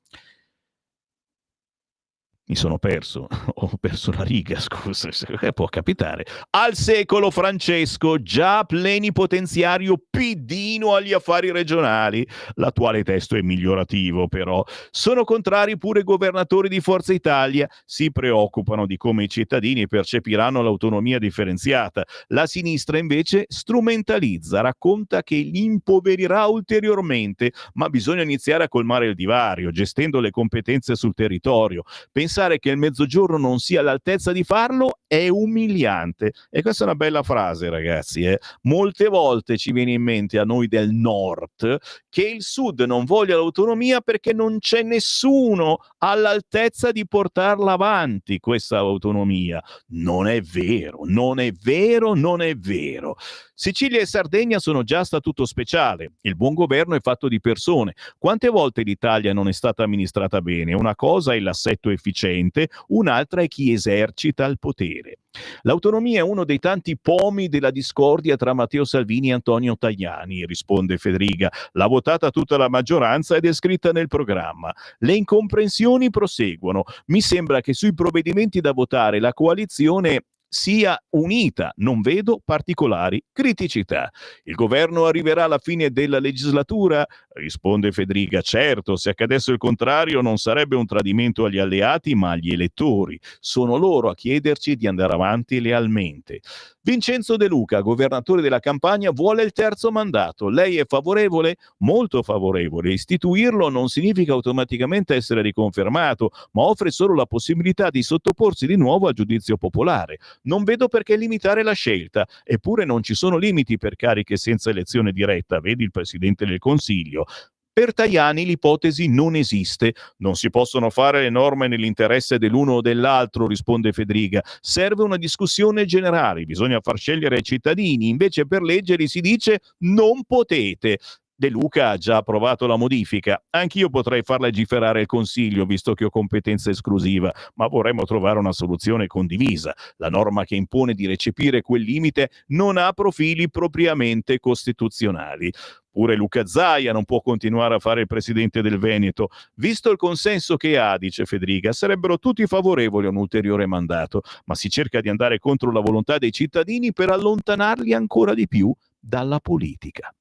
Mi sono perso, ho perso la riga, scusa, può capitare. Al secolo Francesco, già plenipotenziario piddino agli affari regionali. L'attuale testo è migliorativo, però. Sono contrari pure i governatori di Forza Italia, si preoccupano di come i cittadini percepiranno l'autonomia differenziata. La sinistra invece strumentalizza, racconta che li impoverirà ulteriormente, ma bisogna iniziare a colmare il divario, gestendo le competenze sul territorio. Pensare che il Mezzogiorno non sia all'altezza di farlo è umiliante. E questa è una bella frase, ragazzi. Molte volte ci viene in mente a noi del Nord che il Sud non voglia l'autonomia perché non c'è nessuno all'altezza di portarla avanti, questa autonomia. Non è vero, non è vero, non è vero. Sicilia e Sardegna sono già a statuto speciale. Il buon governo è fatto di persone. Quante volte l'Italia non è stata amministrata bene? Una cosa è l'assetto efficiente, un'altra è chi esercita il potere. L'autonomia è uno dei tanti pomi della discordia tra Matteo Salvini e Antonio Tajani, risponde Federica. L'ha votata tutta la maggioranza ed è scritta nel programma. Le incomprensioni proseguono. Mi sembra che sui provvedimenti da votare la coalizione sia unita, non vedo particolari criticità. Il governo arriverà alla fine della legislatura? Risponde Federica. Certo, se accadesse il contrario non sarebbe un tradimento agli alleati ma agli elettori. Sono loro a chiederci di andare avanti lealmente. Vincenzo De Luca, governatore della Campania, vuole il terzo mandato. Lei è favorevole? Molto favorevole. Istituirlo non significa automaticamente essere riconfermato, ma offre solo la possibilità di sottoporsi di nuovo al giudizio popolare. Non vedo perché limitare la scelta, eppure non ci sono limiti per cariche senza elezione diretta, vedi il Presidente del Consiglio. Per Tajani l'ipotesi non esiste, non si possono fare le norme nell'interesse dell'uno o dell'altro, risponde Federica. Serve una discussione generale, bisogna far scegliere ai cittadini, invece per leggerli si dice non potete. De Luca ha già approvato la modifica. Anch'io potrei far legiferare il Consiglio, visto che ho competenza esclusiva, ma vorremmo trovare una soluzione condivisa. La norma che impone di recepire quel limite non ha profili propriamente costituzionali. Pure Luca Zaia non può continuare a fare il presidente del Veneto. Visto il consenso che ha, dice Federica, sarebbero tutti favorevoli a un ulteriore mandato, ma si cerca di andare contro la volontà dei cittadini per allontanarli ancora di più dalla politica.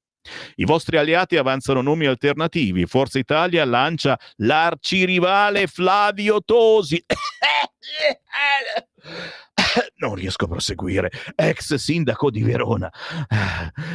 I vostri alleati avanzano nomi alternativi. Forza Italia lancia l'arcirivale Flavio Tosi. Non riesco a proseguire. Ex sindaco di Verona.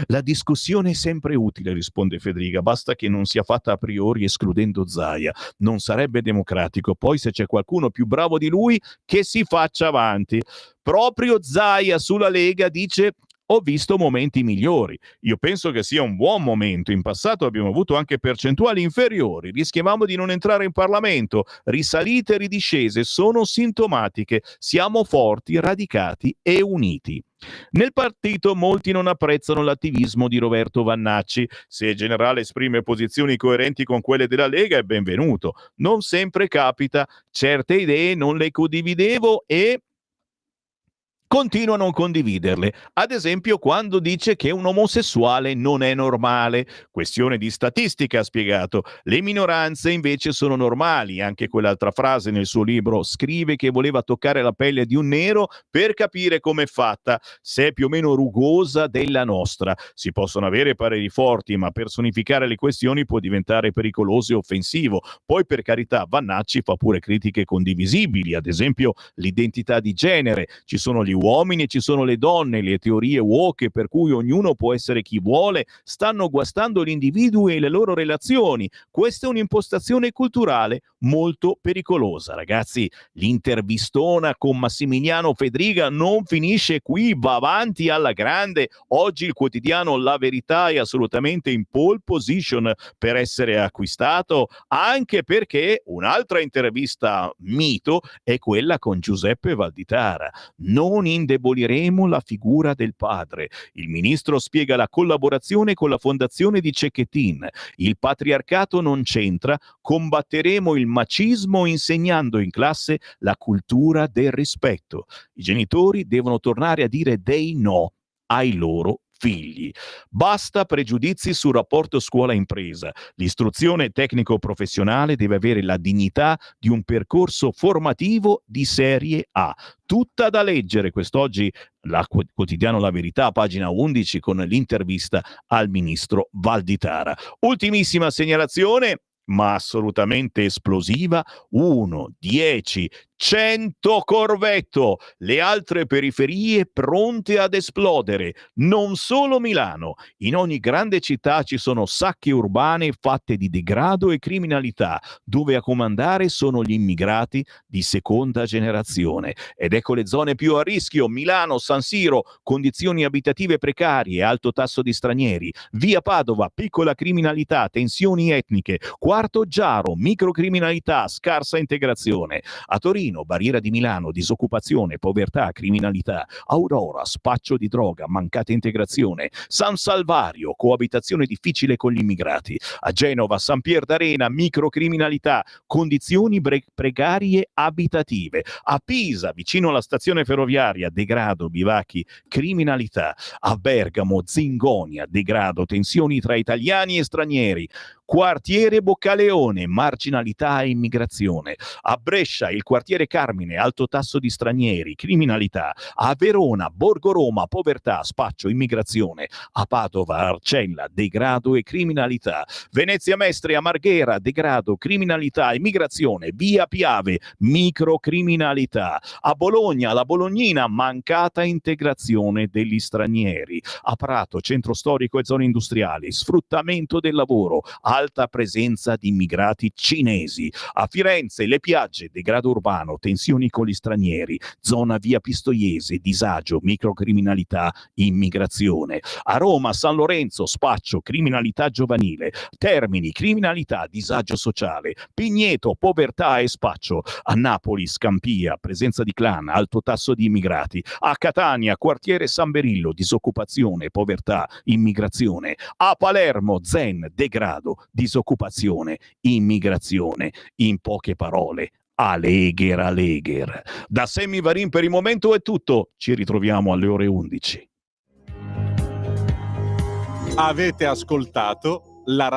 La discussione è sempre utile, risponde Federica. Basta che non sia fatta a priori escludendo Zaia. Non sarebbe democratico. Poi se c'è qualcuno più bravo di lui, che si faccia avanti. Proprio Zaia sulla Lega dice: ho visto momenti migliori. Io penso che sia un buon momento. In passato abbiamo avuto anche percentuali inferiori. Rischiavamo di non entrare in Parlamento. Risalite e ridiscese sono sintomatiche. Siamo forti, radicati e uniti. Nel partito molti non apprezzano l'attivismo di Roberto Vannacci. Se il generale esprime posizioni coerenti con quelle della Lega è benvenuto. Non sempre capita. Certe idee non le condividevo e continuo a non condividerle. Ad esempio quando dice che un omosessuale non è normale. Questione di statistica, ha spiegato. Le minoranze invece sono normali. Anche quell'altra frase nel suo libro scrive che voleva toccare la pelle di un nero per capire com'è fatta, se è più o meno rugosa della nostra. Si possono avere pareri forti, ma personificare le questioni può diventare pericoloso e offensivo. Poi, per carità, Vannacci fa pure critiche condivisibili, ad esempio l'identità di genere. Ci sono gli uomini e ci sono le donne, le teorie woke per cui ognuno può essere chi vuole, stanno guastando gli individui e le loro relazioni. Questa è un'impostazione culturale molto pericolosa. Ragazzi, l'intervistona con Massimiliano Federica non finisce qui, va avanti alla grande. Oggi il quotidiano La Verità è assolutamente in pole position per essere acquistato, anche perché un'altra intervista mito è quella con Giuseppe Valditara. Non indeboliremo la figura del padre. Il ministro spiega la collaborazione con la fondazione di Cecchettin. Il patriarcato non c'entra, combatteremo il macismo insegnando in classe la cultura del rispetto. I genitori devono tornare a dire dei no ai loro figli. Basta pregiudizi sul rapporto scuola-impresa. L'istruzione tecnico-professionale deve avere la dignità di un percorso formativo di serie A. Tutta da leggere quest'oggi quotidiano La Verità, pagina 11, con l'intervista al ministro Valditara. Ultimissima segnalazione, ma assolutamente esplosiva: 1, 10, 100 Corvetto, le altre periferie pronte ad esplodere. Non solo Milano, in ogni grande città ci sono sacche urbane fatte di degrado e criminalità, dove a comandare sono gli immigrati di seconda generazione. Ed ecco le zone più a rischio: Milano, San Siro, condizioni abitative precarie, alto tasso di stranieri; via Padova, piccola criminalità, tensioni etniche; Quarto Giaro, microcriminalità, scarsa integrazione; a Torino, Barriera di Milano, disoccupazione, povertà, criminalità; Aurora, spaccio di droga, mancata integrazione; San Salvario, coabitazione difficile con gli immigrati; a Genova, San Pier d'Arena, microcriminalità, condizioni precarie abitative; a Pisa, vicino alla stazione ferroviaria, degrado, bivacchi, criminalità; a Bergamo, Zingonia, degrado, tensioni tra italiani e stranieri; quartiere Boccaleone, marginalità e immigrazione; a Brescia, il quartiere Carmine, alto tasso di stranieri, criminalità; a Verona, Borgo Roma, povertà, spaccio, immigrazione; a Padova, Arcella, degrado e criminalità; Venezia Mestre, a Marghera, degrado, criminalità, immigrazione; via Piave, microcriminalità; a Bologna, la Bolognina, mancata integrazione degli stranieri; a Prato, centro storico e zone industriali, sfruttamento del lavoro, alta presenza di immigrati cinesi; a Firenze, le piagge, degrado urbano, tensioni con gli stranieri; zona via Pistoiese, disagio, microcriminalità, immigrazione; a Roma, San Lorenzo, spaccio, criminalità giovanile; Termini, criminalità, disagio sociale; Pigneto, povertà e spaccio; a Napoli, Scampia, presenza di clan, alto tasso di immigrati; a Catania, quartiere San Berillo, disoccupazione, povertà, immigrazione; a Palermo, Zen, degrado, disoccupazione, immigrazione. In poche parole, Alegher, Alegher. Da Sammy Varin per il momento è tutto. Ci ritroviamo alle ore 11. Avete ascoltato la